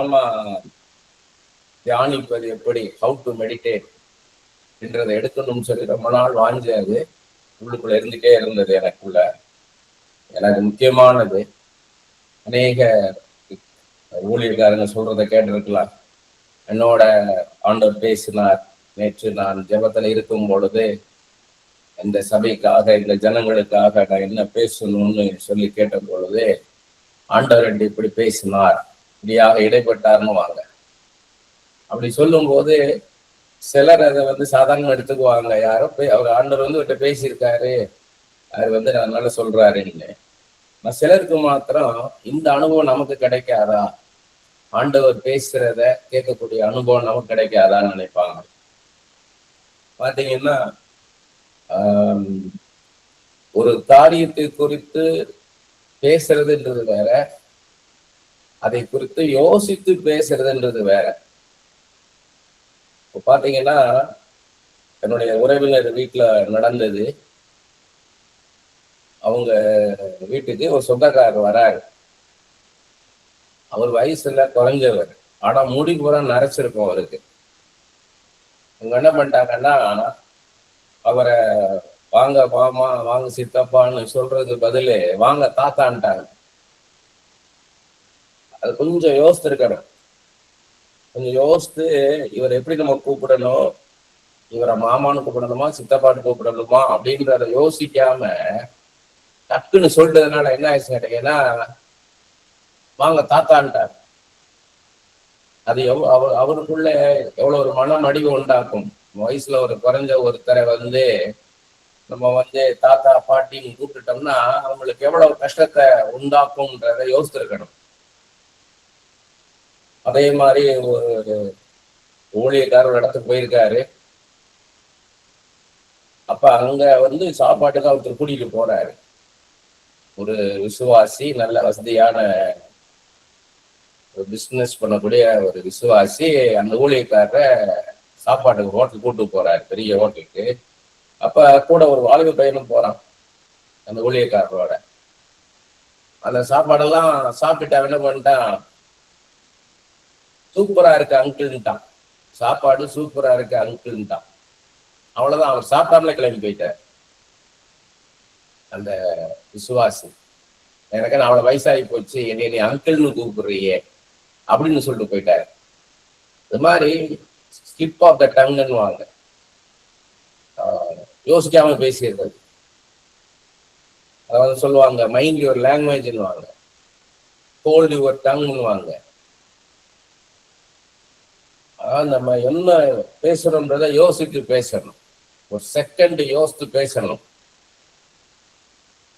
ஆழமா தியானிப்பது எப்படி, how to meditate என்றதை எடுக்கணும்னு சொல்லி ரொம்ப நாள் வாஞ்சாது உள்ளுக்குள்ள இருந்துட்டே இருந்தது. எனக்கு முக்கியமானது. அநேக ஊழியர்காரங்க சொல்றதை கேட்டிருக்கலாம். என்னோட ஆண்டவர் பேசினார். நேற்று நான் ஜெபத்துல இருக்கும் பொழுது இந்த சபைக்காக, இந்த ஜனங்களுக்காக நான் என்ன பேசணும்னு சொல்லி கேட்ட பொழுது ஆண்டவர் என்று இப்படி பேசினார், இப்படியாக இடைப்பட்டார்னு வாங்க. அப்படி சொல்லும் போது சிலர் அதை சாதாரண எடுத்துக்குவாங்க. யாரோ அவர் ஆண்டவர் விட்டு பேசியிருக்காரு, அவர் அதனால சொல்றாருன்னு. சிலருக்கு மாத்திரம் இந்த அனுபவம் நமக்கு கிடைக்காதா, ஆண்டவர் பேசுறத கேட்கக்கூடிய அனுபவம் நமக்கு கிடைக்காதான்னு நினைப்பாங்க. பாத்தீங்கன்னா ஒரு காரியத்தை குறித்து பேசுறதுன்றது வேற, அதை குறித்து யோசித்து பேசுறதுன்றது வேற. இப்போ பாத்தீங்கன்னா என்னுடைய உறவினர் வீட்டுல நடந்தது. அவங்க வீட்டுக்கு ஒரு சொந்தக்காரர் வராரு. அவர் வயசுல குறைஞ்சவர், ஆனா முடி பூரா நரைச்சிருக்கும் அவருக்கு. அவங்க என்ன பண்ணிட்டாங்கன்னா, அவரை வாங்க மாமா, வாங்க சித்தப்பான்னு சொல்றது பதிலு வாங்க தாத்தான்ட்டாங்க. அது கொஞ்சம் யோசித்திருக்கணும். கொஞ்சம் யோசித்து இவர் எப்படி நம்ம கூப்பிடணும், இவரை மாமான்னு கூப்பிடணுமா சித்தப்பான்னு கூப்பிடணுமா அப்படின்றத யோசிக்காம டக்குன்னு சொல்றதுனால என்ன ஆயிடுச்சு கேட்டீங்கன்னா, வாங்க தாத்தான்ட்டார். அது அவருக்குள்ள எவ்வளவு ஒரு மனம் அடிவு உண்டாக்கும். வயசுல ஒரு குறைஞ்ச ஒருத்தரை நம்ம தாத்தா பாட்டின்னு கூப்பிட்டுட்டோம்னா அவங்களுக்கு எவ்வளவு கஷ்டத்தை உண்டாக்கும்ன்றத யோசிச்சிருக்கணும். அதே மாதிரி ஒரு ஊழியக்காரர் இடத்துக்கு போயிருக்காரு. அப்ப அங்க சாப்பாட்டுக்கு ஒருத்தர் கூட்டிட்டு போறாரு. ஒரு விசுவாசி, நல்ல வசதியான ஒரு பிசினஸ் பண்ணக்கூடிய ஒரு விசுவாசி அந்த ஊழியக்காரரை சாப்பாட்டுக்கு ஹோட்டல் கூட்டு போறாரு, பெரிய ஹோட்டலுக்கு. அப்ப கூட ஒரு வாலிப பையனும் போறான் அந்த ஊழியக்காரரோட. அந்த சாப்பாடெல்லாம் சாப்பிட்டு அவன் என்ன பண்ணிட்டான், சூப்பரா இருக்கு அங்கிள்ன்ட்டான். சாப்பாடு சூப்பரா இருக்கு அங்கிள்ன்ட்டான். அவ்வளவுதான், அவர் சாப்பிடாமல கிளம்பி போயிட்டார் அந்த விசுவாசி. எனக்கு நான் அவ்வளவு வயசாகி போச்சு, என்னை நீ அங்கிள்னு கூப்பிடுறியே அப்படின்னு சொல்லிட்டு போயிட்டாரு. இது மாதிரி ஸ்கிப் ஆஃப் த டங்குன்னு வாங்க, யோசிக்காம பேசிடுறது. அதாவது சொல்லுவாங்க மைண்ட் யுவர் லாங்குவேஜ்னு வாங்க, ஹோல்ட் யுவர் டங்னு வாங்க. நம்ம என்ன பேசுறோம்ன்றத யோசித்து பேசணும், ஒரு செகண்ட் யோசித்து பேசணும்.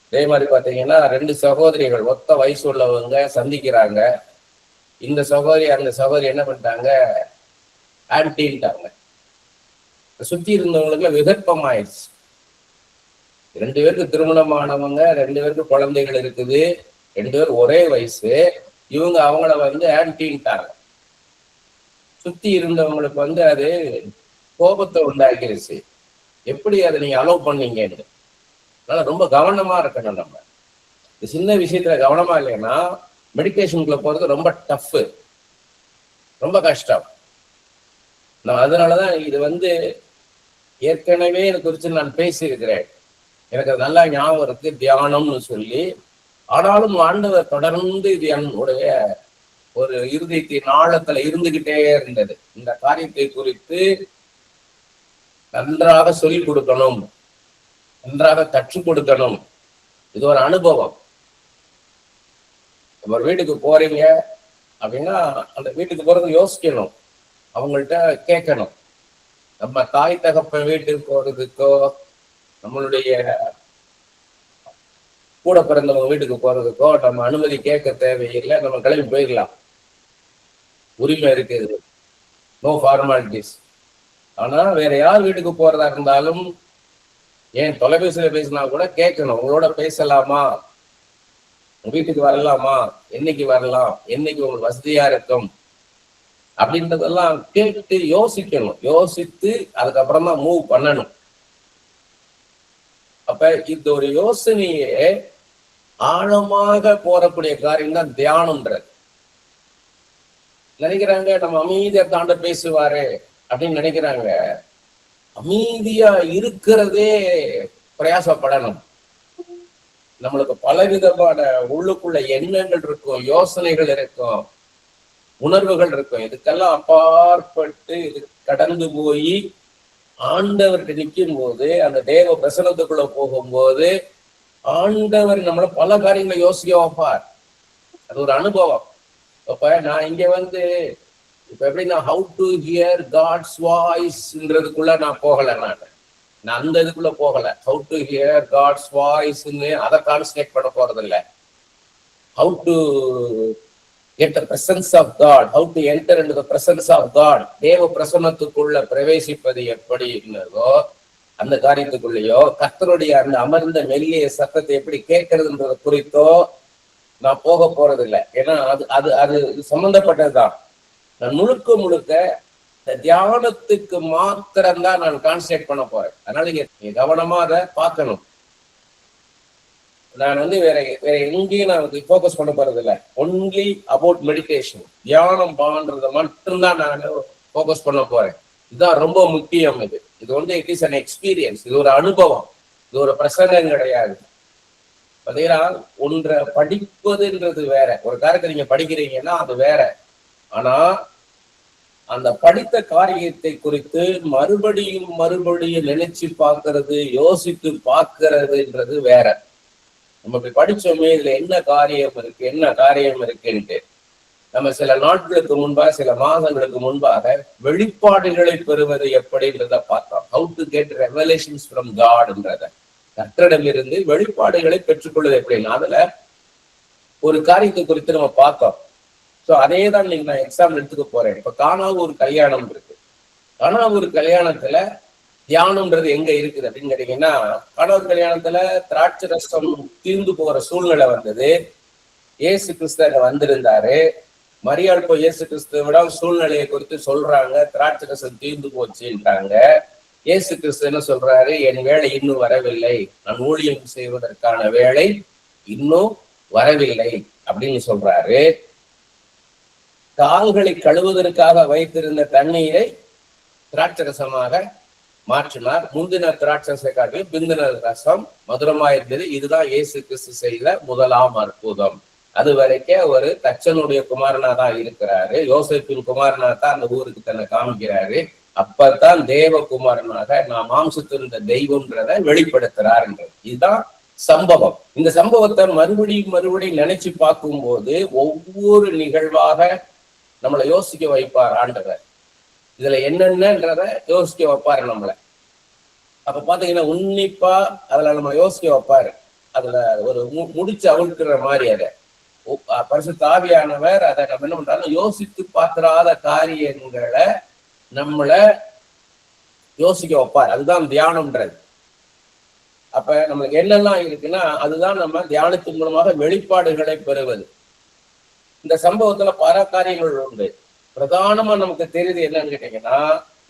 அதே மாதிரி பாத்தீங்கன்னா 2 சகோதரிகள் ஒத்த வயசு உள்ளவங்க சந்திக்கிறாங்க. இந்த சகோதரி அந்த சகோதரி என்ன பண்ணிட்டாங்க, ஆன்டின்ட்டாங்க. சுத்தி இருந்தவங்களுக்கு விகற்பம் ஆயிடுச்சு. 2 பேருக்கு திருமணமானவங்க, 2 பேருக்கு குழந்தைகள் இருக்குது, 2 பேர் ஒரே வயசு. இவங்க அவங்கள ஆன்டின்ட்டாங்க. சுத்தி இருந்தவங்களுக்கு அது கோபத்தை உண்டாக்கிருச்சு. எப்படி அதை நீங்க அலோவ் பண்ணீங்கன்னு. அதனால ரொம்ப கவனமா இருக்கணும். நம்ம சின்ன விஷயத்துல கவனமா இல்லைன்னா மெடிடேஷனுக்குள்ள போறது ரொம்ப டஃப், ரொம்ப கஷ்டம். நான் அதனாலதான் இது ஏற்கனவே இது குறித்து நான் பேசியிருக்கிறேன். எனக்கு அது நல்லா ஞாபகம் இருக்கு, தியானம்னு சொல்லி. ஆனாலும் ஆண்டவர் தொடர்ந்து இது என்னுடைய ஒரு இருதயத்தின் ஆழத்துல இருந்துகிட்டே இருந்தது. இந்த காரியத்தை குறித்து நன்றாக சொல்லிக் கொடுக்கணும், நன்றாக கற்றுக் கொடுக்கணும். இது ஒரு அனுபவம். ஒரு வீட்டுக்கு போறீங்க அப்படின்னா அந்த வீட்டுக்கு போறது யோசிக்கணும், அவங்கள்ட்ட கேட்கணும். நம்ம தாய் தகப்பன் வீட்டுக்கு போறதுக்கோ, நம்மளுடைய கூட பிறந்தவங்க வீட்டுக்கு போறதுக்கோ நம்ம அனுமதி கேட்க தேவையில்லை, நம்ம கிளம்பி போயிடலாம், உரிமை இருக்குது, நோ ஃபார்மாலிட்டிஸ். ஆனா வேற யார் வீட்டுக்கு போறதா இருந்தாலும், ஏன் தொலைபேசியில பேசினா கூட கேட்கணும், உங்களோட பேசலாமா, வீட்டுக்கு வரலாமா, என்னைக்கு வரலாம், என்னைக்கு உங்களுக்கு வசதியா இருக்கும் அப்படின்றதெல்லாம் கேட்டு யோசிக்கணும். யோசித்து அதுக்கப்புறம் தான் மூவ் பண்ணணும். அப்ப இந்த ஒரு யோசனையே ஆழமாக போறக்கூடிய காரியம் தான் தியானம்ன்றது. நினைக்கிறாங்க நம்ம அமைதியா தாண்ட பேசுவாரு அப்படின்னு நினைக்கிறாங்க. அமைதியா இருக்கிறதே பிரயாசப்படணும். நம்மளுக்கு பலவிதமான உள்ளுக்குள்ள எண்ணங்கள் இருக்கும், யோசனைகள் இருக்கும், உணர்வுகள் இருக்கும். இதுக்கெல்லாம் அப்பாற்பட்டு இது கடந்து போய் ஆண்டவர்கிட்ட நிற்கும் போது, அந்த தேவ பிரசனத்துக்குள்ள போகும்போது ஆண்டவர் நம்மள பல காரியங்களை யோசிக்க வைப்பார். அது ஒரு அனுபவம். அப்ப நான் இங்க இப்ப எப்படின்னா ஹவு டு ஹியர் காட்ஸ் வாய்ஸ்ன்றதுக்குள்ள நான் போகல. நான் அந்த இதுக்குள்ள போகல. ஹவு டு ஹியர் காட்ஸ் வாய்ஸ்ன்னு அதை கான்சன்ட்ரேட் பண்ண போறது இல்லை. How to get the presence of God, how to enter into the presence of God, தேவ பிரசன்னத்துக்குள்ள பிரவேசிப்பது எப்படி இருந்ததோ அந்த காரியத்துக்குள்ளேயோ, கர்த்தருடைய அந்த அமர்ந்த மெல்லிய சத்தத்தை எப்படி கேட்கறதுன்றது குறித்தோ நான் போக போறது இல்லை. ஏன்னா அது அது அது சம்பந்தப்பட்டதுதான். நான் முழுக்க இந்த தியானத்துக்கு மாத்திரம்தான் நான் கான்சன்ட்ரேட் பண்ண போறேன். அதனால நீங்க கவனமா அதை பார்க்கணும். நான் வேற எங்கேயும் நான் ஃபோக்கஸ் பண்ண போறது இல்லை. ஒன்லி அபவுட் மெடிடேஷன், தியானம் பண்றதை மட்டும்தான் நான் ஃபோக்கஸ் பண்ண போறேன். இதுதான் ரொம்ப முக்கியம். இது இட் இஸ் அன் எக்ஸ்பீரியன்ஸ். இது ஒரு அனுபவம், இது ஒரு பிரசங்கம் கிடையாது. பார்த்தீங்கன்னா ஒன்றை படிப்பதுன்றது வேற. ஒரு காரியத்தை நீங்க படிக்கிறீங்கன்னா அது வேற. ஆனா அந்த படித்த காரியத்தை குறித்து மறுபடியும் நினைச்சு பார்க்கறது, யோசித்து பார்க்கறதுன்றது வேற. நம்ம இப்படி படிச்சோமே, இதுல என்ன காரியம் இருக்குன்ட்டு நம்ம சில நாட்களுக்கு முன்பாக, சில மாதங்களுக்கு முன்பாக வெளிப்பாடுகளை பெறுவது எப்படின்றத பார்த்தோம். How to get revelations from காட்ன்றத, கர்த்தரிடமிருந்து வெளிப்பாடுகளை பெற்றுக்கொள்வது எப்படின்னா அதுல ஒரு காரியத்தை குறித்து நம்ம பார்த்தோம். ஸோ அதே தான் இன்னைக்கு நான் எக்ஸாம்பிள் எடுத்துக்க போறேன். இப்ப காணாவூர் கல்யாணம் இருக்கு. காணாவூர் கல்யாணத்துல தியானம்ன்றது எங்க இருக்குது அப்படின்னு கேட்டீங்கன்னா, காணாவூர் கல்யாணத்துல திராட்சை ரசம் தீர்ந்து போகிற சூழ்நிலை வந்தது. இயேசு கிறிஸ்து அங்க வந்திருந்தாரு. மரியாள் போய் இயேசு கிறிஸ்துவிட சூழ்நிலையை குறித்து சொல்றாங்க. திராட்சை ரசம் தீர்ந்து போச்சுன்றாங்க. இயேசு கிறிஸ்து என்ன சொல்றாரு? என் வேலை இன்னும் வரவில்லை, நான் ஊழியம் செய்வதற்கான வேலை இன்னும் வரவில்லை அப்படின்னு சொல்றாரு. கால்களை கழுவுவதற்காக வைத்திருந்த தண்ணீரை திராட்சரசமாக மாற்றினார். முந்தின திராட்சரசை காட்டிலும் பிந்தின ரசம் மதுரமா இருந்தது. இதுதான் இயேசு கிறிஸ்து செய்த முதலாம் அற்புதம். அது வரைக்கும் ஒரு தச்சனுடைய குமாரனா தான் இருக்கிறாரு. யோசேப்பின் குமாரனா தான் அந்த ஊருக்கு தன்னை காமிக்கிறாரு. அப்பதான் தேவகுமாரனாக நான் மாம்சத்திருந்த தெய்வம்ன்றத வெளிப்படுத்துறாருன்றது. இதுதான் சம்பவம். இந்த சம்பவத்தை மறுபடியும் நினைச்சு பார்க்கும்போது ஒவ்வொரு நிகழ்வாக நம்மளை யோசிக்க வைப்பார் ஆண்டவர். இதுல என்னென்னன்றத யோசிக்க வைப்பாரு நம்மளை. அப்ப பாத்தீங்கன்னா உன்னிப்பா அதுல நம்ம யோசிக்க வைப்பாரு. அதுல ஒரு முடிச்சு அவிழ்க்கிற மாதிரி அதை பரிசுத்த ஆவியானவர் அதை நம்ம என்ன பண்றாலும் யோசித்து பார்த்திராத காரியங்களை நம்மளை யோசிக்க வைப்பார். அதுதான் தியானம்ன்றது. அப்ப நம்மளுக்கு என்னெல்லாம் இருக்குன்னா அதுதான் நம்ம தியானத்தின் மூலமாக வெளிப்பாடுகளை பெறுவது. இந்த சம்பவத்துல பல காரியங்கள் உண்டு. பிரதானமா நமக்கு தெரியுது என்னன்னு கேட்டீங்கன்னா,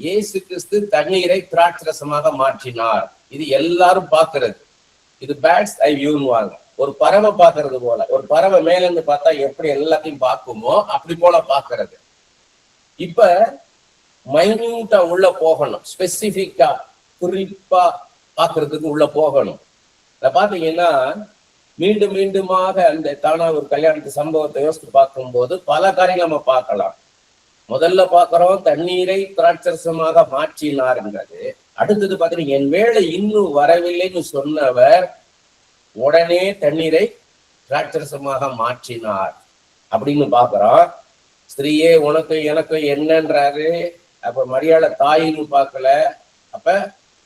இயேசு கிறிஸ்து தண்ணீரை திராட்சரசமாக மாற்றினார். இது எல்லாரும் பாக்குறது. இது பேட்ஸ் ஐ வியூன்னுவாங்க. ஒரு பறவை பாக்குறது போல. ஒரு பறவை மேல இருந்து பார்த்தா எப்படி எல்லாத்தையும் பார்க்குமோ அப்படி போல பாக்குறது. இப்ப மைன்யூட்டா உள்ள போகணும், ஸ்பெசிபிக்கா குறிப்பா பாக்குறதுக்கு உள்ள போகணும். இத பாத்தீங்கன்னா மீண்டுமாக அந்த காணாவூர் கல்யாணத்து சம்பவத்தை யோசித்து பார்க்கும்போது பல காரியங்கள் நம்ம பார்க்கலாம். முதல்ல பார்க்கிறோம் தண்ணீரை திராட்சரசமாக மாற்றினார்ன்றது. அடுத்தது பாத்தீங்கன்னா என் வேலை இன்னும் வரவில்லைன்னு சொன்னவர் உடனே தண்ணீரை திராட்சரசமாக மாற்றினார் அப்படின்னு பாக்குறோம். ஸ்திரீயே உனக்கு எனக்கு என்னன்றாரு. அப்ப மரியாதை தாயின்னு பார்க்கல. அப்ப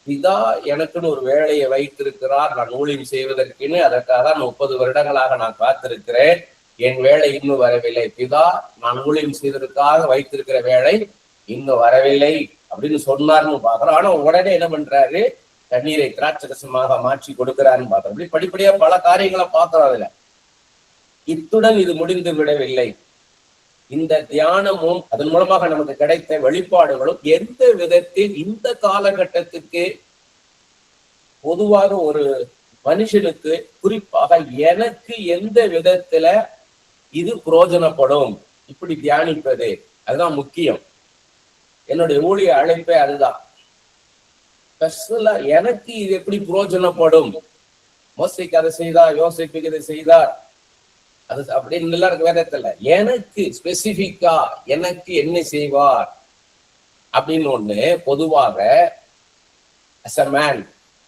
பிதா எனக்குன்னு ஒரு வேலையை வைத்திருக்கிறார், நான் ஊழியம் செய்வதற்குன்னு. அதற்காக 30 வருடங்களாக நான் காத்திருக்கிறேன். என் வேலை இன்னும் வரவில்லை. பிதா நான் ஊழியம் செய்வதற்காக வைத்திருக்கிற வேலை இன்னும் வரவில்லை அப்படின்னு சொன்னார்னு பாக்குறோம். ஆனா உடனே என்ன பண்றாரு? தண்ணீரை திராட்சரசமாக மாற்றி கொடுக்கிறாருன்னு பாக்குறோம். இப்படி படிப்படியா பல காரியங்களை பார்க்கிறோம். அதுல இத்துடன் இது முடிந்து விடவில்லை. இந்த தியானமும் அதன் மூலமாக நமக்கு கிடைத்த வெளிப்பாடுகளும் எந்த விதத்தில் இந்த காலகட்டத்துக்கு பொதுவாக ஒரு மனுஷனுக்கு குறிப்பாக எனக்கு எந்த விதத்துல இது பிரயோஜனப்படும் இப்படி தியானிப்பது அதுதான் முக்கியம். என்னுடைய ஊழிய அழைப்பே அதுதான். ஸ்பெஷலா எனக்கு இது எப்படி புரோஜனப்படும், மோசைக்கு அதை செய்தார், யோசிப்புக்கு இதை செய்தார், அது அப்படின்னு எல்லாருக்கும் வேதத்துல எனக்கு ஸ்பெசிபிக்கா எனக்கு என்ன செய்வார் அப்படின்னு ஒண்ணு. பொதுவாக அஸ் அ மேன்,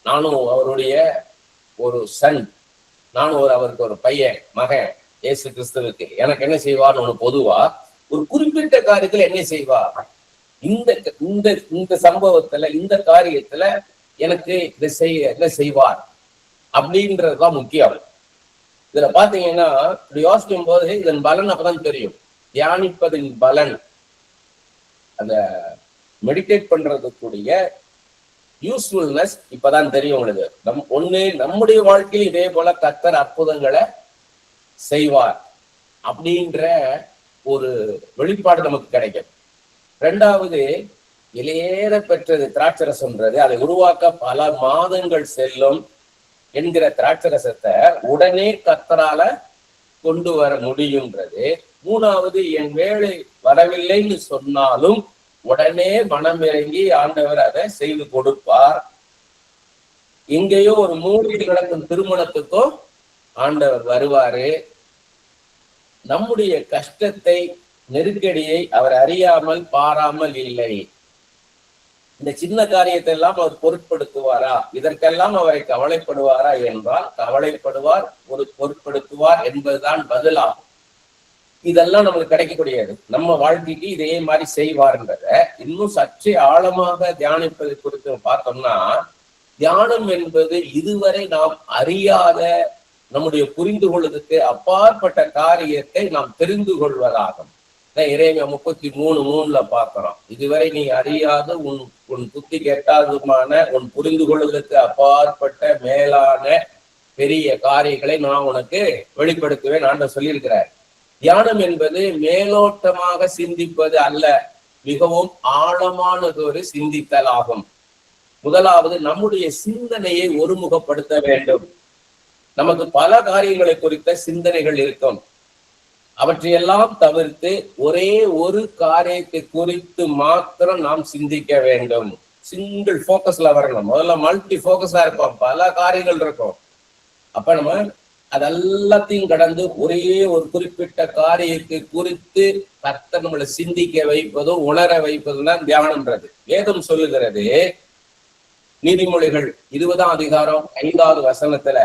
நானும் அவருடைய ஒரு சன், நானும் அவருக்கு ஒரு பையன், மகன், இயேசு கிறிஸ்துவுக்கு எனக்கு என்ன செய்வார்னு ஒண்ணு பொதுவா ஒரு குறிப்பிட்ட காரியத்துல என்ன செய்வார், இந்த இந்த இந்த சம்பவத்துல இந்த காரியத்துல எனக்கு இதை என்ன செய்வார் அப்படின்றதுதான் முக்கியம். இதுல பாத்தீங்கன்னா இப்படி யோசிக்கும் போது இதன் பலன் அப்பதான் தெரியும். தியானிப்பதின் பலன், அந்த மெடிடேட் பண்றதுக்குரிய யூஸ்ஃபுல்னஸ் இப்பதான் தெரியும் உங்களுக்கு. நம்முடைய வாழ்க்கையில் இதே போல கர்த்தர் அற்புதங்களை செய்வார் அப்படின்ற ஒரு வெளிப்பாடு நமக்கு கிடைக்கும். ரெண்டாவது, இலையேற பெற்றது திராட்சரசம்ன்றது, அதை உருவாக்க பல மாதங்கள் செல்லும் என்கிற திராட்சரசத்தை உடனே கர்த்தரால கொண்டு வர முடியும்ன்றது. மூணாவது, என் வேலை வரவில்லைன்னு சொன்னாலும் உடனே மனம் இறங்கி ஆண்டவர் அதை செய்து கொடுப்பார். எங்கேயோ ஒரு மூலையில் நடக்கும் திருமணத்துக்கும் ஆண்டவர் வருவாரு. நம்முடைய கஷ்டத்தை, நெருக்கடியை அவர் அறியாமல் பாராமல் இல்லை. இந்த சின்ன காரியத்தை எல்லாம் அவர் பொருட்படுத்துவாரா, இதற்கெல்லாம் அவரை கவலைப்படுவாரா என்றால் கவலைப்படுவார், பொருட்படுத்துவார் என்பதுதான் பதிலாகும். இதெல்லாம் நமக்கு கிடைக்கக்கூடியது. நம்ம வாழ்க்கைக்கு இதே மாதிரி செய்வார்ன்றத இன்னும் சற்றே ஆழமாக தியானிப்பது குறித்து பார்த்தோம்னா, தியானம் என்பது இதுவரை நாம் அறியாத, நம்முடைய புரிந்து கொள்வதற்கு அப்பாற்பட்ட காரியத்தை நாம் தெரிந்து கொள்வதாகும். எரேமியா 33:3 பார்க்கிறோம். இதுவரை நீ அறியாத, உன் புத்தி கெட்டாதுமான, உன் புரிந்து கொள்வதற்கு அப்பாற்பட்ட மேலான பெரிய காரியங்களை நான் உனக்கு வெளிப்படுத்துவேன் ஆண்டவர் சொல்லியிருக்கிறார். தியானம் என்பது மேலோட்டமாக சிந்திப்பது அல்ல, மிகவும் ஆழமானது ஒரு சிந்தித்தல் ஆகும். முதலாவது, நம்முடைய சிந்தனையை ஒருமுகப்படுத்த வேண்டும். நமக்கு பல காரியங்களை குறித்த சிந்தனைகள் இருக்கும். அவற்றையெல்லாம் தவிர்த்து ஒரே ஒரு காரியத்தை குறித்து மாத்திரம் நாம் சிந்திக்க வேண்டும். சிங்கிள் போக்கஸ்ல வரணும். முதல்ல மல்டி போக்கஸா இருப்போம், பல காரியங்கள் இருக்கும். அப்ப நம்ம அதெல்லாத்தையும் கடந்து ஒரே ஒரு குறிப்பிட்ட காரியத்தை குறித்து கர்த்தர் நம்மளை சிந்திக்க வைப்பதும் உணர வைப்பதும் தான் தியானம்ன்றது. வேதம் சொல்லுகிறது, நீதிமொழிகள் 20ஆம் அதிகாரம் 5வது வசனத்துல,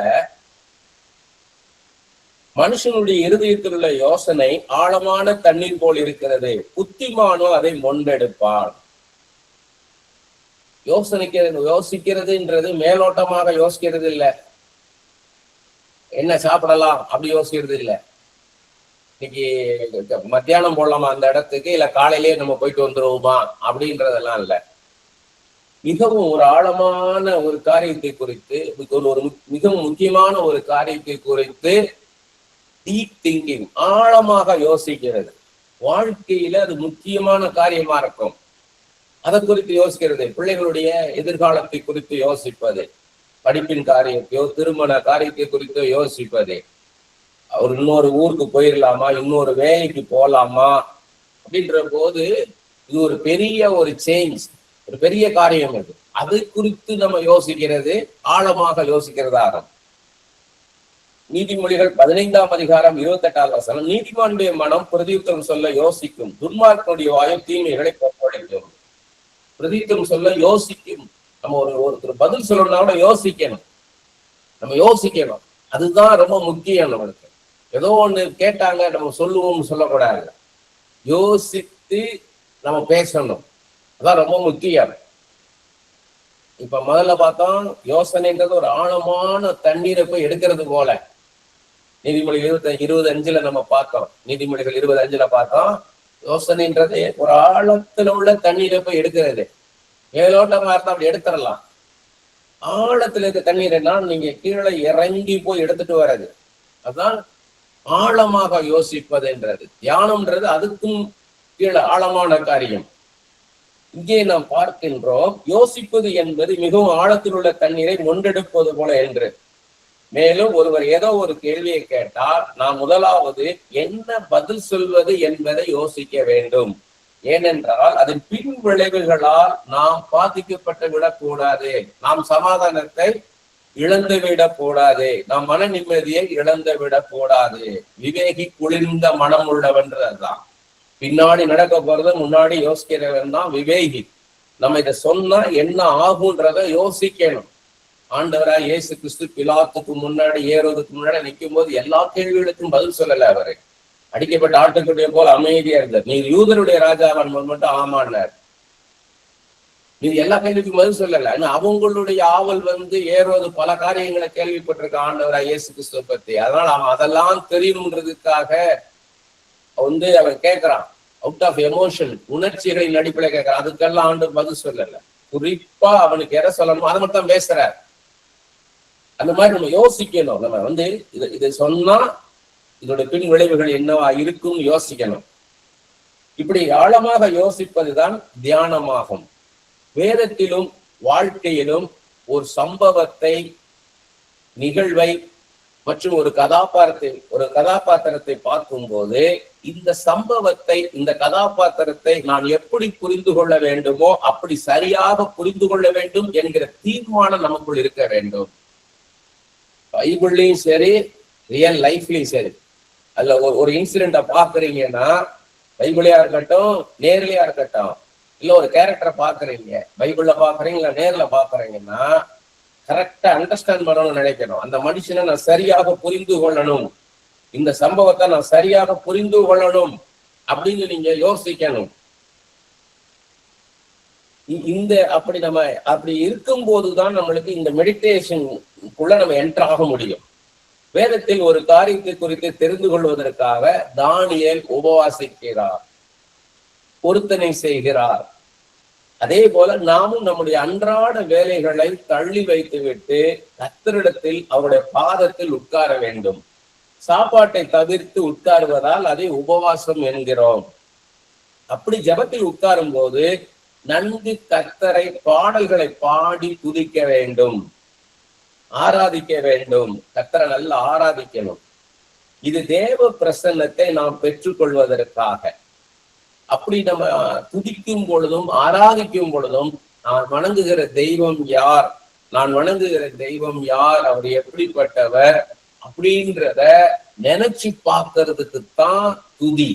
மனுஷனுடைய இருதயத்தில் உள்ள யோசனை ஆழமான தண்ணீர் போல் இருக்கிறது, புத்திமானோ அதை மொண்டெடுப்பான். யோசிக்கிறதுன்றது மேலோட்டமாக யோசிக்கிறது இல்லை, என்ன சாப்பிடலாம் அப்படி யோசிக்கிறது இல்லை, இன்னைக்கு மத்தியானம் போடலாமா அந்த இடத்துக்கு, இல்ல காலையிலேயே நம்ம போயிட்டு வந்துருவோமா அப்படின்றதெல்லாம் இல்லை. மிகவும் ஒரு ஆழமான ஒரு காரியத்தை குறித்து, ஒரு மிகவும் முக்கியமான ஒரு காரியத்தை குறித்து டீப் திங்கிங், ஆழமாக யோசிக்கிறது. வாழ்க்கையில அது முக்கியமான காரியமா இருக்கும். அதை குறித்து யோசிக்கிறது, பிள்ளைகளுடைய எதிர்காலத்தை குறித்து யோசிப்பது, படிப்பின் காரியத்தையோ திருமண காரியத்தை குறித்தோ யோசிப்பது, அவர் இன்னொரு ஊருக்கு போயிடலாமா, இன்னொரு வேலைக்கு போகலாமா அப்படின்ற போது இது ஒரு பெரிய ஒரு சேஞ்ச், ஒரு பெரிய காரியம். அது குறித்து நம்ம யோசிக்கிறது, ஆழமாக யோசிக்கிறதாகும். நீதிமொழிகள் 15ஆம் அதிகாரம் 28வது வசனம், நீதிமானுடைய மனம் பிரதியுத்தரம் சொல்ல யோசிக்கும், துன்மார்க்கனுடைய வாயும் தீமைகளை கொப்பளிக்கும். பிரதியுத்தரம் சொல்ல யோசிக்கும். நம்ம ஒருத்தர் பதில் சொல்லணும்னா கூட யோசிக்கணும், நம்ம யோசிக்கணும். அதுதான் ரொம்ப முக்கியம். நம்மளுக்கு ஏதோ ஒண்ணு கேட்டாங்க நம்ம சொல்லுவோம்னு சொல்லக்கூடாது, யோசித்து நம்ம பேசணும். அதான் ரொம்ப முக்கியம். இப்ப முதல்ல பார்த்தோம், யோசனைன்றது ஒரு ஆழமான தண்ணீரை போய் எடுக்கிறது போல. நீதிமொழிகள் 25 நம்ம பார்த்தோம், நீதிமொழிகள் 25 பார்த்தோம், யோசனைன்றது ஒரு ஆழத்துல உள்ள தண்ணீரை போய் எடுக்கிறது. மேலோட்டமா இருந்தா அப்படி எடுத்துடலாம். ஆழத்துல இருக்க தண்ணீரைனா நீங்க கீழே இறங்கி போய் எடுத்துட்டு வர்றது, அதுதான் ஆழமாக யோசிப்பதுன்றது. தியானம்ன்றது அதுக்கும் கீழே ஆழமான காரியம். இங்கே நாம் பார்க்கின்றோம், யோசிப்பது என்பது மிகவும் ஆழத்தில் உள்ள தண்ணீரை மொண்டெடுப்பது போல என்று. மேலும் ஒருவர் ஏதோ ஒரு கேள்வியை கேட்டால் நாம் முதலாவது என்ன பதில் சொல்வது என்பதை யோசிக்க வேண்டும். ஏனென்றால் அதன் பின் விளைவுகளால் நாம் பாதிக்கப்பட்டு விடக்கூடாது, நாம் சமாதானத்தை இழந்து விடக்கூடாது, நாம் மன நிம்மதியை இழந்து விடக்கூடாது. விவேகி குளிர்ந்த மனம் உள்ளவன்றதுதான். பின்னாடி நடக்க போறத முன்னாடி யோசிக்கிறவன் தான் விவேகி. நம்ம இதை சொன்னா என்ன ஆகுன்றத யோசிக்கணும். ஆண்டவராய் இயேசு கிறிஸ்து பிலாத்துக்கு முன்னாடி ஏறுவதற்கு முன்னாடி நிற்கும் போது எல்லா கேள்விகளுக்கும் பதில் சொல்லல. அவரு அடிக்கப்பட்ட ஆட்டுக்குட்டியை போல அமைதியா இருந்தார். நீ யூதருடைய ராஜாவான் மட்டும் ஆமான்னார். நீ எல்லா கேள்விக்கும் பதில் சொல்லல. அவங்களுடைய ஆவல் ஏறுவது பல காரியங்களை கேள்விப்பட்டிருக்க ஆண்டவராய் இயேசு கிறிஸ்துவ பத்தி. அதனால அவன் அதெல்லாம் தெரியும்ன்றதுக்காக அவன் கேட்கிறான். அவுட் ஆஃப் எமோஷன், உணர்ச்சிகளின் அடிப்படையில் கேட்கிறான். அதுக்கெல்லாம் ஆண்டு பதில் சொல்லல. குறிப்பா அவனுக்கு எதை சொல்லணுமோ அதை மட்டும் பேசுறார். அந்த மாதிரி நம்ம யோசிக்கணும். நம்ம இதை சொன்னா இதோட பின் விளைவுகள் என்னவா இருக்கும் யோசிக்கணும். இப்படி ஆழமாக யோசிப்பதுதான் தியானமாகும். வேதத்திலும் வாழ்க்கையிலும் ஒரு சம்பவத்தை, நிகழ்வை மற்றும் ஒரு கதாபாத்திரத்தை பார்க்கும்போது இந்த சம்பவத்தை, இந்த கதாபாத்திரத்தை நான் எப்படி புரிந்து கொள்ள வேண்டுமோ அப்படி சரியாக புரிந்து கொள்ள வேண்டும் என்கிற தீர்மானம் நமக்குள் இருக்க வேண்டும். பைபிள்லயும் சரி, ரியல் லைஃப்லயும் சரி. அதுல ஒரு இன்சிடென்ட பாக்குறீங்கன்னா, பைபிளையா இருக்கட்டும், நேர்லயா இருக்கட்டும், இல்ல ஒரு கேரக்டரை பாக்குறீங்க, பைபிள்ல பாக்குறீங்க இல்ல நேர்ல பாக்குறீங்கன்னா கரெக்டா அண்டர்ஸ்டாண்ட் பண்ணணும்னு நினைக்கணும். அந்த மனுஷனை நான் சரியாக புரிந்து கொள்ளணும், இந்த சம்பவத்தை நான் சரியாக புரிந்து கொள்ளணும் அப்படின்னு நீங்க யோசிக்கணும். அப்படி இருக்கும் போதுதான் நம்மளுக்கு இந்த மெடிடேஷனுக்குள்ள நம்ம என்டர் ஆக முடியும். வேதத்தில் ஒரு காரியத்தை குறித்து தெரிந்து கொள்வதற்காக தானியேல் உபவாசிக்கிறார், பொருத்தனை செய்கிறார். அதே போல நாமும் நம்முடைய அன்றாட வேலைகளை தள்ளி வைத்துவிட்டு கர்த்தரிடத்தில் அவருடைய பாதத்தில் உட்கார வேண்டும். சாப்பாட்டை தவிர்த்து உட்காருவதால் அதை உபவாசம் என்கிறோம். அப்படி ஜெபத்தில் உட்காரும் போது நன்கு கர்த்தரை பாடல்களை பாடி துதிக்க வேண்டும், ஆராதிக்க வேண்டும். கர்த்தரை நல்லா ஆராதிக்கணும். இது தேவ பிரசன்னத்தை நாம் பெற்றுக்கொள்வதற்காக. அப்படி நம்ம துதிக்கும் பொழுதும் ஆராதிக்கும் பொழுதும் நான் வணங்குகிற தெய்வம் யார், அவர் எப்படிப்பட்டவர் அப்படின்றத நினைச்சு பார்க்கறதுக்குத்தான் துதி.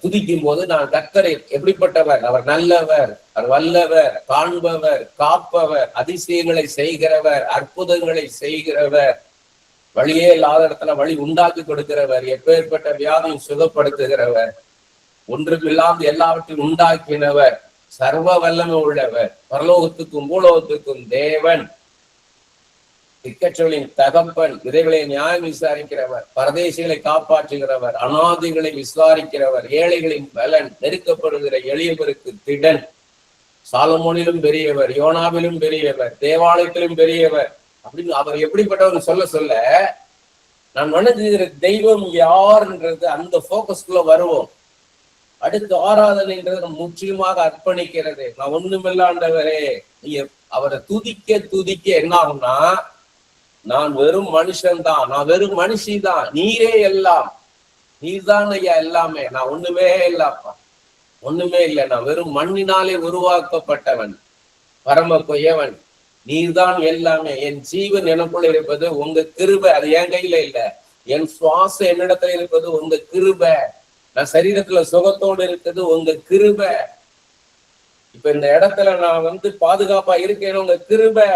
துதிக்கும் போது நான் கர்த்தரை எப்படிப்பட்டவர், அவர் நல்லவர், அவர் வல்லவர், காண்பவர், காப்பவர், அதிசயங்களை செய்கிறவர், அற்புதங்களை செய்கிறவர், வழியே இல்லாத இடத்துல வழி உண்டாக்கி கொடுக்கிறவர், எப்பேற்பட்ட வியாதியும் சுகப்படுத்துகிறவர், ஒன்றுமில்லாமல் எல்லாவற்றையும் உண்டாக்கினவர், சர்வ வல்லமை உள்ளவர், பரலோகத்துக்கும் பூலோகத்துக்கும் தேவன், திக்கற்றவர்களின் தகப்பன், விதைகளை நியாயம் விசாரிக்கிறவர், பரதேசிகளை காப்பாற்றுகிறவர், அநாதிகளை விசாரிக்கிறவர், ஏழைகளின் பலன், நெருக்கப்படுகிற எளியவருக்கு திடன், சாலமோனிலும் பெரியவர், யோனாவிலும் பெரியவர், தேவாலயத்திலும் பெரியவர் அப்படின்னு அவர் எப்படிப்பட்டவர் சொல்ல நான் வணங்குகிற தெய்வம் யாருன்றது அந்த போக்கஸ்குள்ள வருவோம். அடுத்து ஆராதனைன்றது முற்றிலுமாக அர்ப்பணிக்கிறது. நான் ஒண்ணுமில்லாண்டவரே, அவரை துதிக்க என்ன ஆகும்னா, நான் வெறும் மனுஷன்தான், நான் வெறும் மனுஷிதான், நீரே எல்லாம், நீர்தான் ஐயா எல்லாமே, நான் ஒண்ணுமே இல்லப்பா, ஒண்ணுமே இல்லை, நான் வெறும் மண்ணினாலே உருவாக்கப்பட்டவன், பரம கொயவன், நீர்தான் எல்லாமே, என் ஜீவன் எனக்குள்ள இருப்பது உங்க கிருபை, அது என் கையில இல்ல, என் சுவாசம் என்னிடத்துல இருப்பது உங்க கிருபை, நான் சரீரத்துல சுகத்தோடு இருக்குது உங்க கிருபை, இப்ப இந்த இடத்துல நான் பாதுகாப்பா இருக்கேன் உங்க கிருபை,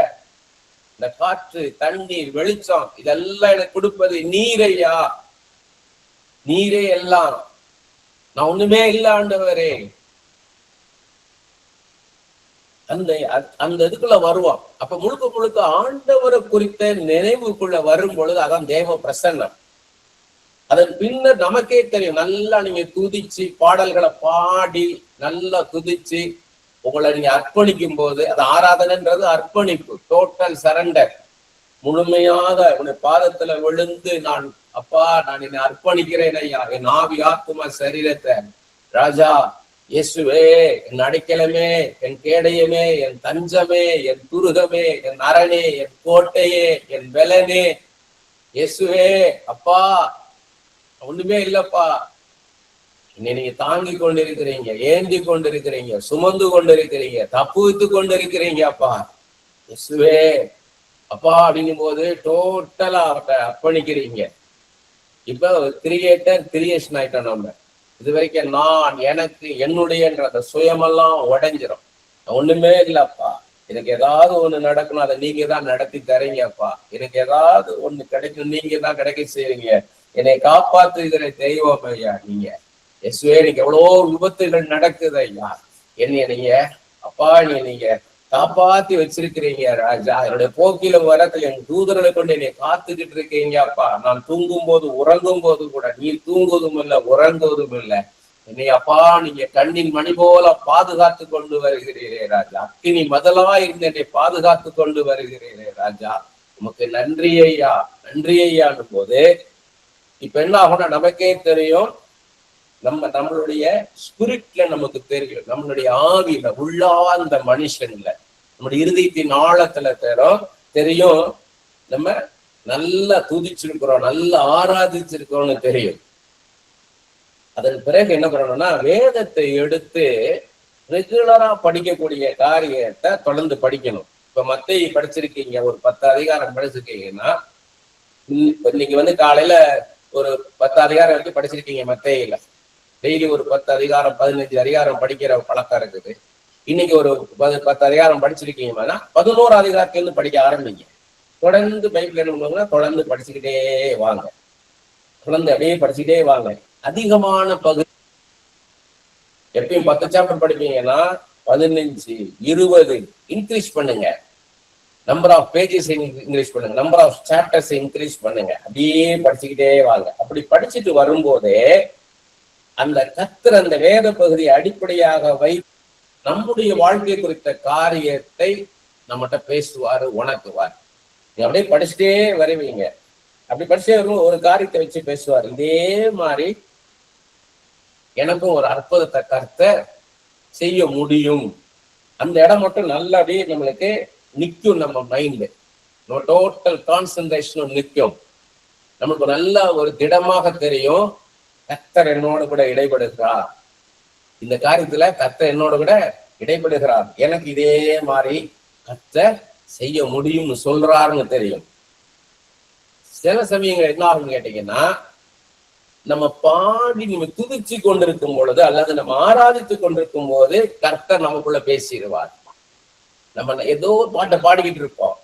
இந்த காற்று, தண்ணீர், வெளிச்சம் இதெல்லாம் எனக்கு கொடுப்பது நீரையா, நீரே எல்லாம், நான் ஒண்ணுமே இல்லை ஆண்டவரே. அந்த இதுக்குள்ள வருவோம். அப்ப முழுக்க ஆண்டவரை குறித்த நினைவுக்குள்ள வரும் பொழுது அதான் தேவ பிரசன்னம். அதன் பின்னர் நமக்கே தெரியும், நல்லா நீங்க துதிச்சு பாடல்களை பாடி நல்லா துதிச்சு உங்களை நீங்க அர்ப்பணிக்கும் போது, அது ஆராதனைன்றது அர்ப்பணிப்பு, டோட்டல் சரண்டர். முழுமையாக உன்னுடைய பாதத்துல விழுந்து, நான் அப்பா நான் என்னை அர்ப்பணிக்கிறேன் ஐயா, என் ஆவி ஆத்துமா சரீரத்தை, ராஜா இயேசுவே என் அடைக்கலமே, என் கேடயமே, என் தஞ்சமே, என் துருகமே, என் அரணே, என் கோட்டையே, என் வெலனே, இயேசுவே அப்பா ஒண்ணுமே இல்லப்பா, நீங்க தாங்கி கொண்டிருக்கிறீங்க, ஏந்தி கொண்டிருக்கிறீங்க, சுமந்து கொண்டிருக்கிறீங்க, தப்புவித்து கொண்டிருக்கிறீங்க. அப்பா இயேசுவே அப்பா அப்படிங்கும் போது டோட்டலா அவர்கிட்ட அர்ப்பணிக்கிறீங்க. இப்ப கிரியேட்டர் கிரியேஷன் ஆயிட்டோம் நம்ம. இது வரைக்கும் நான், எனக்கு, என்னுடையன்ற அந்த சுயமெல்லாம் உடைஞ்சிரும். ஒண்ணுமே இல்லப்பா, எனக்கு ஏதாவது ஒண்ணு நடக்கணும், அதை நீங்க தான் நடத்தி தரீங்கப்பா. எனக்கு ஏதாவது ஒண்ணு கிடைக்கும், நீங்க தான் கிடைக்க செய்வீங்க. என்னை காப்பாத்துகிற தெய்வம் ஐயா நீங்க. இயேசுவே, எனக்கு எவ்வளவோ விபத்துகள் நடக்குது ஐயா. என்னைய நீங்க அப்பா நீங்க காப்பாத்தி வச்சிருக்கிறீங்க ராஜா. என்னுடைய போக்கில வரத்துல என் தூதர்களை கொண்டு என்னை காத்துக்கிட்டு இருக்கீங்க அப்பா. நான் தூங்கும் போது உறங்கும் போது கூட நீ தூங்குவதும் இல்லை உறங்குவதும் இல்லை. என்னை அப்பா நீங்க கண்ணின் மணி போல பாதுகாத்து கொண்டு வருகிறீரே ராஜா. அக்கினி முதலா இருந்து என்னை பாதுகாத்து கொண்டு வருகிறீரே ராஜா. உமக்கு நன்றி ஐயா, நன்றி ஐயான்னு போது இப்ப என்ன ஆகும்னா நமக்கே தெரியும், நம்மளுடைய ஸ்பிரிட்ல நமக்கு தெரியும், நம்மளுடைய ஆவியில உள்ளார்ந்த மனுஷன்ல நம்முடைய இருதயத்தின் ஆழத்துல தெரியும் நம்ம நல்லா துதிச்சிருக்கிறோம், நல்லா ஆராதிச்சிருக்கிறோம்னு தெரியும். அதன் பிறகு என்ன பண்ணணும்னா வேதத்தை எடுத்து ரெகுலரா படிக்கக்கூடிய காரியத்தை தொடர்ந்து படிக்கணும். இப்ப மத்தேயு படிச்சிருக்கீங்க, ஒரு 10 அதிகாரம் படிச்சிருக்கீங்கன்னா இன்னைக்கு காலையில ஒரு 10 அதிகாரம் வரைக்கும் படிச்சிருக்கீங்க மத்தேயுல. டெய்லி ஒரு 10 அதிகாரம் 15 அதிகாரம் படிக்கிற பழக்கம் இருக்குது. இன்னைக்கு ஒரு 10 அதிகாரம் படிச்சிருக்கீங்கன்னா 11 அதிகாரத்திலிருந்து படிக்க ஆரம்பிங்க. தொடர்ந்து பைபிள் என்ன தொடர்ந்து படிச்சுக்கிட்டே வாங்க, தொடர்ந்து அப்படியே படிச்சுக்கிட்டே வாங்க. அதிகமான பகுதி எப்பயும் 10 சாப்டர் படிப்பீங்கன்னா 15 20 இன்க்ரீஸ் பண்ணுங்க. நம்பர் ஆஃப் பேஜஸ் இன்க்ரீஸ் பண்ணுங்க, நம்பர் ஆஃப் சாப்டர்ஸ் இன்க்ரீஸ் பண்ணுங்க. அப்படியே படிச்சுக்கிட்டே வாங்க. அப்படி படிச்சுட்டு வரும்போதே அந்த கர்த்தர் அந்த வேத பகுதியை அடிப்படையாக வைத்து நம்முடைய வாழ்க்கை குறித்த காரியத்தை நம்மகிட்ட பேசுவாரு, உணக்குவார். நீ அப்படியே படிச்சுட்டே வருவீங்க. அப்படி படிச்சுட்டே வரும் ஒரு காரியத்தை வச்சு பேசுவார். இதே மாதிரி எனக்கும் ஒரு அற்புதத்தை கர்த்தர் செய்ய முடியும். அந்த இடம் மட்டும் நல்லா அப்படியே நம்மளுக்கு நிற்கும். நம்ம மைண்ட்ல டோட்டல் கான்சன்ட்ரேஷனும் நிற்கும். நமக்கு நல்ல ஒரு திடமாக தெரியும், கர்த்தர் என்னோட கூட இடைபடுகிறார், இந்த காரியத்துல கர்த்தர் என்னோட கூட இடைபடுகிறார், எனக்கு இதே மாதிரி கர்த்தர் செய்ய முடியும்னு சொல்றாருன்னு தெரியும். சில சமயங்கள் என்ன ஆகும்னு கேட்டீங்கன்னா, நம்ம பாடி நம்ம துதிச்சு கொண்டிருக்கும் பொழுது அல்லது நம்ம ஆராதித்து கொண்டிருக்கும் போது கர்த்தர் நமக்குள்ள பேசிடுவார். நம்ம ஏதோ ஒரு பாட்டை பாடிக்கிட்டு இருப்போம்,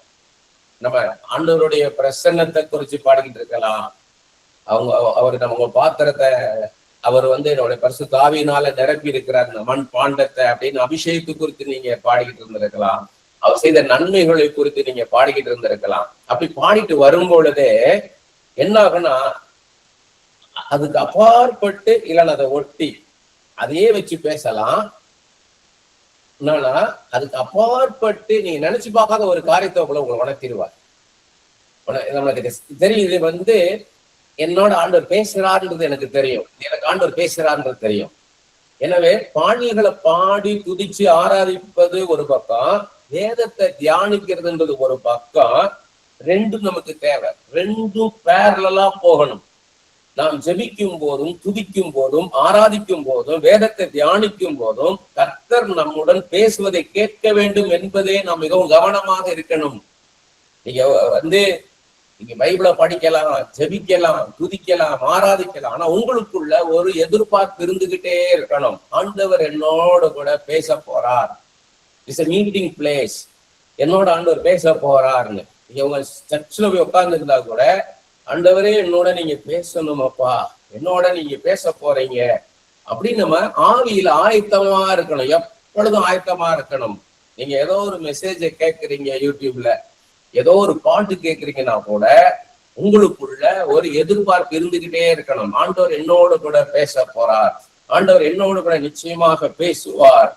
நம்ம ஆண்டவருடைய பிரசன்னத்தை குறிச்சு பாடிக்கிட்டு இருக்கலாம். அவர் நம்ம பாத்திரத்தை அவர் என்னுடைய பரிசுத்த ஆவியினால நிரப்பி இருக்கிறார், இந்த மண் பாண்டத்தை அப்படின்னு அபிஷேகத்தை குறித்து நீங்க பாடிக்கிட்டு இருந்திருக்கலாம். அவர் செய்த நன்மைகளை குறித்து நீங்க பாடிக்கிட்டு இருந்திருக்கலாம். அப்படி பாடிட்டு வரும் பொழுதே என்ன ஆகுன்னா, அதுக்கு அப்பாற்பட்டு இல்லைன்னா அதை ஒட்டி அதையே வச்சு பேசலாம். என்னன்னா அதுக்கு அப்பாற்பட்டு நீங்க நினைச்சு பார்க்காத ஒரு காரியத்தை உங்களை உணர்த்திடுவார். நம்மளுக்கு தெரியுது, என்னோட ஆண்டவர் பேசுறாருன்றது எனக்கு தெரியும், எனக்கு ஆண்டவர் பேசுறாருன்றது தெரியும். எனவே பாடல்களை பாடி துதிச்சு ஆராதிப்பது ஒரு பக்கம், வேதத்தை தியானிக்கிறதுன்றது ஒரு பக்கம். ரெண்டும் நமக்கு தேவை, ரெண்டும் பேரலா போகணும். நாம் ஜெபிக்கும் போதும் துதிக்கும் போதும் ஆராதிக்கும் போதும் வேதத்தை தியானிக்கும் போதும் கர்த்தர் நம்முடன் பேசுவதை கேட்க வேண்டும் என்பதே நாம் மிகவும் கவனமாக இருக்கணும். நீங்க நீங்க பைபிளை படிக்கலாம், ஜெபிக்கலாம், துதிக்கலாம், ஆராதிக்கலாம், ஆனா உங்களுக்குள்ள ஒரு எதிர்பார்ப்பு இருந்துகிட்டே இருக்கணும். ஆண்டவர் என்னோட கூட பேச போறார், இட்ஸ் a மீட்டிங் பிளேஸ், என்னோட ஆண்டவர் பேச போறாருன்னு நீங்க உங்க சர்ச்சில் போய் உட்கார்ந்து இருந்தா கூட, ஆண்டவரே என்னோட நீங்க பேசணுமாப்பா, என்னோட நீங்க பேச போறீங்க அப்படின்னு நம்ம ஆவியில ஆயத்தமா இருக்கணும், எப்பொழுதும் ஆயத்தமா இருக்கணும். நீங்க ஏதோ ஒரு மெசேஜை கேட்கறீங்க, யூடியூப்ல ஏதோ ஒரு பாட்டு கேட்கறீங்கன்னா கூட உங்களுக்குள்ள ஒரு எதிர்பார்ப்பு இருந்துகிட்டே இருக்கணும். ஆண்டவர் என்னோட கூட பேச போறார், ஆண்டவர் என்னோட கூட நிச்சயமாக பேசுவார்.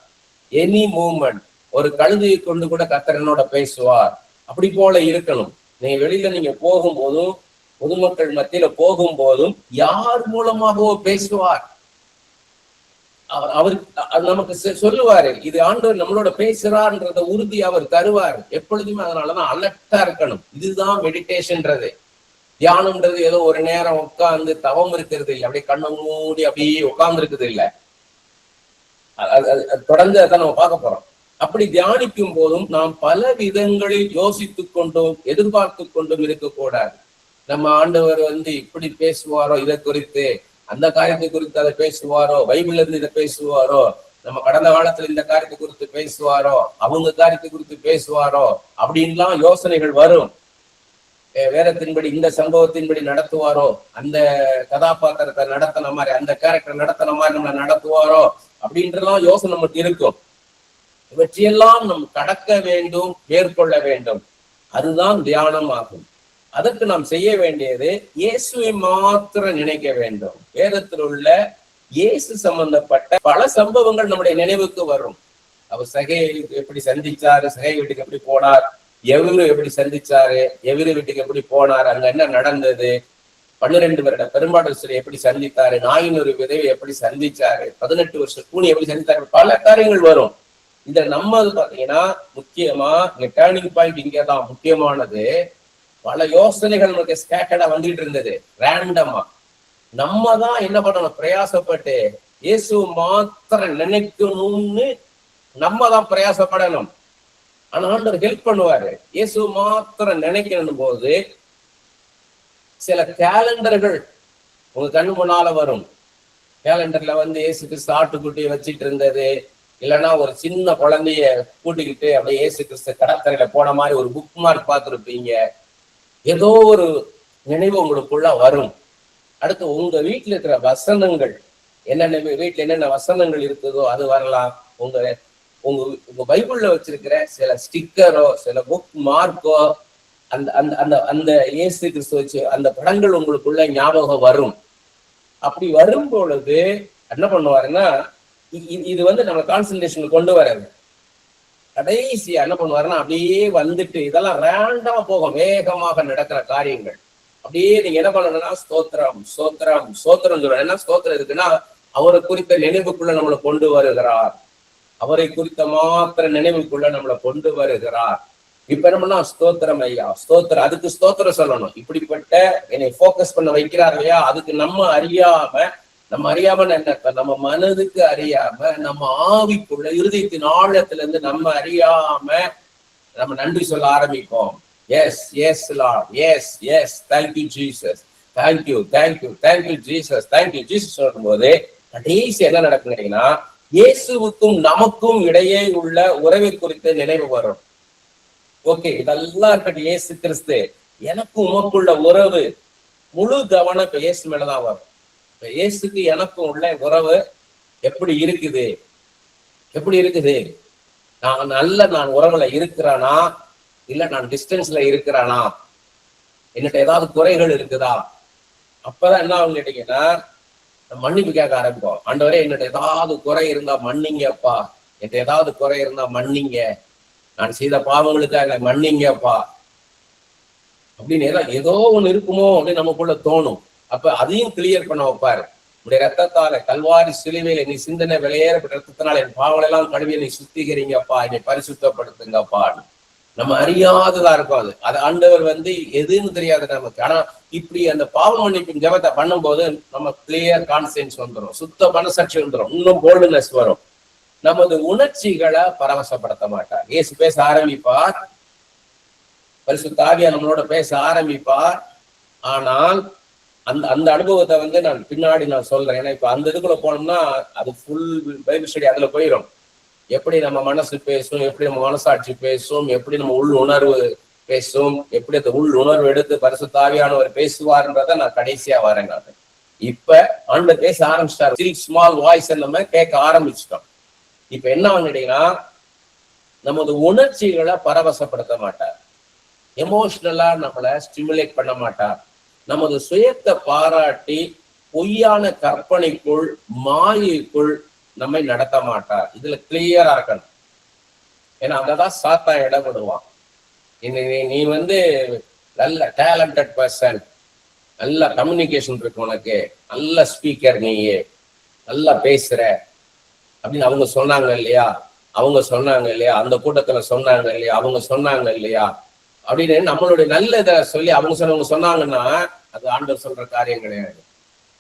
எனி மூமெண்ட், ஒரு கழுதையை கொண்டு கூட கர்த்தர் என்னோட பேசுவார், அப்படி போல இருக்கணும். நீங்க வெளியில நீங்க போகும்போதும் பொதுமக்கள் மத்தியில போகும்போதும் யார் மூலமாகவோ பேசுவார். அவர் நமக்கு சொல்லுவாரு, இது ஆண்டவர் நம்மளோட பேசுறார்ன்றத உறுதி அவர் தருவார் எப்பொழுதுமே. அதனாலதான் அலர்ட்டா இருக்கணும். இதுதான் மெடிடேஷன்றது. தியானம்ன்றது ஏதோ ஒரு நேரம் உட்கார்ந்து தவம் இருக்கிறது இல்லை, அப்படியே கண்ணை மூடி அப்படியே உட்கார்ந்து இருக்குது இல்லை. தொடர்ந்து அதான் நம்ம பார்க்க போறோம். அப்படி தியானிக்கும் போதும் நாம் பல விதங்களில் யோசித்துக் கொண்டும் எதிர்பார்த்து கொண்டும் இருக்கக்கூடாது. நம்ம ஆண்டவர் இப்படி பேசுவாரோ இதை குறித்து, அந்த காரியத்தை குறித்து அதை பேசுவாரோ, பைபிள்ல இருந்து இதை பேசுவாரோ, நம்ம கடந்த காலத்துல இந்த காரியத்தை குறித்து பேசுவாரோ, அவங்க காரியத்தை குறித்து பேசுவாரோ அப்படின்லாம் யோசனைகள் வரும். வேதத்தின்படி இந்த சம்பவத்தின்படி நடத்துவாரோ, அந்த கதாபாத்திரத்தை நடத்தின மாதிரி, அந்த கேரக்டர் நடத்தின மாதிரி நம்மளை நடத்துவாரோ அப்படின்றலாம் யோசனை நமக்கு இருக்கும். இவற்றையெல்லாம் நம் கடக்க வேண்டும், மேற்கொள்ள வேண்டும். அதுதான் தியானம் ஆகும். அதற்கு நாம் செய்ய வேண்டியது இயேசுவை மாத்திரம் நினைக்க வேண்டும். வேதத்தில் உள்ள இயேசு சம்பந்தப்பட்ட பல சம்பவங்கள் நம்முடைய நினைவுக்கு வரும். அவர் சகையை எப்படி சந்திச்சாரு, சகை வீட்டுக்கு எப்படி போனார், எவரு எப்படி சந்திச்சாரு, எவரு வீட்டுக்கு எப்படி போனார், அங்க என்ன நடந்தது, 12 வருட பெரும்பாடல் எப்படி சந்தித்தாரு, நாயின் ஒரு விதவை எப்படி சந்திச்சாரு, 18 வருஷம் கூனி எப்படி சந்தித்தாரு, பல காரியங்கள் வரும். இத நம்ம பாத்தீங்கன்னா முக்கியமா டேர்னிங் பாயிண்ட் இங்கதான் முக்கியமானது. பல யோசனைகள் நமக்கு ஸ்கேட்டர்டா வந்துட்டு இருந்தது ரேண்டமா. நம்ம தான் என்ன பண்ணணும், பிரயாசப்பட்டு இயேசு மாத்திரம் நினைக்கணும்னு நம்ம தான் பிரயாசப்படணும். ஆனா ஆண்டவர் ஹெல்ப் பண்ணுவாரு. இயேசு மாத்திரம் நினைக்கணும் போது சில கேலண்டர்கள் உங்க கண்ணு முன்னால வரும். கேலண்டர்ல இயேசு கிறிஸ்து ஆட்டுக்குட்டியை வச்சிட்டு இருந்தது, இல்லைன்னா ஒரு சின்ன குழந்தைய கூட்டிக்கிட்டு அப்படியே இயேசு கிறிஸ்து கடற்கரையில போன மாதிரி ஒரு புக் மார்க் பார்த்துருப்பீங்க. ஏதோ ஒரு நினைவு உங்களுக்குள்ள வரும். அடுத்து உங்க வீட்டுல இருக்கிற வசனங்கள், என்னென்ன வீட்டுல என்னென்ன வசனங்கள் இருக்குதோ அது வரலாம். உங்க உங்க உங்க பைபிள்ல வச்சிருக்கிற சில ஸ்டிக்கரோ சில புக் மார்க்கோ அந்த அந்த அந்த அந்த இயேசு கிறிஸ்து வச்சு அந்த படங்கள் உங்களுக்குள்ள ஞாபகம் வரும். அப்படி வரும் பொழுது என்ன பண்ணுவாருன்னா, இது நம்ம கான்சன்ட்ரேஷன் கொண்டு வராது. கடைசியா என்ன பண்ணுவாருன்னா அப்படியே இதெல்லாம் ரேண்டமா போகும், வேகமாக நடக்கிற காரியங்கள். அப்படியே நீங்க என்ன பண்ணணும்னா ஸ்தோத்திரம் ஸ்தோத்திரம் ஸ்தோத்திரம் சொல்ற. என்ன ஸ்தோத்திரம் இருக்குன்னா, அவரை குறித்த நினைவுக்குள்ள நம்மளை கொண்டு வருகிறார். அவரை குறித்த மாத்திர நினைவுக்குள்ள நம்மளை கொண்டு வருகிறார். இப்ப என்ன பண்ணா ஸ்தோத்திரம் ஐயா ஸ்தோத்திரம், அதுக்கு ஸ்தோத்திரம் சொல்லணும். இப்படிப்பட்ட என்னை போக்கஸ் பண்ண வைக்கிறார் இல்லையா, அதுக்கு நம்ம அறியாம என்ன, நம்ம மனதுக்கு அறியாம, நம்ம ஆவிக்குள்ள இருதயத்தின் ஆழத்துல இருந்து நம்ம அறியாம நம்ம நன்றி சொல்ல ஆரம்பிப்போம். Yes yes Lord, yes yes, thank you Jesus, thank you thank you thank you Jesus, thank you Jesus சொல்லும் போது கடைசி என்ன நடக்குங்கன்னா, இயேசுவுக்கும் நமக்கும் இடையே உள்ள உறவை குறித்த நினைவு வரும். ஓகே, இதெல்லாம் இருக்கட்டும், இயேசு கிறிஸ்து எனக்கும் உமக்குள்ள உறவு, முழு கவனம் இப்ப இயேசு மேலதான் வரும். இயேசுக்கு எனக்கும் உள்ள உறவு எப்படி இருக்குது, எப்படி இருக்குது, நான் உறவுல இருக்கிறானா, இல்ல நான் டிஸ்டன்ஸ்ல இருக்கிறானா, என்னட்ட ஏதாவது குறைகள் இருக்குதா. அப்பதான் என்ன ஆகும் கேட்டீங்கன்னா, மன்னிப்பு கேட்க ஆரம்பிப்போம். ஆண்டவரே என்னட்ட ஏதாவது குறை இருந்தா மன்னிங்கப்பா, என்கிட்ட ஏதாவது குறை இருந்தா மன்னிங்க, நான் செய்த பாவங்களுக்காக மன்னிங்கப்பா அப்படின்னு ஏதோ ஒண்ணு இருக்குமோ அப்படின்னு நமக்குள்ள தோணும். அப்ப அதையும் கிளியர் பண்ண வைப்பாரு. உடைய ரத்தத்தால கல்வாரி சிலுவையில நீ சிந்தனை விலையேறப்பட்ட ரத்தத்தினால என் பாவங்கள் எல்லாம் கழுவி நீ சுத்திகிறீங்கப்பா, என்னை பரிசுத்தப்படுத்துங்கப்பா. நம்ம அறியாததா இருக்கும் அது ஆண்டவர் எதுன்னு தெரியாது நமக்கு. ஆனா இப்படி அந்த பாவ மன்னிப்பின் ஜெபத்தை பண்ணும்போது நம்ம கிளியர் கான்சியன்ஸ் வந்துடும், சுத்த மனசாட்சி வந்துடும், இன்னும் போல்ட்னஸ் வரும். நமது உணர்ச்சிகளை பரவசப்படுத்த மாட்டார். இயேசு பேச ஆரம்பிப்பார், பரிசுத்த ஆவியா நம்மளோட பேச ஆரம்பிப்பார். ஆனால் அந்த அனுபவத்தை நான் பின்னாடி சொல்றேன். ஏன்னா இப்ப அந்த இதுக்குள்ள போனோம்னா அது ஃபுல் பைபிள் ஸ்டடி அதுல போயிடும். எப்படி நம்ம மனசு பேசும், எப்படி நம்ம மனசாட்சி பேசும், எப்படி நம்ம உள் உணர்வு பேசும், எப்படி அந்த உள் உணர்வு எடுத்து பரிசுத்த ஆவியானவர் பேசுவார்ன்றத நான் கடைசியா வரேன். இப்ப ஆண்டவர் பேச ஆரம்பிச்சிட்டாரு. ஸ்மால் வாய்ஸ் நம்ம கேட்க ஆரம்பிச்சிட்டோம். இப்ப என்ன கேட்டீங்கன்னா, நமது உணர்ச்சிகளை பரவசப்படுத்த மாட்டார், எமோஷனலா நம்மளை ஸ்டிமுலேட் பண்ண மாட்டார், நமது சுயத்தை பாராட்டி பொய்யான கற்பனைக்குள் மாயைக்குள் நம்மை நடத்த மாட்டார். இதுல கிளியரா இருக்கணும். ஏன்னா அங்கதான் சாத்தா இடம் விடுவான். நீ நல்ல டேலண்டட் பர்சன், நல்ல கம்யூனிகேஷன் இருக்கு உனக்கு, நல்ல ஸ்பீக்கர், நீ நல்லா பேசுற அப்படின்னு அவங்க சொன்னாங்க இல்லையா, அந்த கூட்டத்துல சொன்னாங்க இல்லையா, அவங்க சொன்னாங்க இல்லையா, அப்படின்னு நம்மளுடைய நல்ல இதை சொல்லி அவங்க சொன்னாங்கன்னா அது ஆண்டவர் சொல்ற காரியம் கிடையாது.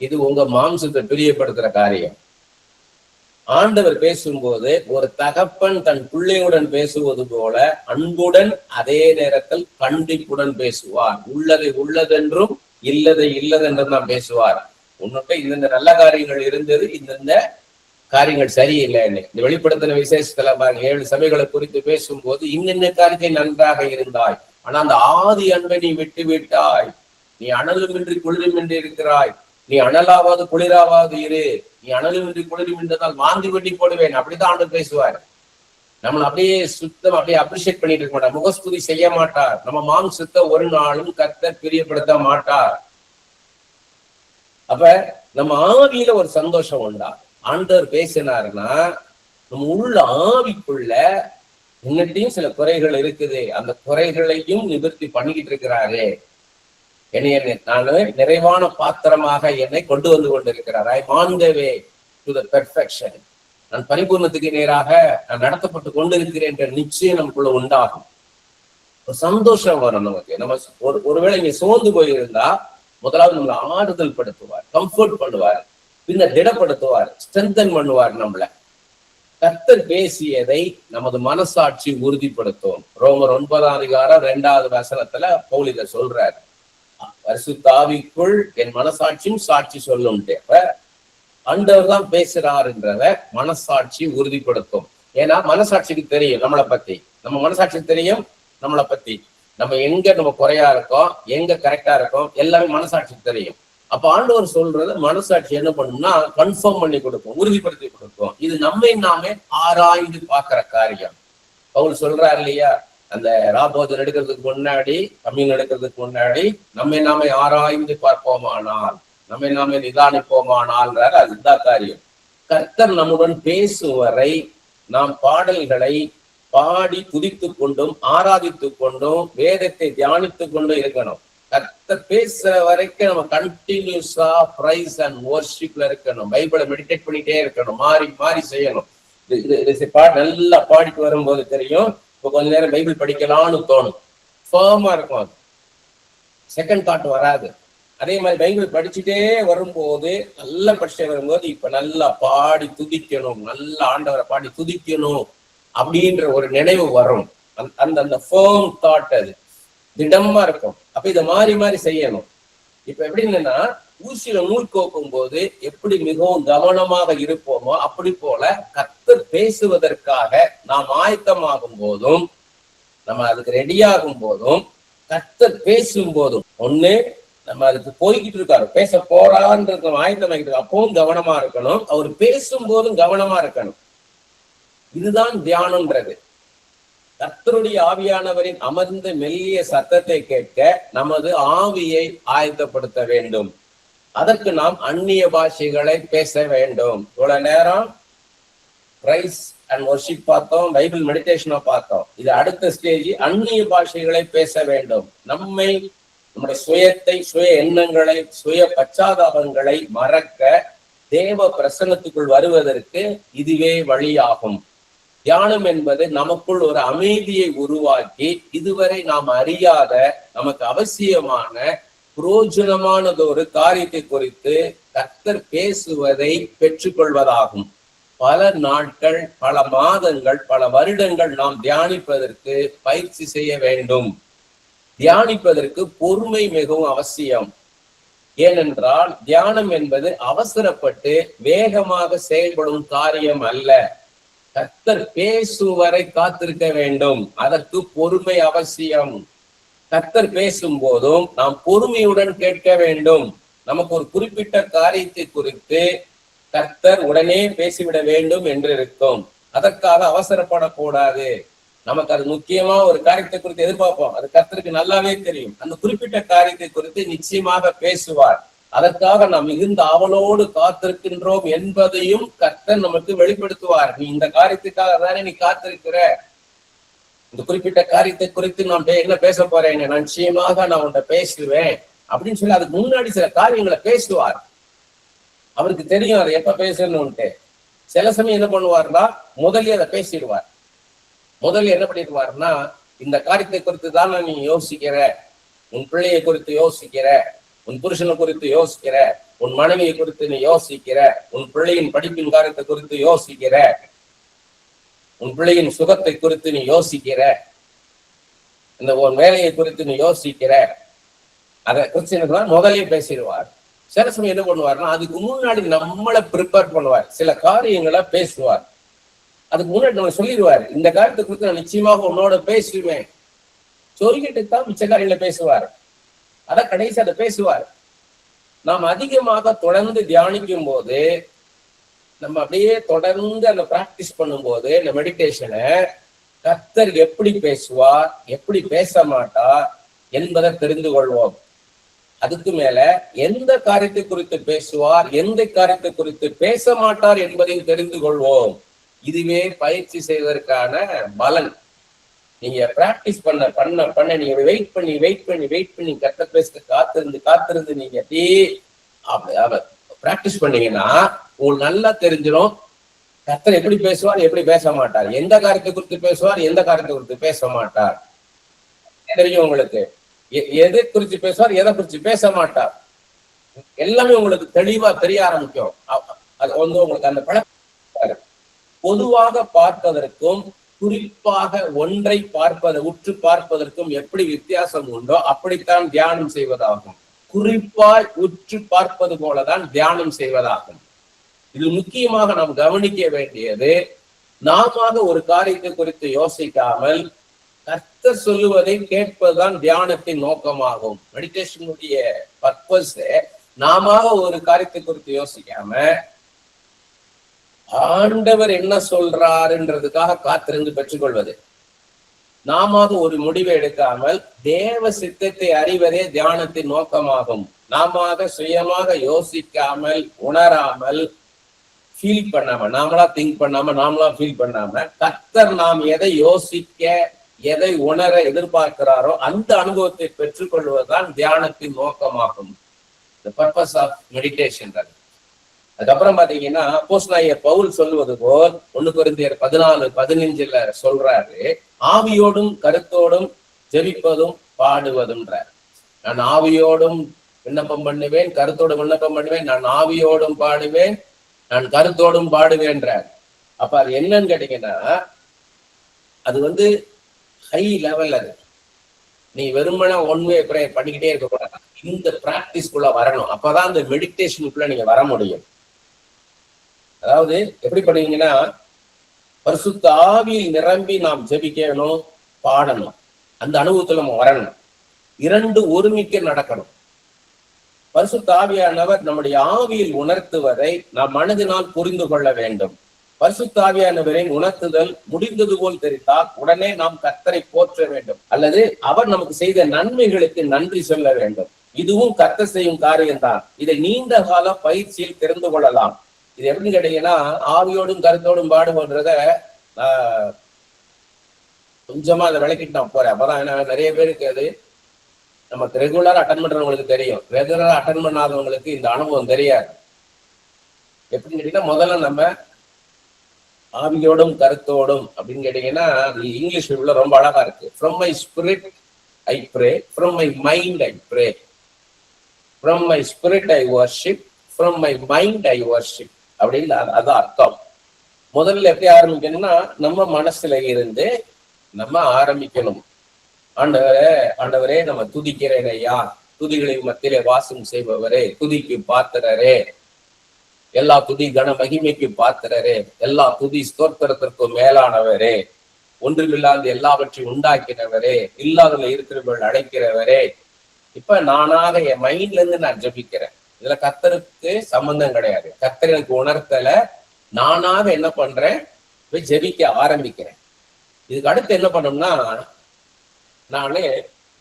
இது உங்க மாம்சத்தை பிரியப்படுத்துற காரியம். ஆண்டவர் பேசும்போது ஒரு தகப்பன் தன் பிள்ளையுடன் பேசுவது போல அன்புடன் அதே நேரத்தில் கண்டிப்புடன் பேசுவார். உள்ளதை உள்ளதென்றும் இல்லதை இல்லதென்றும் தான் பேசுவார். உன்னுட்ட இந்த நல்ல காரியங்கள் இருந்தது, இந்த காரியங்கள் சரியில்லை. இந்த வெளிப்படுத்தின விசேஷத்துல 7 சபைகளை குறித்து பேசும்போது இன்னென்ன காரியத்தை நன்றாக இருந்தாய், ஆனா அந்த ஆதி அன்பை நீ விட்டு விட்டாய். நீ அனலுமின்றி குளிருமின்றி இருக்கிறாய். நீ அனலாவது குளிராவது இரு. நீ அனலுமின்றி குளிருமின்றதால் வாந்தி வெட்டி போடுவேன். அப்படித்தான் ஆண்டவர் பேசுவார். நம்மளை அப்படியே சுத்தம் அப்படியே அப்ரிஷியேட் பண்ணிட்டு இருக்க மாட்டார். முகஸ்துதி செய்ய மாட்டார். நம்ம மாம்சத்தை ஒரு நாளும் கர்த்தர் பிரியப்படுத்த மாட்டார். அப்ப நம்ம ஆவியில ஒரு சந்தோஷம் உண்டா? ஆண்டவர் பேசினாருன்னா நம்ம உள்ள ஆவிக்குள்ள முன்னாடியும் சில குறைகள் இருக்குது, அந்த குறைகளையும் நிவர்த்தி பண்ணிக்கிட்டு இருக்கிறாரு. நான் நிறைவான பாத்திரமாக என்னை கொண்டு வந்து கொண்டிருக்கிறார். I on the way to the perfection. நான் பரிபூர்ணத்துக்கு நேராக நான் நடத்தப்பட்டு கொண்டிருக்கிறேன் என்ற நிச்சயம் நமக்குள்ள உண்டாகும். ஒரு சந்தோஷம் வரும் நமக்கு. நம்ம ஒருவேளை இங்க சோர்ந்து போயிருந்தா முதலாவது நம்மளை ஆறுதல் படுத்துவார், கம்ஃபர்ட் பண்ணுவார், பின்னர் திடப்படுத்துவார், ஸ்ட்ரென்தன் பண்ணுவார். நம்மள கர்த்தர் பேசியதை நமது மனசாட்சி உறுதிப்படுத்தும். ரோமர் 9:2 வசனத்துல பவுல் இதை சொல்றாரு. பரிசுத்த ஆவிக்குள் என் மனசாட்சியும் சாட்சி சொல்லும். ஆண்டவர் தான் பேசுறாருன்றத மனசாட்சி உறுதிப்படுத்தும். ஏன்னா மனசாட்சிக்கு தெரியும் நம்மளை பத்தி, நம்ம மனசாட்சிக்கு தெரியும் நம்மளை பத்தி, நம்ம எங்க நம்ம குறையா இருக்கோம், எங்க கரெக்டா இருக்கோம், எல்லாமே மனசாட்சிக்கு தெரியும். அப்ப ஆண்டவர் சொல்றது மனசாட்சி என்ன பண்ணும்னா கன்ஃபார்ம் பண்ணி கொடுக்கும், உறுதிப்படுத்தி கொடுக்கும். இது நம்மை நாமே ஆராய்ந்து பார்க்கிற காரியம். பவுல் சொல்றாரு இல்லையா, அந்த ராபோதர் எடுக்கிறதுக்கு முன்னாடி, கம்மிங் எடுக்கிறதுக்கு முன்னாடி நம்மை நாமே ஆராய்ந்து பார்ப்போமானால், நம்மை நாமே நிதானிப்போமானால்ன்றாரு. அதுதான் காரியம். கர்த்தர் நம்முடன் பேசும் வரை நாம் பாடல்களை பாடி துதித்து கொண்டும் ஆராதித்து கொண்டும் வேதத்தை தியானித்து கொண்டும் இருக்கணும். கர்த்தர் பேசுற வரைக்கும் நம்ம கண்டினியூஸா பிரைஸ் அண்ட் வொர்ஷிப்ல இருக்கணும். பைபிளை மெடிடேட் பண்ணிட்டே இருக்கணும், மாறி மாறி செய்யணும். நல்லா பாடிட்டு வரும்போது தெரியும், இப்போ கொஞ்ச நேரம் பைபிள் படிக்கலாம்னு தோணும், ஃபர்மா இருக்கும். அது செகண்ட் தாட் வராது. அதே மாதிரி பைபிள் படிச்சுட்டே வரும்போது, நல்லா படிச்சுட்டே வரும்போது இப்ப நல்லா பாடி துதிக்கணும், நல்ல ஆண்டவரை பாடி துதிக்கணும் அப்படின்ற ஒரு நினைவு வரும். அந்த ஃபர்ம் தாட் அது திடமா இருக்கும். அப்ப இதை மாறி மாறி செய்யணும். இப்ப எப்படின்னா, ஊசியில நூல் கோக்கும் போது எப்படி மிகவும் கவனமாக இருப்போமோ அப்படி போல கர்த்தர் பேசுவதற்காக நாம் ஆயத்தமாகும் போதும், நம்ம அதுக்கு ரெடியாகும் போதும், கர்த்தர் பேசும் போதும், ஒண்ணு நம்ம அதுக்கு போய்கிட்டு இருக்காரு, பேச போறான்றது ஆயத்தமாகிட்டு, அப்பவும் கவனமா இருக்கணும், அவர் பேசும் போதும் கவனமா இருக்கணும். இதுதான் தியானம்ன்றது. கர்த்தருடைய ஆவியானவரின் அமர்ந்த மெல்லிய சத்தத்தை கேட்க நமது ஆவியை ஆயத்தப்படுத்த வேண்டும். அதற்கு நாம் அந்நிய பாஷைகளை பேச வேண்டும். இவ்வளவு நேரம் பிரைஸ் அண்ட் வொர்ஷிப் பார்த்தோம், பைபிள் மெடிடேஷனை பார்த்தோம். இது அடுத்த ஸ்டேஜ், அந்நிய பாஷைகளை பேச வேண்டும். நம்முடைய சுயத்தை, சுய எண்ணங்களை, சுய பச்சாதாபங்களை மறக்க தேவ பிரசன்னத்துக்குள் வருவதற்கு இதுவே வழியாகும். தியானம் என்பது நமக்குள் ஒரு அமைதியை உருவாக்கி இதுவரை நாம் அறியாத, நமக்கு அவசியமான, புரோஜனமானது ஒரு காரியத்தை குறித்து கர்த்தர் பேசுவதை பெற்றுக்கொள்வதாகும். பல நாட்கள், பல மாதங்கள், பல வருடங்கள் நாம் தியானிப்பதற்கு பயிற்சி செய்ய வேண்டும். தியானிப்பதற்கு பொறுமை மிகவும் அவசியம். ஏனென்றால் தியானம் என்பது அவசரப்பட்டு வேகமாக செயல்படும் காரியம் அல்ல. கர்த்தர் பேசும் வரை காத்திருக்க வேண்டும். அதற்கு பொறுமை அவசியம். கர்த்தர் பேசும் போதும் நாம் பொறுமையுடன் கேட்க வேண்டும். நமக்கு ஒரு குறிப்பிட்ட காரியத்தை குறித்து கர்த்தர் உடனே பேசிவிட வேண்டும் என்று இருக்கும். அதற்காக அவசரப்படக்கூடாது. நமக்கு அது முக்கியமா ஒரு காரியத்தை குறித்து எதிர்பார்ப்போம், அது கர்த்தருக்கு நல்லாவே தெரியும். அந்த குறிப்பிட்ட காரியத்தை குறித்து நிச்சயமாக பேசுவார். அதற்காக நாம் மிகுந்த ஆவலோடு காத்திருக்கின்றோம் என்பதையும் கர்த்தர் நமக்கு வெளிப்படுத்துவார். நீ இந்த காரியத்துக்காக தானே நீ காத்திருக்கிற, இந்த குறிப்பிட்ட காரியத்தை குறித்து நான் என்ன பேச போறேன், நான் நிச்சயமாக நான் உன்கிட்ட பேசுவேன் அப்படின்னு சொல்லி அதுக்கு முன்னாடி சில காரியங்களை பேசுவார். அவருக்கு தெரியும் அதை எப்ப பேசணும்ட்டு. சில சமயம் என்ன பண்ணுவார்னா முதல்ல அதை பேசிடுவார். முதல்ல என்ன பண்ணிடுவாருன்னா, இந்த காரியத்தை குறித்து தானே நீ யோசிக்கிற, உன் பிள்ளையை குறித்து யோசிக்கிற, உன் புருஷனை குறித்து யோசிக்கிற, உன் மனைவியை குறித்து நீ யோசிக்கிற, உன் பிள்ளையின் படிப்பின் காரியத்தை குறித்து யோசிக்கிற, உன் பிள்ளையின் சுகத்தை குறித்து நீ யோசிக்கிற, இந்த உன் வேலையை குறித்து நீ யோசிக்கிற, அதை குறிச்சு முதலே பேசிடுவார். சில சமயம் என்ன பண்ணுவார்னா அதுக்கு முன்னாடி நம்மளை ப்ரிப்பேர் பண்ணுவார், சில காரியங்களை பேசுவார். அதுக்கு முன்னாடி நம்ம சொல்லிடுவார், இந்த காரியத்தை குறித்து நான் நிச்சயமாக உன்னோட பேசுவேன் சொல்லிட்டு தான் மிச்ச காரியங்களை பேசுவார். அதான் கடைசி அதை பேசுவார். நாம் அதிகமாக தொடர்ந்து தியானிக்கும் போது, நம்ம அப்படியே தொடர்ந்து அந்த பிராக்டிஸ் பண்ணும்போது, இந்த மெடிடேஷனை கர்த்தர் எப்படி பேசுவார், எப்படி பேச மாட்டார் என்பதை தெரிந்து கொள்வோம். அதுக்கு மேல எந்த காரியத்தை குறித்து பேசுவார், எந்த காரியத்தை குறித்து பேச மாட்டார் என்பதையும் தெரிந்து கொள்வோம். இதுவே பயிற்சி செய்வதற்கான பலன். நீங்க பிராக்டிஸ் பண்ண பண்ண பண்ண நீங்க வெயிட் பண்ணி கர்த்தர் பேச காத்திருந்து நீங்க பிராக்டிஸ் பண்ணீங்கன்னா உங்களுக்கு நல்லா தெரிஞ்சிடும் கர்த்தர் எப்படி பேசுவார், எப்படி பேச மாட்டார், எந்த காரியத்தை குறித்து பேசுவார், எந்த காரியத்தை குறித்து பேச மாட்டார் தெரியும் உங்களுக்கு. எதை குறித்து பேசுவார், எதை குறித்து பேச மாட்டார், எல்லாமே உங்களுக்கு தெளிவா தெரிய ஆரம்பிக்கும். அது வந்து உங்களுக்கு அந்த பழக்கம். பொதுவாக பார்ப்பதற்கும் குறிப்பாக ஒன்றை உற்று பார்ப்பதற்கும் எப்படி வித்தியாசம் உண்டோ அப்படித்தான் தியானம் செய்வதாகும். குறிப்பாய் உற்று பார்ப்பது போலதான் தியானம் செய்வதாகும். இது முக்கியமாக நாம் கவனிக்க வேண்டியது, நாம ஒரு காரியத்தை குறித்து யோசிக்காமல் கர்த்தர் சொல்லுவதை கேட்பதுதான் தியானத்தின் நோக்கமாகும். மெடிடேஷனுடைய பர்பஸ் நாம ஒரு காரியத்தை குறித்து யோசிக்காம ஆண்டவர் என்ன சொல்றாருன்றதுக்காக காத்திருந்து பெற்றுக்கொள்வது. நாம ஒரு முடிவை எடுக்காமல் தேவ சித்தத்தை அறிவதே தியானத்தின் நோக்கமாகும். நாம சுயமாக யோசிக்காமல், உணராமல், ஃபீல் பண்ணாம, நாமளா திங்க் பண்ணாம, நாமளா ஃபீல் பண்ணாம, கர்த்தர் நாம் எதை யோசிக்க, எதை உணர எதிர்பார்க்கிறாரோ அந்த அனுபவத்தை பெற்றுக்கொள்வதுதான் தியானத்தின் நோக்கமாகும். The purpose of meditation. அதுக்கப்புறம் பாத்தீங்கன்னா அப்போஸ்தலனாகிய பவுல் சொல்லுவது போல் 1 கொரிந்தியர் 14:15 சொல்றாரு, ஆவியோடும் கருத்தோடும் ஜெபிப்பதும் பாடுவதும்ன்றார். நான் ஆவியோடும் விண்ணப்பம் பண்ணுவேன், கருத்தோடும் விண்ணப்பம் பண்ணுவேன், நான் ஆவியோடும் பாடுவேன், நான் கருத்தோடும் பாடுவேன்றார். அப்ப அது என்னன்னு கேட்டீங்கன்னா, அது வந்து ஹை லெவல். அது நீ வெறுமனா ஒன்வே ப்ரேயர் பண்ணிக்கிட்டே இருக்கக்கூடாது, இந்த பிராக்டிஸ்குள்ள வரணும். அப்பதான் இந்த மெடிடேஷனுக்குள்ள நீங்க வர முடியும். அதாவது எப்படி பண்ணுவீங்கன்னா, பரிசுத்த ஆவியில் நிரம்பி நாம் ஜெபிக்கணும், பாடணும், அந்த அனுபவத்துல நம்ம வரணும். 2 ஒருமிக்க நடக்கணும். பரிசுத்த ஆவியானவர் நம்முடைய ஆவியில் உணர்த்துவதை நாம் மனதினால் புரிந்து கொள்ள வேண்டும். பரிசுத்த ஆவியானவரின் உணர்த்துதல் முடிந்தது போல் தெரிந்தால் உடனே நாம் கர்த்தரை போற்ற வேண்டும், அல்லது அவர் நமக்கு செய்த நன்மைகளுக்கு நன்றி சொல்ல வேண்டும். இதுவும் கர்த்தர் செய்யும் காரியம்தான். இதை நீண்ட கால பயிற்சியில் தெரிந்து கொள்ளலாம். இது எப்படின்னு கேட்டீங்கன்னா, ஆவியோடும் கருத்தோடும் பாடுபடுறத கொஞ்சமா அதை விளக்கிட்டு நான் போறேன். அப்பதான் நிறைய பேருக்கு அது நமக்கு ரெகுலரா அட்டன் பண்றவங்களுக்கு தெரியும், ரெகுலரா அட்டன் பண்ணாதவங்களுக்கு இந்த அனுபவம் தெரியாது. எப்படின்னு கேட்டீங்கன்னா, முதல்ல நம்ம ஆவியோடும் கருத்தோடும் அப்படின்னு கேட்டீங்கன்னா, இங்கிலீஷ் உள்ள ரொம்ப அழகா இருக்கு. From my spirit I pray, from my mind I pray, from my spirit I worship, from my mind I worship அப்படின்னு அதான் அர்த்தம். முதல்ல எப்படி ஆரம்பிக்கணும்னா, நம்ம மனசுல இருந்து நம்ம ஆரம்பிக்கணும். ஆண்டவரே நம்ம துதிக்கிறேன் ஐயா, துதிகளின் மத்தியிலே வாசம் செய்பவரே, துதிக்கு பாத்திரரே, எல்லா துதி கன மகிமைக்கு பாத்திரரே, எல்லா துதி ஸ்தோத்திரத்திற்கும் மேலானவரே, ஒன்றுமில்லாத எல்லாவற்றையும் உண்டாக்கினவரே, இல்லாதவர்கள் இருக்கிறவர்கள் அழைக்கிறவரே. இப்ப நானாக என் மைண்ட்ல இருந்து நான் ஜபிக்கிறேன். இதுல கர்த்தருக்கு சம்பந்தம் கிடையாது. கர்த்தர் எனக்கு உணர்த்தல, நானாக என்ன பண்றேன், போய் ஜெபிக்க ஆரம்பிக்கிறேன். இதுக்கு அடுத்து என்ன பண்ணோம்னா, நானே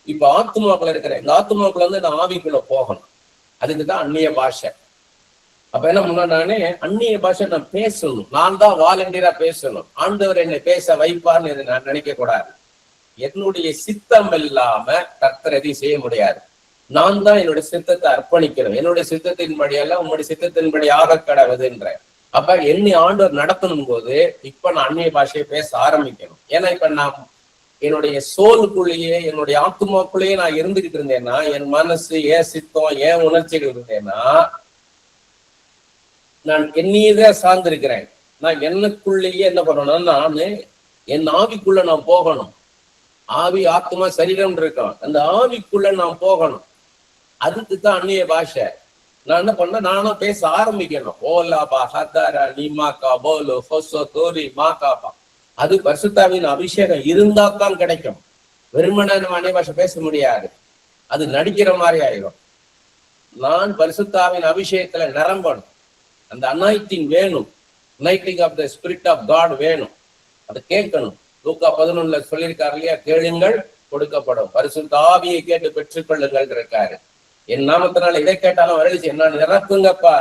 இப்ப ஆத்துமாக்குள்ள இருக்கிறேன், இந்த ஆத்துமாக்குள்ள வந்து நான் ஆவிக்குள்ள போகணும். அதுக்குதான் அந்நிய பாஷை. அப்ப என்ன பண்ண, நானே அந்நிய பாஷை நான் பேசணும், நான் தான் வாலண்டியரா பேசணும். ஆண்டவர் என்னை பேச வைப்பார்னு நான் நினைக்க கூடாது. என்னுடைய சித்தம் இல்லாம கர்த்தர் எதையும் செய்ய முடியாது. நான் தான் என்னுடைய சித்தத்தை அர்ப்பணிக்கணும். என்னுடைய சித்தத்தின்படியெல்லாம் உங்களுடைய சித்தத்தின்படி ஆக கடவுதுன்ற. அப்ப என்னை ஆண்டவர் நடத்தணும் போது இப்ப நான் அந்நிய பாஷையை பேச ஆரம்பிக்கணும். ஏன்னா இப்ப நான் என்னுடைய சோலுக்குள்ளேயே என்னுடைய ஆத்மாக்குள்ளேயே நான் இருந்துகிட்டு இருந்தேன்னா, என் மனசு ஏன் சித்தம் ஏன் உணர்ச்சிகள் இருந்தேன்னா, நான் என்னையதான் சார்ந்திருக்கிறேன். நான் எனக்குள்ளேயே என்ன பண்ணணும், நானு என் ஆவிக்குள்ள நான் போகணும். ஆவி ஆத்மா சரீரம் இருக்கான், அந்த ஆவிக்குள்ள நான் போகணும். அதுக்கு தான் அந்நிய பாஷை. நான் என்ன பண்ண, நானும் பேச ஆரம்பிக்கணும். ஓலாபா ஹத்தாரா நீமாக்கா போலோ ஹொசோ தோரி மாக்காபா. அது பரிசுத்தாவின் அபிஷேகம் இருந்தா தான் கிடைக்கும். வெறுமனே நம்ம அந்நிய பாஷை பேச முடியாது, அது நடிக்கிற மாதிரி ஆயிடும். நான் பரிசுத்தாவின் அபிஷேகத்துல நிரம்பணும். அந்த அனாயிட்டிங் வேணும், anointing of the spirit of God வேணும். அதை கேட்கணும். லூக்கா 11 சொல்லியிருக்காரு இல்லையா, கேளுங்கள் கொடுக்கப்படும், பரிசுத்த ஆவியை கேட்டு பெற்றுக்கொள்ளுங்கள் இருக்காரு. என் நாமத்தினால எதை கேட்டாலும் அருளிச்சு என்ன நிரப்புங்கப்பா,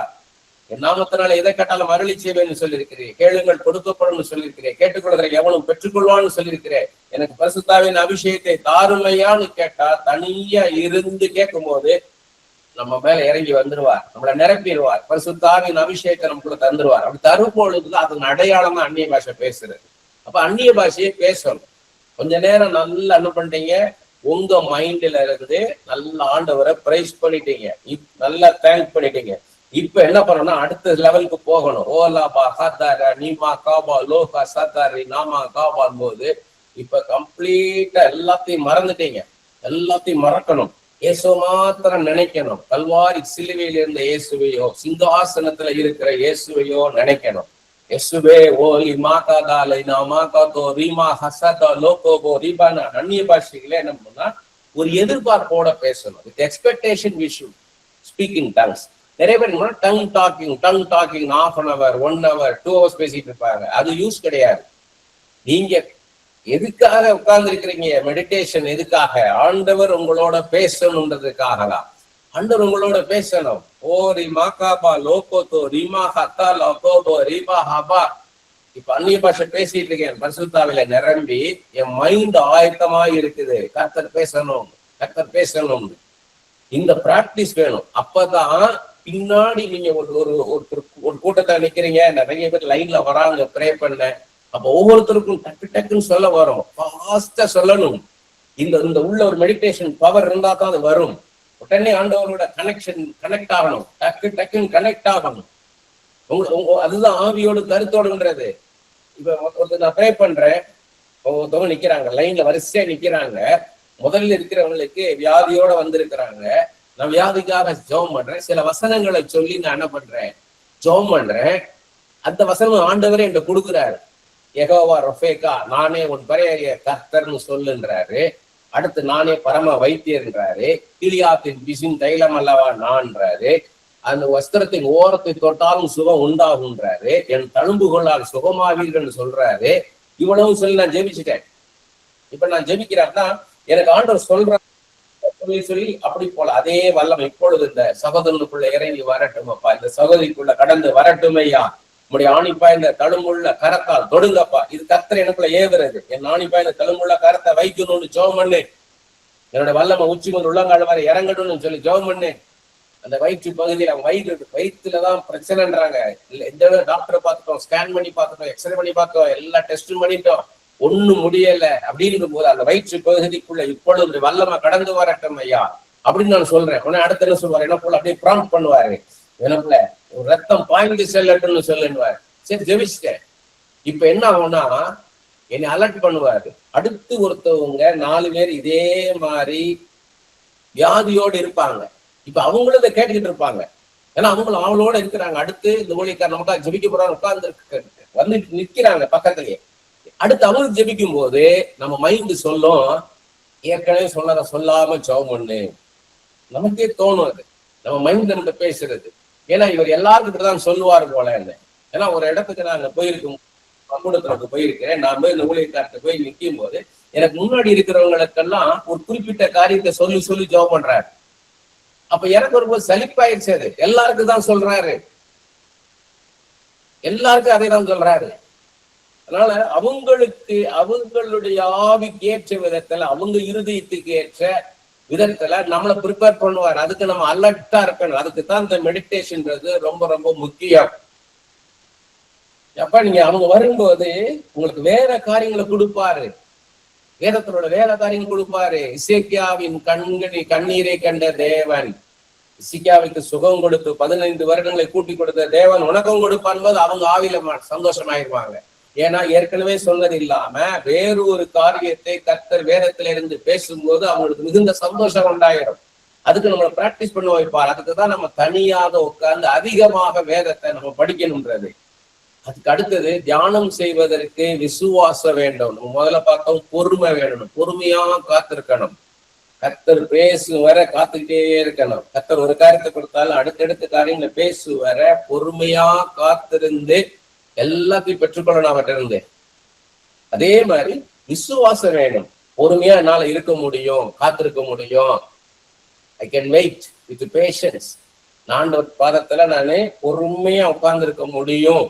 என் நாமத்தினால எதை கேட்டாலும் அருளி செய்வேன்னு சொல்லியிருக்கிறேன். கேளுங்கள் கொடுக்கப்படும் சொல்லியிருக்கிறேன். கேட்டுக்கொள்கிற எவனும் பெற்றுக்கொள்வான்னு சொல்லியிருக்கிறேன். எனக்கு பரிசுத்தாவின் அபிஷேகத்தை தாருமையான்னு கேட்டா, தனியா இருந்து கேட்கும் போது நம்ம மேல இறங்கி வந்துடுவார், நம்மளை நிரப்பிடுவார். பரிசுத்தாவின் அபிஷேகத்தை நமக்குள்ள தந்துடுவார். அப்படி தரும் பொழுதுதான் அதன் அடையாளம் தான் அந்நிய பாஷை பேசுறது. அப்ப அந்நிய பாஷையை பேசணும். கொஞ்ச நேரம் நல்லா என்ன பண்ணிட்டீங்க, உங்க மைண்ட்ல இருந்து நல்ல ஆண்டவரை பிரைஸ் பண்ணிட்டீங்க, நல்லா தேங்க் பண்ணிட்டீங்க. இப்ப என்ன பண்ணணும், அடுத்த லெவலுக்கு போகணும். ஓலாபா ஹத்தாரா நீமா காபா லோகா சத்தாரி நாமா காபான் போது இப்ப கம்ப்ளீட்டா எல்லாத்தையும் மறந்துட்டீங்க. எல்லாத்தையும் மறக்கணும், இயேசு மாத்திரம் நினைக்கணும். கல்வாரி சிலுவையில் இருந்த இயேசுவையோ, சிங்காசனத்துல இருக்கிற இயேசுவையோ நினைக்கணும். இயேசுவே ஓலி மாகாதாலை நாமாகாதோ ரீமா ஹசதா லோகோபோ ரீபானா. அந்நிய பாஷைகளே என்ன பண்ணா, ஒரு எதிர்பார்ப்போட பேசணும். With expectation we should speak in tongues. நிறைய பேர் tongue talking half an hour 1 hour 2 hours பேசிட்டு இருப்பாங்க. அது யூஸ் கிடையாது. நீங்க எதுக்காக உட்கார்ந்து இருக்கிறீங்க, மெடிடேஷன் எதுக்காக, ஆண்டவர் உங்களோட பேசணுன்றதுக்காக தான். ஆண்டவர் உங்களோட பேசணும். ஓ ரிமா காபா லோகோதோ ரிமா ஹத்தா லோகோபோ ரிபா ஹபா. இப்ப அந்நிய பாஷை பேசிட்டு இருக்கேன், பரிசுத்தாவில நிரம்பி என் மைண்ட் ஆயத்தமா இருக்குது. கர்த்தர் பேசணும். இந்த பிராக்டிஸ் வேணும். அப்பதான் பின்னாடி நீங்க ஒரு கூட்டத்தை நிக்கிறீங்க, நிறைய பேர் லைன்ல வராங்க ப்ரே பண்ண. அப்ப ஒவ்வொருத்தருக்கும் டக்குன்னு சொல்ல வரும், ஃபாஸ்டா சொல்லணும். இந்த உள்ள ஒரு மெடிடேஷன் பவர் இருந்தா தான் அது வரும். உடனே ஆண்டவரோட கனெக்ட் ஆகணும், டக்குன்னு கனெக்ட் ஆகணும். அதுதான் ஆவியோடு கருத்தோடுன்றது. இப்ப ஒருத்தர் நான் ப்ரே பண்றேன், ஒருத்தவங்க நிக்கிறாங்க லைன்ல வரிசையா நிக்கிறாங்க. முதல்ல இருக்கிறவங்களுக்கு வியாதியோட வந்திருக்கிறாங்க. நான் வியாதிக்காக ஜெபம் பண்றேன். சில வசனங்களை சொல்லி நான் என்ன பண்றேன், ஜெபம் பண்றேன். அந்த வசனம் ஆண்டவரே என்கிட்ட கொடுக்குறாரு. யெகோவா ரஃபேக்கா, நானே உன் பரைய கர்த்தர்னு சொல்லுன்றாரு. அடுத்து நானே பரம வைத்தியர்ன்றாரு. கிளியாத்தின் பிசின் தைலம் அல்லவா நான்றாரு. அந்த வஸ்திரத்தின் ஓரத்தை தொட்டாலும் சுகம் உண்டாகுன்றாரு. என் தழும்புகளால் சுகமாவீர்கள் சொல்றாரு. இவ்வளவு சொல்லி நான் ஜெபிச்சுட்டேன். இப்ப நான் ஜெபிக்கிறேன்னா எனக்கு ஆண்டவர் சொல்ற சொல்லி அப்படி போல அதே வல்லம் இப்பொழுது இந்த சகோதரனுக்குள்ள இறங்கி வரட்டும் அப்பா, இந்த சகோதரிக்குள்ள கடந்து வரட்டும் ஐயா. உடைய ஆணிப்பா இந்த தழும்புள்ள கரத்தால் தொடுங்கப்பா. இது கர்த்தர் எனக்குள்ள ஏவுறது. என் ஆணிப்பா இந்த தழும்புள்ள கரத்தை வைக்கணும்னு ஜெபம் பண்ணு. என்னோட வல்லமை உச்சி கொண்டு உள்ளங்கால் வரை இறங்கணும்னு சொல்லி ஜெபம் பண்ணு. அந்த வயிற்று பகுதியில வயிற்றுலதான் பிரச்சனைன்றாங்க. எந்த டாக்டரை பார்த்துட்டோம், ஸ்கேன் பண்ணி பார்த்துட்டோம், எக்ஸ்ரே பண்ணி பார்த்தோம், எல்லா டெஸ்டும் பண்ணிட்டோம், ஒண்ணும் முடியல. அப்படின்னு போது அந்த வயிற்று பகுதிக்குள்ள இப்பொழுது வல்லமை கடந்து வரட்டும் ஐயா அப்படின்னு நான் சொல்றேன். உடனே அடுத்த என்ன சொல்லுவாரு, என்ன போல அப்படியே ப்ராம்ப்ட் பண்ணுவாரு, எனக்குள்ள ரத்தம் பாய்ந்து செல்லட்டும்னு சொல்லுவாரு. சரி ஜெபிச்சிட்டேன். இப்ப என்ன ஆகும்னா என்னை அலர்ட் பண்ணுவாரு. அடுத்து ஒருத்தவங்க 4 பேர் இதே மாதிரி வியாதியோடு இருப்பாங்க. இப்ப அவங்களும் இதை கேட்டுக்கிட்டு இருப்பாங்க. ஏன்னா அவங்களும் அவங்களோட இருக்கிறாங்க. அடுத்து இந்த ஊழியக்காரர் நமக்காக ஜெபிக்க போறாங்க, உட்கார்ந்து வந்துட்டு நிக்கிறாங்க பக்கத்துலயே. அடுத்து அவங்களுக்கு ஜெபிக்கும் போது நம்ம மைண்டு சொல்லும், ஏற்கனவே சொன்னதை சொல்லாம ஜெபம் பண்ணு. நமக்கே தோணும் அது, நம்ம மைண்ட் நம்ம பேசுறது. ஏன்னா இவர் எல்லாருக்கிட்ட தான் சொல்லுவாரு போல என்ன. ஏன்னா ஒரு இடத்துக்கு நாங்க போயிருக்கோம், கூடத்துக்கு போயிருக்கிறேன். நான் போய் இந்த ஊழியக்காரத்தை போய் நிற்கும் போது எனக்கு முன்னாடி இருக்கிறவங்களுக்கெல்லாம் ஒரு குறிப்பிட்ட காரியத்தை சொல்லி ஜெபம் பண்றாரு. அப்ப எனக்கு வரும்போது சலிப்பாயிருச்சு. அது எல்லாருக்கும் தான் சொல்றாரு, எல்லாருக்கும் அதை தான் சொல்றாரு. அதனால அவங்களுடைய ஆவிக்கு ஏற்ற விதத்துல, அவங்க இருதயத்துக்கு ஏற்ற விதத்துல நம்மளை ப்ரிப்பேர் பண்ணுவார். அதுக்கு நம்ம அலர்ட்டா இருக்கணும். அதுக்கு தான் இந்த மெடிடேஷன்ன்றது ரொம்ப ரொம்ப முக்கியம். அப்ப நீங்க அவங்க வரும்போது உங்களுக்கு வேற காரியங்களை கொடுப்பாரு. வேதத்தினோட வேலை காரியம் கொடுப்பாரு. இசைக்கியாவின் கண்ணீரை கண்ட தேவன், இசைக்கியாவுக்கு சுகம் கொடுத்து 15 வருடங்களை கூட்டி கொடுத்த தேவன் உனக்கும் கொடுப்பான் போது அவங்க ஆவில சந்தோஷமாயிருவாங்க. ஏன்னா ஏற்கனவே சொன்னது இல்லாம வேறு ஒரு காரியத்தை கர்த்தர் வேதத்திலிருந்து பேசும்போது அவங்களுக்கு மிகுந்த சந்தோஷம் உண்டாயிரும். அதுக்கு நம்மளை பிராக்டிஸ் பண்ண வைப்பார். அதுக்குதான் நம்ம தனியாக உட்கார்ந்து அதிகமாக வேதத்தை நம்ம படிக்கணும்ன்றது. அதுக்கு அடுத்தது தியானம் செய்வதற்கு விசுவாசம் வேண்டும். நம்ம முதல்ல பார்த்தோம் பொறுமை வேணும். பொறுமையா காத்திருக்கணும். கர்த்தர் பேசும் வர காத்துக்கிட்டே இருக்கணும். கர்த்தர் ஒரு காரியத்தை கொடுத்தாலும் அடுத்தடுத்த காரியங்களை பேசு வர பொறுமையா காத்திருந்து எல்லாத்தையும் பெற்றுக்கொள்ளணும் அவர்கிட்ட இருந்து. அதே மாதிரி விசுவாசம் வேணும். பொறுமையா என்னால இருக்க முடியும், காத்திருக்க முடியும். I can wait with patience. ஆண்டவர் பாதத்துல நானே பொறுமையா உட்கார்ந்து இருக்க முடியும்,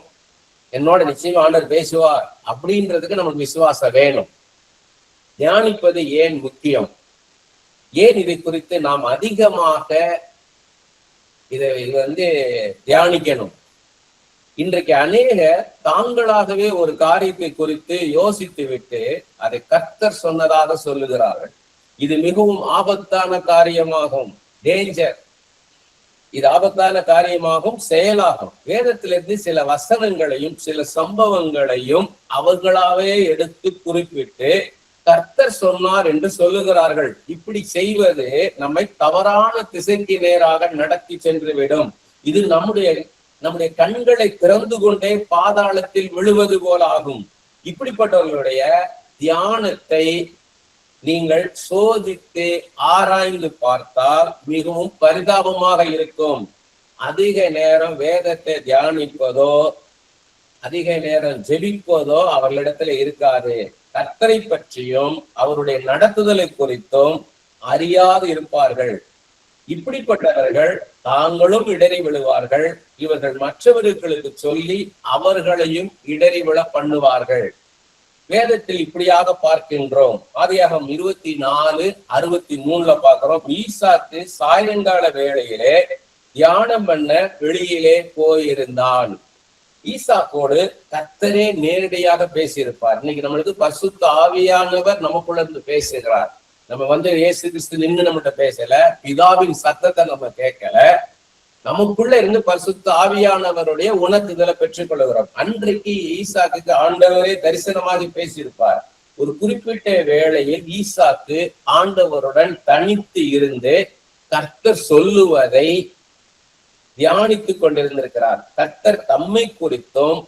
என்னோட நிச்சயமா ஆண்டவர் பேசுவார் அப்படின்றதுக்கு நமக்கு விசுவாசம் வேணும். தியானிப்பது ஏன் முக்கியம், ஏன் இதை குறித்து நாம் அதிகமாக இது தியானிக்கணும்? இன்றைக்கு அநேக தாங்களாகவே ஒரு காரியத்தை குறித்து யோசித்து விட்டு அதை கர்த்தர் சொன்னதாக சொல்லுகிறார்கள். இது மிகவும் ஆபத்தான காரியமாகும். டேஞ்சர். இது ஆபத்தான காரியமாகும், செயலாகும். வேதத்திலிருந்து சில வசனங்களையும் சில சம்பவங்களையும் அவர்களாவே எடுத்து குறிப்பிட்டு கர்த்தர் சொன்னார் என்று சொல்லுகிறார்கள். இப்படி செய்வது நம்மை தவறான திசைக்கு நேராக நடத்தி சென்று விடும். இது நம்முடைய கண்களை திறந்து கொண்டே பாதாளத்தில் விழுவது போல ஆகும். இப்படிப்பட்டவர்களுடைய தியானத்தை நீங்கள் சோதித்து ஆராய்ந்து பார்த்தால் மிகவும் பரிதாபமாக இருக்கும். அதிக நேரம் வேதத்தை தியானிப்பதோ அதிக நேரம் ஜெபிப்பதோ அவர்களிடத்துல இருக்காது. கர்த்தரை பற்றியும் அவருடைய நடத்துதலை குறித்தும் அறியாது இருப்பார்கள். இப்படிப்பட்டவர்கள் தாங்களும் இடறி விழுவார்கள். இவர்கள் மற்றவர்களுக்கு சொல்லி அவர்களையும் இடறி விழ பண்ணுவார்கள். வேதத்தில் இப்படியாக பார்க்கின்றோம். ஆதியாகமம் 24:63 பார்க்கிறோம். ஈசாக்கு சாயங்கால வேளையிலே தியானம் பண்ண வெளியிலே போயிருந்தான். ஈசாக்கோடு கர்த்தரே நேரடியாக பேசியிருப்பார். இன்னைக்கு நம்மளுக்கு பரிசுத்த ஆவியானவர் நமக்குள்ள இருந்து பேசுகிறார். நம்ம இயேசு கிறிஸ்து நின்று நம்மகிட்ட பேசல, பிதாவின் சத்தத்தை நம்ம கேட்கல, நமக்குள்ள இருந்து பரிசுத்த ஆவியானவருடைய உணர்த்துதலை பெற்றுக் கொள்கிறோம். அன்றைக்கு ஈசாக்கு ஆண்டவரே தரிசனமாக பேசியிருப்பார். ஒரு குறிப்பிட்ட வேளையில் ஈசாக்கு ஆண்டவருடன் தனித்து இருந்து கர்த்தர் சொல்லுவதை தியானித்துக் கொண்டிருந்திருக்கிறார். கர்த்தர் தம்மை குறித்தும்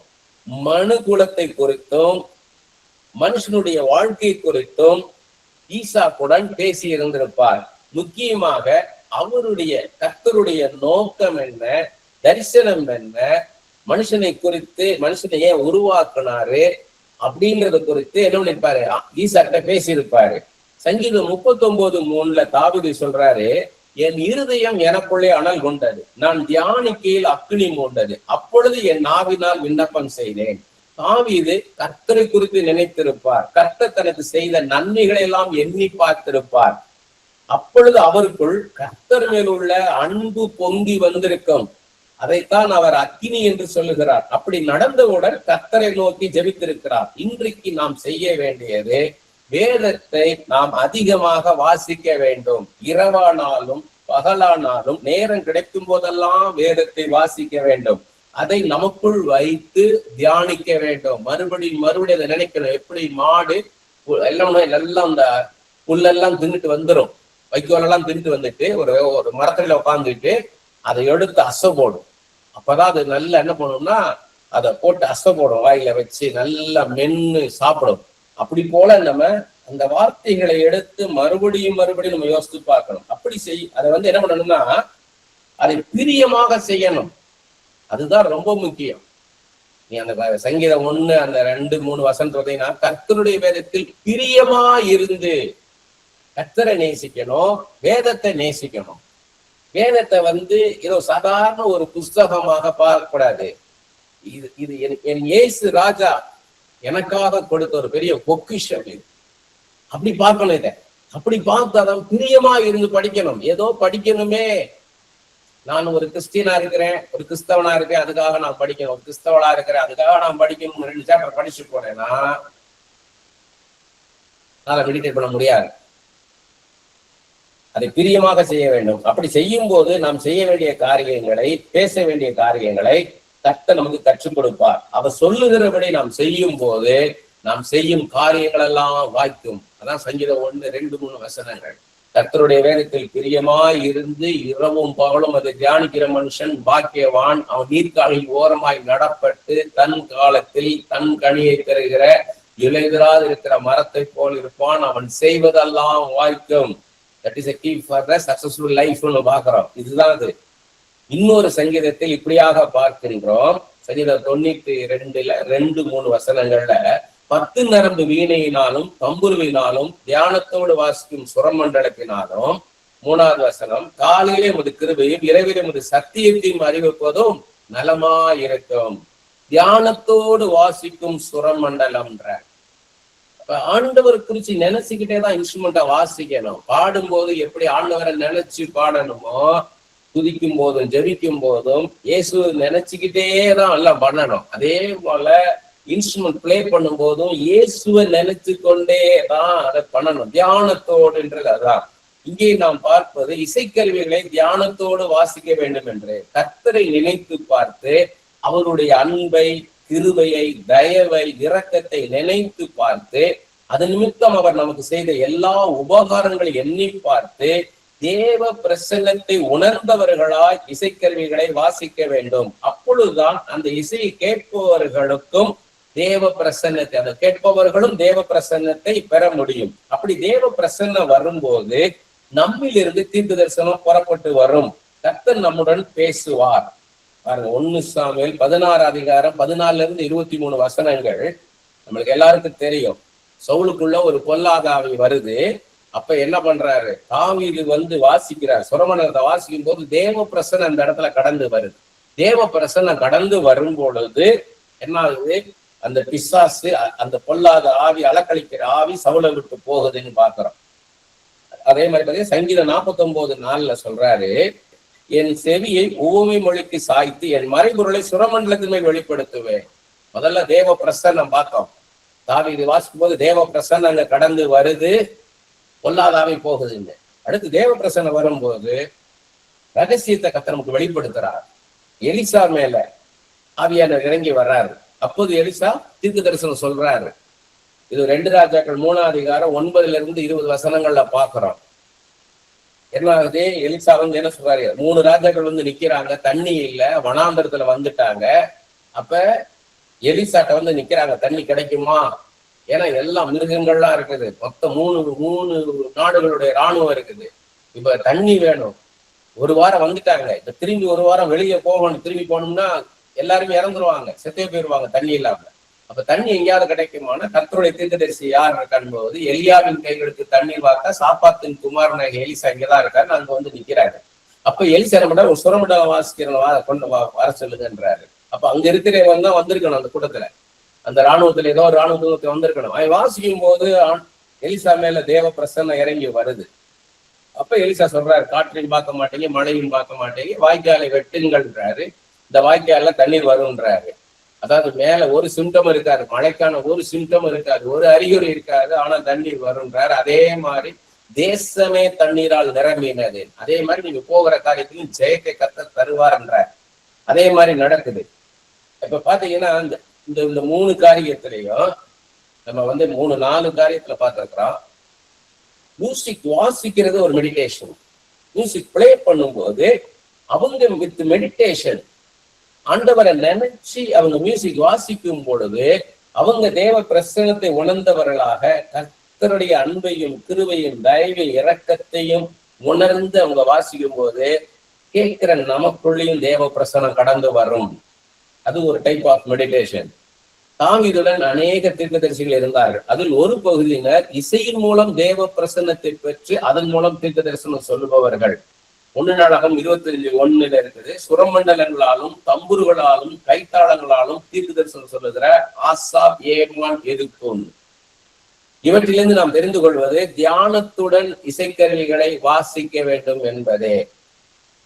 மனு குலத்தை குறித்தும் மனுஷனுடைய வாழ்க்கை குறித்தும் ஈசாக்குடன் பேசி இருந்திருப்பார். முக்கியமாக அவருடைய கர்த்தருடைய நோக்கம் என்ன, தரிசனம் என்ன, மனுஷனை குறித்து மனுஷனை ஏன் உருவாக்குனாரு அப்படின்றத குறித்து என்ன பண்ணிருப்பாரு, ஈசாக்கிட்ட பேசியிருப்பாரு. சங்கீதம் 39:3 தாவீது சொல்றாரு, என் இருதயம் எனக்குள்ளே அனல் கொண்டது, நான் தியானிக்கையில் அக்னி மூண்டது, அப்பொழுது என் நாவினால் விண்ணப்பம் செய்தேன். தாவீது கர்த்தரை குறித்து நினைத்திருப்பார். கர்த்தர் தனக்கு செய்த நன்மைகளை எல்லாம் எண்ணி பார்த்திருப்பார். அப்பொழுது அவருக்குள் கர்த்தர் மேல் உள்ள அன்பு பொங்கி வந்திருக்கும். அதைத்தான் அவர் அக்கினி என்று சொல்லுகிறார். அப்படி நடந்தவுடன் கர்த்தரை நோக்கி ஜெபித்திருக்கிறார். இன்றைக்கு நாம் செய்ய வேண்டியது, வேதத்தை நாம் அதிகமாக வாசிக்க வேண்டும். இரவானாலும் பகலானாலும் நேரம் கிடைக்கும் போதெல்லாம் வேதத்தை வாசிக்க வேண்டும். அதை நமக்குள் வைத்து தியானிக்க வேண்டும். மறுபடியும் அதை நினைக்கணும். எப்படி மாடு எல்லாம் இந்த புல்லெல்லாம் தின்னுட்டு வந்துடும், வைக்கோலெல்லாம் தின்னுட்டு வந்துட்டு ஒரு மரத்துல உட்காந்துட்டு அதை எடுத்து அசை போடும். அப்பதான் அது நல்லா என்ன பண்ணும்னா அதை போட்டு அசை போடும், வாயில வச்சு நல்லா மென்னு சாப்பிடும். அப்படி போல நம்ம அந்த வார்த்தைகளை எடுத்து மறுபடியும் நம்ம யோசித்து பார்க்கணும். அப்படி அதை என்ன பண்ணணும்னா அதை பிரியமாக செய்யணும். அதுதான் ரொம்ப முக்கியம். நீ அந்த சங்கீதம் 1 அந்த 2, 3 வசனம் பார்த்தீங்கன்னா, கர்த்தருடைய வேதத்தில் பிரியமா இருந்து கர்த்தரை நேசிக்கணும், வேதத்தை நேசிக்கணும். வேதத்தை ஏதோ சாதாரண ஒரு புஸ்தகமாக பார்க்கக்கூடாது. இது என் இயேசு ராஜா எனக்காக கொடுத்த ஒரு பெரிய பொக்கிஷம். இது அப்படி பார்க்கணும். இதை அப்படி பார்த்தாதான் பிரியமா இருந்து படிக்கணும். ஏதோ படிக்கணுமே, நான் ஒரு கிறிஸ்டியனா இருக்கிறேன், ஒரு கிறிஸ்தவனா இருக்கேன், அதுக்காக நான் படிக்கணும், ஒரு கிறிஸ்தவனா இருக்கிறேன் அதுக்காக நான் படிக்கணும், 2 சாப்டர் படிச்சு போனேன்னா அதை மெடிடேட் பண்ண முடியாது. அதை பிரியமாக செய்ய வேண்டும். அப்படி செய்யும் போது நாம் செய்ய வேண்டிய காரியங்களை, பேச வேண்டிய காரியங்களை கர்த்தர் நமக்கு கற்றுக் கொடுப்பார். அவர் சொல்லுகிறபடி நாம் செய்யும் போது நாம் செய்யும் காரியங்கள் எல்லாம் வாய்க்கும். அதான் சங்கீதம் 1, 2, 3 வசனங்கள். கர்த்தருடைய வேதத்தில் பிரியமாய் இருந்து இரவும் பகலும் அதை தியானிக்கிற மனுஷன் பாக்கியவான். அவன் நீர்க்காலில் ஓரமாய் நடப்பட்டு தன் காலத்தில் தன் கனியை தருகிற இலைதராது இருக்கிற மரத்தை போல் இருப்பான். அவன் செய்வதெல்லாம் வாய்க்கும். That is a key for the successful life னு பார்க்கிறோம். இதுதான் அது. இன்னொரு சங்கீதத்தில் இப்படியாக பார்க்கின்றோம். சங்கீதம் 92, 2, 3 வசனங்கள்ல 10 நரம்பு வீணையினாலும் தம்புருவினாலும் தியானத்தோடு வாசிக்கும் சுரமண்டலத்தினாலும் 3வது வசனம் காலையிலே உமது கிருபையும் இரவிலே உமது சத்தியத்தையும் அறிவிப்பதும் நலமாயிருக்கும். தியானத்தோடு வாசிக்கும் சுரமண்டலம்ன்ற ஆண்டவர் குறிச்சு நினைச்சுக்கிட்டே தான் இன்ஸ்ட்ருமெண்ட்டை வாசிக்கணும். பாடும்போது எப்படி ஆண்டவரை நினைச்சு பாடணுமோ, துதிக்கும் போதும் ஜெபிக்கும் போதும் இயேசு நினைச்சுக்கிட்டே தான் எல்லாம் பண்ணணும். அதே போல இன்ஸ்ட்ருமெண்ட் பிளே பண்ணும் போதும் இயேசுவை நினைச்சு கொண்டே தான் அதை பண்ணணும். தியானத்தோடுன்றது அதான். இங்கே நாம் பார்ப்பது இசைக்கருவிகளை தியானத்தோடு வாசிக்க வேண்டும் என்று கர்த்தரை நினைத்து பார்த்து அவருடைய அன்பை, கிருபையை, தயவை, இரக்கத்தை நினைத்து பார்த்து அதன் நிமித்தம் அவர் நமக்கு செய்த எல்லா உபகாரங்களை எண்ணி பார்த்து தேவ பிரசன்னத்தை உணர்ந்தவர்களாய் இசைக்கருவிகளை வாசிக்க வேண்டும். அப்பொழுதுதான் அந்த இசையை கேட்பவர்களுக்கும் தேவ பிரசன்னத்தை, அதை கேட்பவர்களும் தேவ பிரசன்னத்தை பெற முடியும். அப்படி தேவ பிரசன்னம் வரும்போது நம்மிலிருந்து தீர்க்க தரிசனம் புறப்பட்டு வரும். கர்த்தர் நம்முடன் பேசுவார். பாருங்க, 1 சாமுவேல் 16 அதிகாரம் 14 - 23 வசனங்கள் நம்மளுக்கு எல்லாருக்கும் தெரியும். சவுலுக்குள்ள ஒரு பொல்லாத ஆவி வருது. அப்ப என்ன பண்றாரு, தாவீது வாசிக்கிறார். சுரமண்டலத்தை வாசிக்கும் போது தேவ பிரசன்னம் அந்த இடத்துல கடந்து வருது. தேவ பிரசன்னம் கடந்து வரும் பொழுது என்ன ஆகுது, அந்த பிசாசு, அந்த பொல்லாத ஆவி, அலக்களிக்கிற ஆவி சவுலை விட்டு போகுதுன்னு பாக்குறோம். அதே மாதிரி பார்த்தீங்கன்னா சங்கீதம் 49:4 சொல்றாரு, என் செவியை உவமை மொழிக்கு சாய்த்து என் மறைபொருளை சுரமண்டலத்தின் மேல் வெளிப்படுத்துவேன். முதல்ல தேவ பிரசன்னம் பார்த்தோம். தாவீது வாசிக்கும் போது தேவ பிரசன்னம் அங்க கடந்து வருது, பொல்லாதாவே போகுதுன்னு. அடுத்து தேவ பிரசன்னம் வரும்போது ரகசியத்தை கர்த்தர் நமக்கு வெளிப்படுத்துறார். எலிசா மேல ஆவியானவர் இறங்கி வர்றாரு. அப்போது எலிசா தீர்க்க தரிசனம் சொல்றாரு. இது 2 ராஜாக்கள் 3ஆம் அதிகாரம் 9 - 20 வசனங்கள்ல பாக்குறோம். என்ன ஆகுது, எலிசா என்ன சொல்றாரு, 3 ராஜாக்கள் நிக்கிறாங்க, தண்ணி இல்ல, வனாந்தரத்துல வந்துட்டாங்க. அப்ப எலிசாட்ட நிக்கிறாங்க, தண்ணி கிடைக்குமா? ஏன்னா எல்லாம் மிருகங்கள்லாம் இருக்குது, மொத்தம் 3 நாடுகளுடைய இராணுவம் இருக்குது. இப்ப தண்ணி வேணும். 1 வாரம் வந்துட்டாங்க, இப்ப திரும்பி 1 வாரம் வெளியே போகணும். திரும்பி போகணும்னா எல்லாருமே இறந்துருவாங்க, செத்தே போயிருவாங்க தண்ணி இல்லாம. அப்ப தண்ணி எங்கேயாவது கிடைக்குமானா கர்த்தருடைய தீர்க்கதரிசி யார் இருக்கான்னு போது எலியாவின் கைகளுக்கு தண்ணீர் வாக்க சாப்பாத்தின் குமாரனாக எலிசா இங்கதான் இருக்காரு, அங்க நிக்கிறாரு. அப்ப எலிசா என்ன பண்றாரு, ஒரு சுரமண்டலம் வாசிக்கிறவங்க கொண்டு வர சொல்லுங்கன்றாரு. அப்ப அங்க இருக்கிறவன் தான் வந்திருக்கணும் அந்த கூட்டத்துல, அந்த இராணுவத்துல ஏதோ ஒரு இராணுவத்தை வந்திருக்கணும். அவன் வாசிக்கும் போது எலிசா மேல தேவ பிரசன்னம் இறங்கி வருது. அப்ப எலிசா சொல்றாரு, காற்றையும் பார்க்க மாட்டீங்க, மழையும் பார்க்க மாட்டீங்க, வாய்க்காலை வெட்டுங்கள்ன்றாரு. இந்த வாய்க்கால தண்ணீர் வரும்ன்றாரு. அதாவது மேல ஒரு சிம்டம் இருக்காது, மழைக்கான ஒரு சிம்டம் இருக்காது, ஒரு அறிகுறி இருக்காது, ஆனா தண்ணீர் வரும்ன்றாரு. அதே மாதிரி தேசமே தண்ணீரால் நிரம்பினது. அதே மாதிரி நீங்க போகிற காரியத்திலும் ஜெயத்தை கர்த்தர் தருவார்ன்றார். அதே மாதிரி நடக்குது. இப்ப பாத்தீங்கன்னா இந்த 3 காரியத்திலையும் நம்ம 3-4 காரியத்துல பார்த்திருக்கிறோம். மியூசிக் வாசிக்கிறது ஒரு மெடிடேஷன். மியூசிக் பிளே பண்ணும்போது அவங்க வித் மெடிடேஷன் ஆண்டவரை நினைச்சு அவங்க மியூசிக் வாசிக்கும் பொழுது அவங்க தேவ பிரசன்னத்தை உணர்ந்தவர்களாக கர்த்தருடைய அன்பையும் கிருபையும் தயவையும் இரக்கத்தையும் உணர்ந்து அவங்க வாசிக்கும் போது கேட்கிற நமக்குள்ளேயும் தேவ பிரசன்னம் கடந்து வரும். அது ஒரு டைப் ஆஃப் மெடிடேஷன். தாவீதுடன் அநேக தீர்க்கதரிசிகள் இருந்தார்கள். அதில் ஒரு பகுதியினர் இசையின் மூலம் தேவ பிரசன்னத்தை பெற்று அதன் மூலம் தீர்க்க தரிசனம் சொல்லுபவர்கள். 1 நாளாகம் 25:1 இருக்குது. சுரமண்டலங்களாலும் தம்புருகளாலும் கைத்தாளங்களாலும் தீர்க்க தரிசனம் சொல்லுகிற ஆசாப், ஏமான், எதுக்கும். இவற்றிலிருந்து நாம் தெரிந்து கொள்வது தியானத்துடன் இசைக்கருவிகளை வாசிக்க வேண்டும் என்பதே.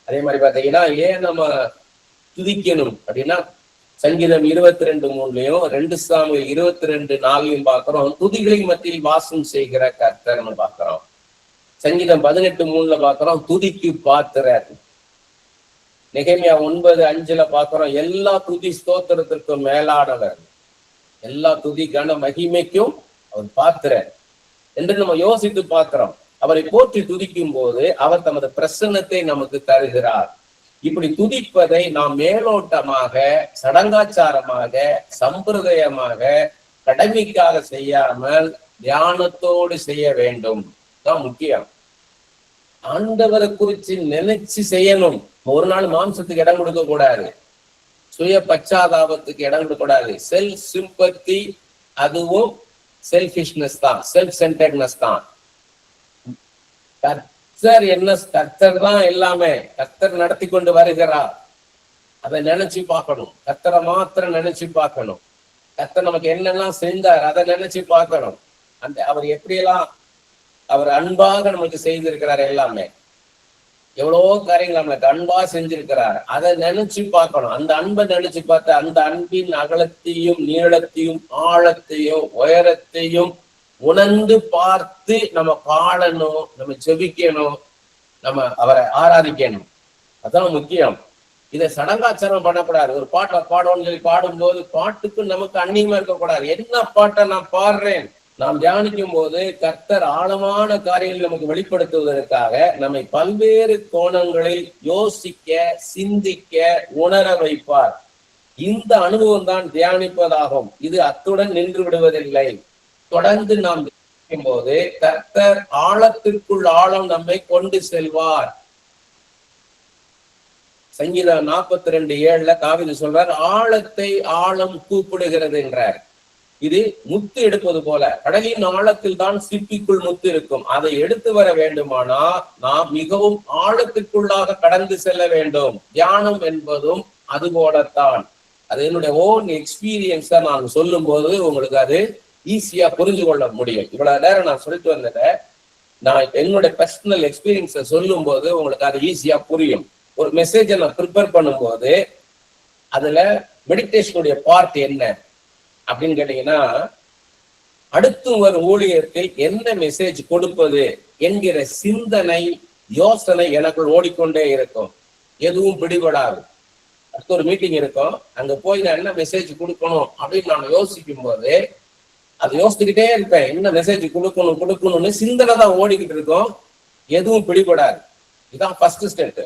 அதே மாதிரி பாத்தீங்கன்னா ஏன் நம்ம துதிக்கணும் அப்படின்னா சங்கீதம் 22:3 2 சாமுவேல் 22:4 பார்க்கிறோம். துதிகளின் மத்தியில் வாசம் செய்கிற கர்த்தர்னு பார்க்கிறோம். சங்கீதம் 18:3 பார்க்கிறோம், துதிக்கு பாத்திரர். நெகேமியா 9:5 பார்க்கிறோம், எல்லா துதி ஸ்தோத்திரத்திற்கும் மேலானவர், எல்லா துதி கன மகிமைக்கும் அவர் பாத்திரர் என்று நம்ம யோசித்து பார்க்கிறோம். அவரை போற்றி துதிக்கும் போது அவர் தமது பிரசன்னத்தை நமக்கு தருகிறார். இப்படி துதிப்பதை நாம் மேலோட்டமாக, சடங்காச்சாரமாக, சம்பிரதாயமாக, கடமைக்காக செய்யாமல் தியானத்தோடு செய்ய வேண்டும். தான் முக்கியம். ஆண்டவரை குறிச்சு நினைச்சு செய்யணும். ஒரு நாள் மாம்சத்துக்கு இடம் கொடுக்க கூடாது, சுய பச்சாதாபத்துக்கு இடம் கொடுக்க கூடாது. செல்ஃப் சிம்பத்தி, அதுவும் செல்ஃபிஷ்னஸ் தான், செல்ஃப் சென்டர்ட்னஸ் தான். கர்த்தர் என்ன, கர்த்தர் தான் எல்லாமே. கர்த்தர் நடத்தி கொண்டு வருகிறார், அதை நினைச்சு பார்க்கணும். கர்த்தரை மாத்திரம் நினைச்சு பார்க்கணும். கர்த்தர் நமக்கு என்னெல்லாம் செஞ்சார் அதை நினைச்சு பார்க்கணும். அந்த அவர் எப்படியெல்லாம் அவர் அன்பாக நமக்கு செய்திருக்கிறார், எல்லாமே எவ்வளவோ காரியங்கள் நம்மளுக்கு அன்பா செஞ்சிருக்கிறார், அதை நினைச்சு பார்க்கணும். அந்த அன்பை நினைச்சு பார்த்து அந்த அன்பின் அகலத்தையும் நீளத்தையும் ஆழத்தையும் உயரத்தையும் உணர்ந்து பார்த்து நம்ம பாடணும், நம்ம செபிக்கணும், நம்ம அவரை ஆராதிக்கணும். அதான் முக்கியம். இதை சடங்காச்சாரம் பண்ணக்கூடாது. ஒரு பாட்டை பாடணும்னு சொல்லி பாடும்போது பாட்டுக்கு நமக்கு அந்நியமா இருக்கக்கூடாது. என்ன பாட்டை நான் பாடுறேன், நாம் தியானிக்கும் போது கர்த்தர் ஆழமான காரியங்களை நமக்கு வெளிப்படுத்துவதற்காக நம்மை பல்வேறு கோணங்களில் யோசிக்க, சிந்திக்க, உணர வைப்பார். இந்த அனுபவம் தான் தியானிப்பதாகும். இது அத்துடன் நின்று விடுவதில்லை. தொடர்ந்து நாம் தியானிக்கும் போது கர்த்தர் ஆழத்திற்குள் ஆழம் நம்மை கொண்டு செல்வார். சங்கீதம் 42:7 தாவீது சொல்றார், ஆழத்தை ஆழம் கூப்பிடுகிறது என்றார். இது முத்து எடுப்பது போல, கடலின் ஆழத்தில் தான் சிப்பிக்குள் முத்து இருக்கும். அதை எடுத்து வர வேண்டுமானா நாம் மிகவும் ஆழத்திற்குள்ளாக கடந்து செல்ல வேண்டும். தியானம் என்பதும் அது போலத்தான். அது என்னுடைய ஓன் எக்ஸ்பீரியன்ஸா நான் சொல்லும் போது உங்களுக்கு அது ஈஸியா புரிஞ்சு கொள்ள முடியும். இவ்வளவு நேரம் நான் சொல்லிட்டு வந்ததை நான் என்னுடைய பர்சனல் எக்ஸ்பீரியன்ஸை சொல்லும் போது உங்களுக்கு அது ஈஸியா புரியும். ஒரு மெசேஜை நான் ப்ரிப்பேர் பண்ணும்போது அதுல மெடிடேஷனுடைய பார்ட் என்ன அப்படின்னு கேட்டீங்கன்னா, அடுத்து வரும் ஊழியத்தில் என்ன மெசேஜ் கொடுப்பது என்கிற சிந்தனை, யோசனை எனக்குள் ஓடிக்கொண்டே இருக்கும். எதுவும் பிடிபடாது. அடுத்து ஒரு மீட்டிங் இருக்கும், அங்க போய் நான் என்ன மெசேஜ் கொடுக்கணும் அப்படின்னு நான் யோசிக்கும் போது அதை யோசிச்சுக்கிட்டே இருப்பேன். என்ன மெசேஜ் கொடுக்கணும்னு சிந்தனை தான் ஓடிக்கிட்டு இருக்கும், எதுவும் பிடிபடாது. இதுதான் ஃபர்ஸ்ட் ஸ்டெப்.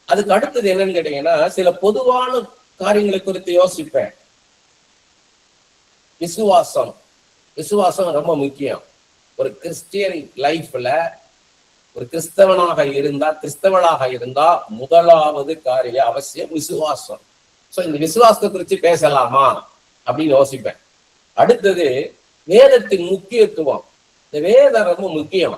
அதுக்கு அடுத்தது என்னன்னு கேட்டீங்கன்னா, சில பொதுவான காரியங்களை குறித்து யோசிப்பேன். விசுவாசம் ரொம்ப முக்கியம். ஒரு கிறிஸ்டியன் லைஃப்ல ஒரு கிறிஸ்தவளாக இருந்தா முதலாவது காரிய அவசியம் விசுவாசம். சோ இந்த விசுவாசத்தை குறித்து பேசலாமா அப்படின்னு யோசிப்பேன். அடுத்தது வேதத்தின் முக்கியத்துவம். இந்த வேதம் ரொம்ப முக்கியம்.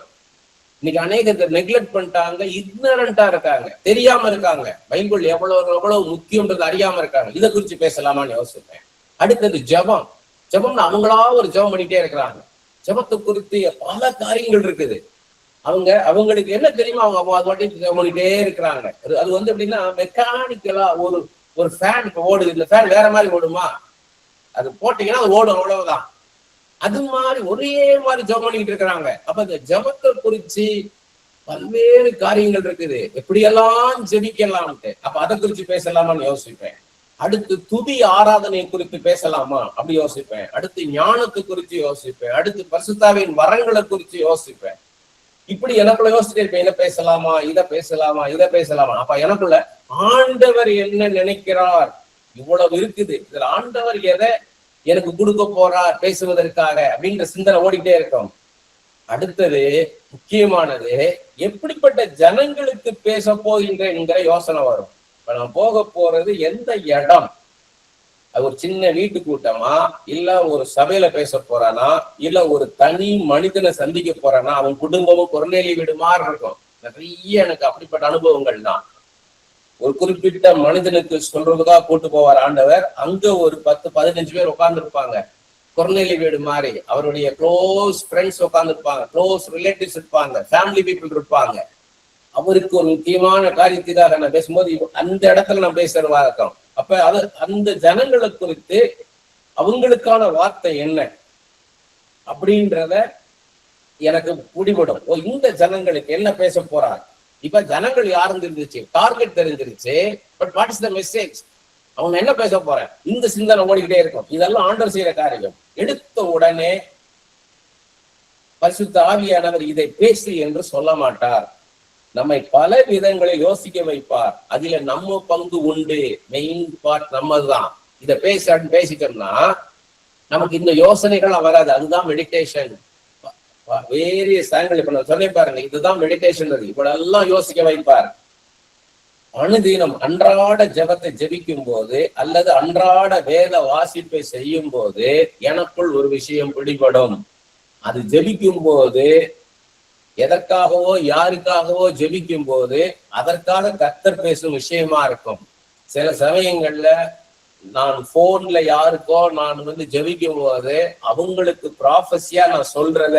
இன்னைக்கு அநேகத்தை நெக்லெக்ட் பண்ணிட்டாங்க, இக்னரண்டா இருக்காங்க, தெரியாம இருக்காங்க. பைபிள் எவ்வளவு முக்கியம்ன்றது அறியாம இருக்காங்க. இதை குறித்து பேசலாமான்னு யோசிப்பேன். அடுத்தது ஜெபம். ஜெபம்னு அவங்களா ஒரு ஜெபம் பண்ணிட்டே இருக்கிறாங்க. ஜெபத்தை குறித்து பல காரியங்கள் இருக்குது. அவங்களுக்கு என்ன தெரியுமா, அவங்க அது வாட்டி ஜெபம் பண்ணிட்டே இருக்கிறாங்க. அது வந்து எப்படின்னா மெக்கானிக்கலா ஒரு ஃபேன் இப்ப ஓடுது, இந்த ஃபேன் வேற மாதிரி ஓடுமா, அது போட்டீங்கன்னா அது ஓடும், அவ்வளவுதான். அது மாதிரி ஒரே மாதிரி ஜெபம் பண்ணிட்டு இருக்கிறாங்க. அப்ப இந்த ஜெபத்தை குறிச்சு பல்வேறு காரியங்கள் இருக்குது, எப்படியெல்லாம் ஜெபிக்கலாம்ட்டு. அப்ப அதை குறிச்சு பேசலாமான்னு யோசிப்பேன். அடுத்து துதி ஆராதனை குறித்து பேசலாமா அப்படி யோசிப்பேன். அடுத்து ஞானத்தை குறித்து யோசிப்பேன். அடுத்து பரிசுத்தாவின் வரங்களை குறித்து யோசிப்பேன். இப்படி எனக்குள்ள யோசிச்சுட்டு இருப்பேன், இதை பேசலாமா, இதை பேசலாமா. அப்ப எனக்குள்ள ஆண்டவர் என்ன நினைக்கிறார், இவ்வளவு இருக்குது, இதுல ஆண்டவர் எதை எனக்கு கொடுக்க போறார் பேசுவதற்காக அப்படின்ற சிந்தனை ஓடிக்கிட்டே இருக்கும். அடுத்தது முக்கியமானது, எப்படிப்பட்ட ஜனங்களுக்கு பேச போகின்ற யோசனை வரும். இப்ப நான் போக போறது எந்த இடம், அது ஒரு சின்ன வீட்டு கூட்டமா, இல்ல ஒரு சபையில பேச போறானா, இல்ல ஒரு தனி மனிதனை சந்திக்க போறானா, அவன் குடும்பமும் கொர்நேலிய வீடு மாதிரி இருக்கும். நிறைய எனக்கு அப்படிப்பட்ட அனுபவங்கள் தான். ஒரு குறிப்பிட்ட மனிதனுக்கு சொல்றதுக்காக கூட்டு போவார் ஆண்டவர். அங்க ஒரு 10-15 பேர் உட்கார்ந்து இருப்பாங்க, கொர்நேலிய வீடு மாதிரி. அவருடைய க்ளோஸ் ஃப்ரெண்ட்ஸ் உட்கார்ந்து இருப்பாங்க, க்ளோஸ் ரிலேட்டிவ்ஸ் இருப்பாங்க, ஃபேமிலி பீப்புள் இருப்பாங்க. அவருக்கு ஒரு முக்கியமான காரியத்துக்காக நான் பேசும்போது அந்த இடத்துல நான் பேசுறதா இருக்கும். அப்ப அது அந்த ஜனங்களை குறித்து அவங்களுக்கான வார்த்தை என்ன அப்படின்றத எனக்கு பிடிபடும். இந்த ஜனங்களுக்கு என்ன பேச போறார். இப்ப ஜனங்கள் யாரும் தெரிஞ்சிருச்சு, டார்கெட் தெரிஞ்சிருச்சு. But what is the message? அவங்க என்ன பேச போறேன், இந்த சிந்தனை ஓடிக்கிட்டே இருக்கும். இதெல்லாம் ஆண்டவர் செய்யற காரியம். எடுத்த உடனே பரிசுத்த ஆவியானவர் இதை பேசு என்று சொல்ல மாட்டார். நம்மை பல விதங்களை யோசிக்க வைப்பார். அதுல நம்ம பங்கு உண்டு. மெயின் பார்ட் நம்மதான். இதை பேசிட்டோம்னா நமக்கு இந்த யோசனைகள் வராது. அதுதான் மெடிடேஷன். வேரியஸ் ஆங்கிள் இப்ப நான் சொல்லி பாருங்க, இதுதான் மெடிடேஷன். இப்படெல்லாம் யோசிக்க வைப்பார். அனுதினம் அன்றாட ஜெபத்தை ஜெபிக்கும் போது அல்லது அன்றாட வேத வாசிப்பை செய்யும் போது எனக்குள் ஒரு விஷயம் பிடிபடும். அது ஜெபிக்கும் போது, எதற்காகவோ யாருக்காகவோ ஜெபிக்கும் போது அதற்காக கர்த்தர் பேசும் விஷயமா இருக்கும். சில சமயங்கள்ல நான் போன்ல யாருக்கோ நான் ஜெபிக்கும் போது அவங்களுக்கு ப்ராஃபஸியா நான் சொல்றத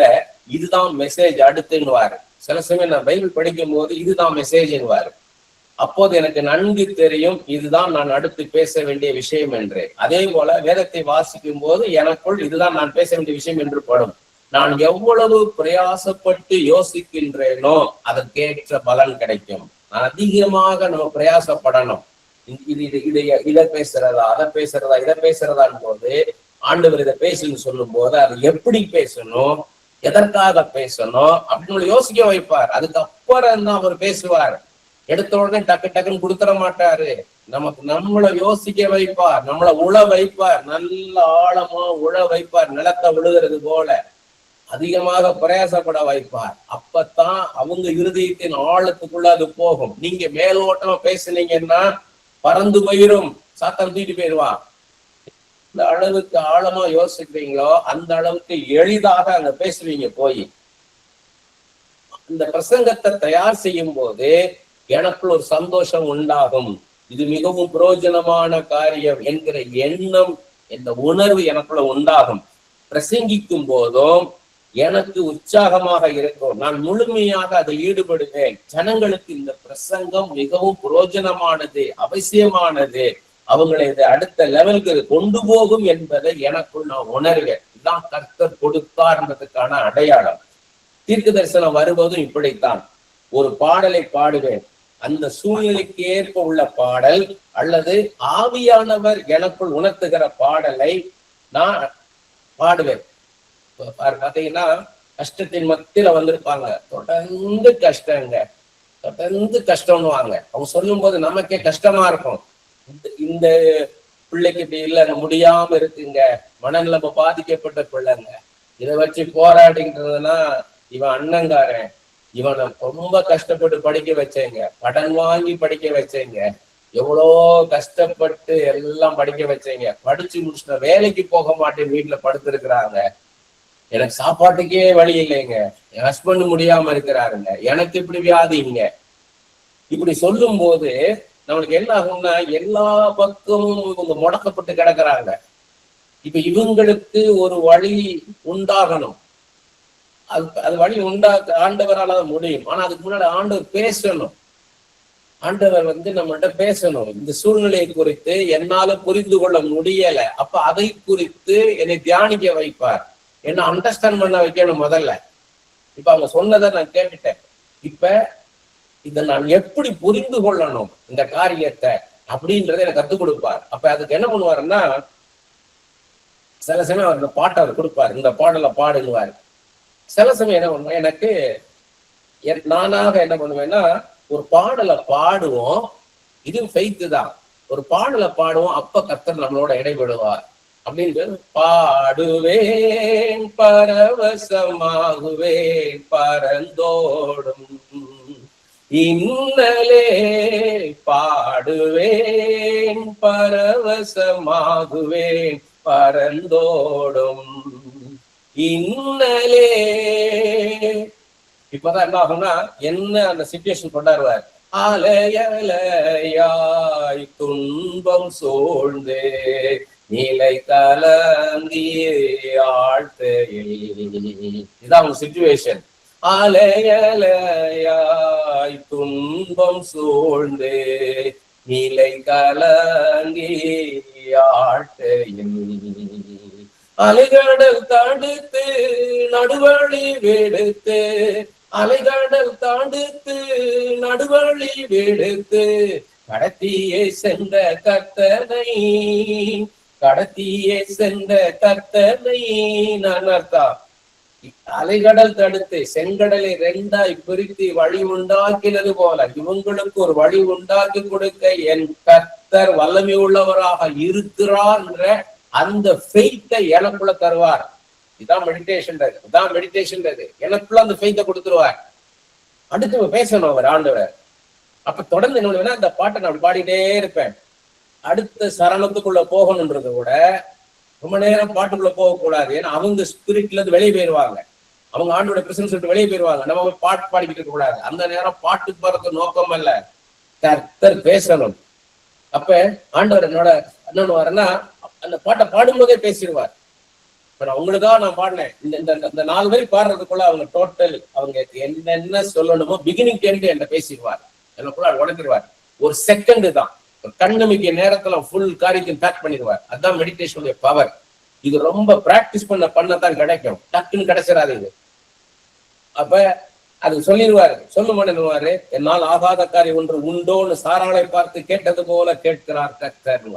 இதுதான் மெசேஜ் அடுத்துன்னுவாரு. சில சமயம் நான் பைபிள் படிக்கும் போது இதுதான் மெசேஜ்னுவாரு. அப்போது எனக்கு நன்கு தெரியும் இதுதான் நான் அடுத்து பேச வேண்டிய விஷயம் என்று. அதே போல வேதத்தை வாசிக்கும் போது எனக்குள் இதுதான் நான் பேச வேண்டிய விஷயம் என்று படும். நான் எவ்வளவு பிரயாசப்பட்டு யோசிக்கின்றேனோ அதற்கேற்ற பலன் கிடைக்கும். நான் அதிகமாக நம்ம பிரயாசப்படணும். இதை பேசுறதா இதை பேசுறதான்னு போது ஆண்டவர் இதை பேசுன்னு சொல்லும் போது அது எப்படி பேசணும், எதற்காக பேசணும் அப்படின்னு யோசிக்க வைப்பார். அதுக்கப்புறம் தான் அவர் பேசுவார். எடுத்த உடனே டக்கு டக்குன்னு கொடுத்துட மாட்டாரு. நம்மளை யோசிக்க வைப்பார், நம்மளை உழ வைப்பார், நல்ல ஆழமா உழ வைப்பார். நிலத்தை விழுகிறது போல அதிகமாக பிரயாசப்பட வைப்பார். அப்பத்தான் அவங்க இருதயத்தின் ஆழத்துக்குள்ள அது போகும். நீங்க மேலோட்டமா பேசுனீங்கன்னா பறந்து போயிரும், சாத்தான் தூக்கிட்டு போயிடுவான். இந்த அளவுக்கு ஆழமா யோசிக்கிறீங்களோ அந்த அளவுக்கு எளிதாக அங்க பேசுவீங்க. போய் இந்த பிரசங்கத்தை தயார் செய்யும் போது எனக்குள் ஒரு சந்தோஷம் உண்டாகும். இது மிகவும் பிரயோஜனமான காரியம் என்கிற எண்ணம், இந்த உணர்வு எனக்குள்ள உண்டாகும். பிரசங்கிக்கும் போதும் எனக்கு உற்சாகமாக இருக்கும். நான் முழுமையாக அதில் ஈடுபடுவேன். ஜனங்களுக்கு இந்த பிரசங்கம் மிகவும் பிரயோஜனமானது, அவசியமானது, அவங்களை இதை அடுத்த லெவலுக்கு கொண்டு போகும் என்பதை எனக்குள் நான் உணர்வேன். இதுதான் கர்த்தர் கொடுத்தார்ன்றதுக்கான அடையாளம். தீர்க்க தரிசனம் வருவதும் இப்படித்தான். ஒரு பாடலை பாடுவேன், அந்த சூழ்நிலைக்கு ஏற்ப உள்ள பாடல் அல்லது ஆவியானவர் எனக்குள் உணர்த்துகிற பாடலை நான் பாடுவேன். பாத்தீங்கன்னா கஷ்டத்தின் மத்தியில வந்திருப்பாங்க, தொடர்ந்து கஷ்டங்க, தொடர்ந்து கஷ்டம்னுவாங்க. அவங்க சொல்லும் போது நமக்கே கஷ்டமா இருக்கும். இந்த பிள்ளைக்கு இப்படி இல்ல, முடியாம இருக்குங்க, மனநிலைமை பாதிக்கப்பட்ட பிள்ளைங்க, இதை வச்சு போராடின்றதுன்னா இவன் அண்ணங்காரன், இவனை ரொம்ப கஷ்டப்பட்டு படிக்க வச்சேங்க, கடன் வாங்கி படிக்க வச்சேங்க, எவ்வளோ கஷ்டப்பட்டு எல்லாம் படிக்க வச்சேங்க, படிச்சு முடிச்சுட்ட வேலைக்கு போக மாட்டேன், வீட்டுல படுத்திருக்கிறாங்க, எனக்கு சாப்பாட்டுக்கே வழி இல்லைங்க, என் ஹஸ்பண்ட் முடியாம இருக்கிறாருங்க, எனக்கு இப்படி வியாதிங்க. இப்படி சொல்லும் போது நம்மளுக்கு என்ன ஆகும்னா எல்லா பக்கமும் இவங்க முடக்கப்பட்டு கிடக்குறாங்க. இப்ப இவங்களுக்கு ஒரு வழி உண்டாகணும். அது வழி ஆண்டவரால முடியும். ஆனா அதுக்கு முன்னாடி ஆண்டவர் பேசணும். ஆண்டவர் நம்மள்ட்ட பேசணும். இந்த சூழ்நிலையை குறித்து என்னால புரிந்து கொள்ள முடியல, அப்ப அதை குறித்து என்னை தியானிக்க வைப்பார், என்ன அண்டர்ஸ்டாண்ட் பண்ண வைக்கணும் முதல்ல. இப்ப அவங்க சொன்னதை நான் கேட்டுட்டேன், இப்ப இதை நான் எப்படி புரிந்து கொள்ளணும் இந்த காரியத்தை அப்படின்றத எனக்கு கத்துக் கொடுப்பார். அப்ப அதுக்கு என்ன பண்ணுவாருன்னா, சில சமயம் அவர் இந்த பாட்டை அவர் கொடுப்பாரு, இந்த பாடலை பாடுங்குவாரு. சில சமயம் என்ன பண்ணுவேன், எனக்கு நானாக என்ன பண்ணுவேன்னா, ஒரு பாடலை பாடுவோம், இது ஃபெய்த் தான், ஒரு பாடலை பாடுவோம், அப்ப கர்த்தர் நம்மளோட இடைபடுவார் அப்படின்னு. பாடுவேன் பரவசமாகுவேன் பரந்தோடும் இன்னலே, பாடுவேன் பரவசமாகுவேன் பரந்தோடும் இன்னலே. இப்பதான் என்ன ஆகும்னா, என்ன அந்த சிச்சுவேஷன் கொண்டாடுவார், அலையலையாய் துன்பம் சூழ்ந்து நிலை கலந்திய ஆழ்த்தையில், இதுதான் அவங்க சிச்சுவேஷன். அலையலையாய் துன்பம் சூழ்ந்து நீலை கலங்கி ஆட்டையும் அலைகடல் தடுத்து நடுவழி வெடுத்து அலைகடல் தடுத்து நடுவழி வெடுத்து கடத்தியே சென்ற கர்த்தனை கடத்தியே சென்ற கர்த்தனை நான் அர்த்தம். அலைகடல் தடுத்து செங்கடலை ரெண்டாய் பிரித்து வழி உண்டாக்கினது போல இவங்களுக்கு ஒரு வழி உண்டாக்கி கொடுக்க என் கர்த்தர் வல்லமை உள்ளவராக இருக்கிறார் என்ற அந்த ஃபெய்த்தை எனக்குள்ள தருவார். இதான் மெடிடேஷன்றது, இதான் மெடிடேஷன்றது. எனக்குள்ள அந்த ஃபெய்த்தை கொடுத்துருவார். அடுத்து பேசணும் அவர் ஆண்டவர். அப்ப தொடர்ந்து என்ன பண்ணுவேன்னா அந்த பாட்டை நான் பாடிட்டே இருப்பேன். அடுத்த சரணத்துக்குள்ள போகணுன்றது கூட ரொம்ப நேரம் பாட்டுக்குள்ள போகக்கூடாது. ஏன்னா அவங்க ஸ்பிரிட்ல இருந்து வெளியே போயிருவாங்க, அவங்க ஆண்டோட பிரசன்ஸ் விட்டு வெளியே போயிருவாங்க. நம்ம பாட்டு பாடிக்கிட்டு இருக்க கூடாது. அந்த நேரம் பாட்டு போறது நோக்கம் அல்ல, கர்த்தர் பேசணும். அப்ப ஆண்டவர் என்னோட என்ன பண்ணுவாருன்னா அந்த பாட்டை பாடும்போதே பேசிடுவார். இப்ப நான் உங்களுக்காக நான் பாடினேன், இந்த 4 பேர் பாடுறதுக்குள்ள அவங்க டோட்டல் அவங்க என்னென்ன சொல்லணுமோ பிகினிங் டு என்கிட்ட பேசிடுவார். எனக்குள்ள உடைச்சிருவார். ஒரு செகண்ட் தான், கண்ணமிக்க நேரத்துல ஃபுல் காரியத்தையும் பேக் பண்ணிடுவார். அதுதான் மெடிடேஷனுடைய பவர். இது ரொம்ப பிராக்டிஸ் பண்ணத்தான் கிடைக்கும், டக்குன்னு கிடைச்சிடாது இது. அப்ப அது சொல்லிடுவாரு. சொல்லும் பண்ணுவாரு, என்னால் ஆகாத காரியம் ஒன்று உண்டோன்னு சாராளை பார்த்து கேட்டது போல கேட்கிறார் கர்த்தர்.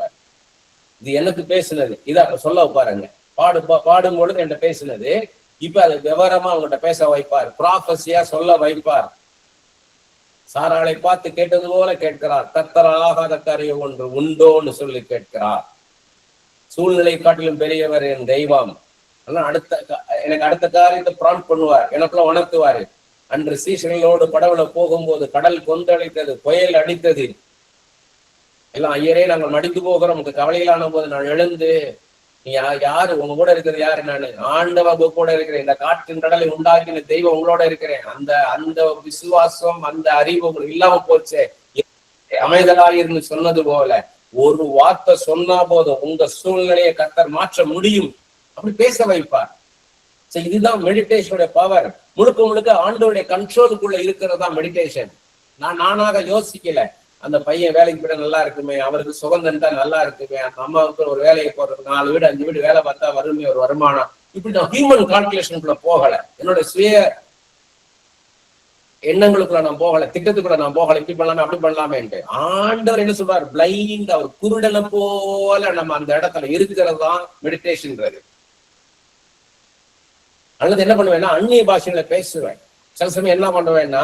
இது எனக்கு பேசுனது, இதை அப்ப சொல்ல வைப்பாருங்க. பாடும் பொழுது என்கிட்ட பேசுனது. இப்ப அது விவரமா அவங்ககிட்ட பேச வைப்பார், ப்ராஃபஸியா சொல்ல வைப்பார். சாராளை பார்த்து கேட்டது போல கேட்கிறார், கர்த்தர் ஆகாத காரியம் ஒன்று உண்டோன்னு சொல்லி கேட்கிறார். சூழ்நிலை காட்டிலும் பெரியவர் என் தெய்வம். எனக்கு அடுத்த காரியத்தை பிராண்ட் பண்ணுவார், எனக்குள்ள உணர்த்துவாரு. அன்று சீசர்களோடு படவுல போகும்போது கடல் கொந்தளித்தது, புயல் அடித்தது. எல்லாம் ஐயரே நாங்கள் மடிந்து போகிறோம், உங்களுக்கு கவலையிலான போது நான் எழுந்து, நீ யாரு உங்க கூட இருக்கிறது யாரு? நானு ஆண்டவ கூட இருக்கிறேன், இந்த காற்றின் கடலை உண்டாக்கின தெய்வம் உங்களோட இருக்கிறேன். அந்த விசுவாசம் அந்த அறிவு உங்களுக்கு இல்லாம போச்சே, அமைதலாயிருந்து சொன்னது போல ஒரு வார்த்தை சொன்னா போதும் உங்க சூழ்நிலையை கர்த்தர் மாற்ற முடியும். அப்படி பேச வைப்பார். இதுதான் மெடிடேஷனுடைய பவர். முழுக்க முழுக்க ஆண்டவருடைய கண்ட்ரோலுக்குள்ள இருக்கிறதா மெடிடேஷன். நானாக யோசிக்கல, அந்த பையன் வேலைக்கு போயிட நல்லா இருக்குமே, அவருக்கு சுகந்தா நல்லா இருக்குமே, அந்த அம்மாவுக்கு ஒரு வேலையை போடுறது, 4 வீடு 5 வீடு வேலை பார்த்தா வருமே ஒரு வருமானம். இப்படி நான் ஹியூமன் கால்குலேஷனுக்குள்ள போகல, என்னோட சுய எண்ணங்களுக்குள்ள நான் போகல, திட்டத்துக்குள்ள நான் போகல. இப்படி பண்ணலாமே அப்படி பண்ணலாமேன்ட்டு ஆண்டவர் என்ன சொல்றாரு, பிளைண்ட், அவர் குருடனை போல நம்ம அந்த இடத்துல இருக்கிறது தான் மெடிடேஷன்ன்றது. அல்லது என்ன பண்ணுவேன்னா அந்நிய பாஷைகளை பேசுவேன். சில சமயம் என்ன பண்ணுவேன்னா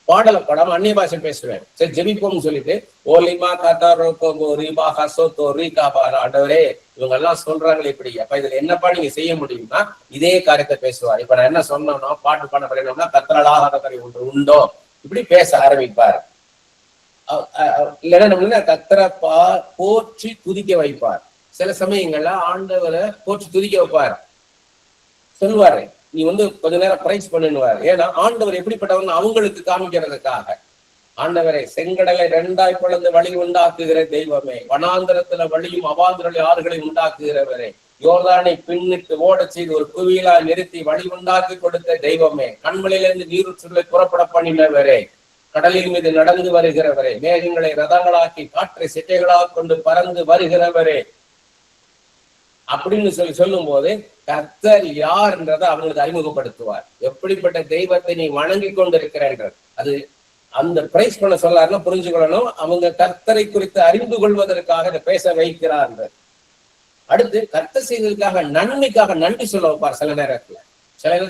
பாடலை படம் அந்நிய பாஷை பேசுவேன். சரி ஜெபிப்போம்னு சொல்லிட்டு ஓலிமா காத்தா ரோக்கோ ரீபா ஹசோத்தோ ரீகா பாரா, ஆண்டவரே இவங்க எல்லாம் சொல்றாங்களே இப்படி, அப்ப இதுல என்னப்பா நீங்க செய்ய முடியும்னா இதே காரியத்தை பேசுவார். இப்ப நான் என்ன சொன்னோம்னா பாட்டு பண்ண பண்ணோம்னா கத்தரலாகாத காரியம் ஒன்று உண்டோ, இப்படி பேச ஆரம்பிப்பார். இல்லைன்னா கத்தரை போற்றி துதிக்க வைப்பார். சில சமயங்கள்ல ஆண்டவரை போற்றி துதிக்க வைப்பார். சொல்லுவாரு, நீ கொஞ்ச நேரம் பிரைஸ் பண்ணுவார். ஏன்னா ஆண்டவர் எப்படிப்பட்டவர்னு அவங்களுக்கு காமிக்கிறதுக்காக. ஆண்டவரை செங்கடலை 2ஆய் பிளந்து வழி உண்டாக்குகிற தெய்வமே, வனாந்திரத்துல வழியும் அவாந்திரலை ஆறுகளை உண்டாக்குகிறவரே, யோர்தானை பின்னிட்டு ஓட செய்து ஒரு குவியலா நிறுத்தி வழி உண்டாக்கி கொடுத்த தெய்வமே, கண்மலையிலிருந்து நீரூற்றுகளை புறப்பட பண்ணினவரே, கடலின் மீது நடந்து வருகிறவரே, மேகங்களை ரதங்களாக்கி காற்றை சிட்டைகளாக கொண்டு பறந்து வருகிறவரே அப்படின்னு சொல்லும் போது கர்த்தர் யார்ன்றதை அவங்களுக்கு அறிமுகப்படுத்துவார். எப்படிப்பட்ட தெய்வத்தை நீ வணங்கி கொண்டிருக்கிறன்றது அது அந்த பிரைஸ் பண்ண சொல்லாருன்னா புரிஞ்சுக்கொள்ளணும். அவங்க கர்த்தரை குறித்து அறிந்து கொள்வதற்காக இதை பேச வைக்கிறார். அடுத்து கர்த்தர் செய்ததற்காக நன்மைக்காக நன்றி சொல்ல வைப்பார். சில நேரத்துல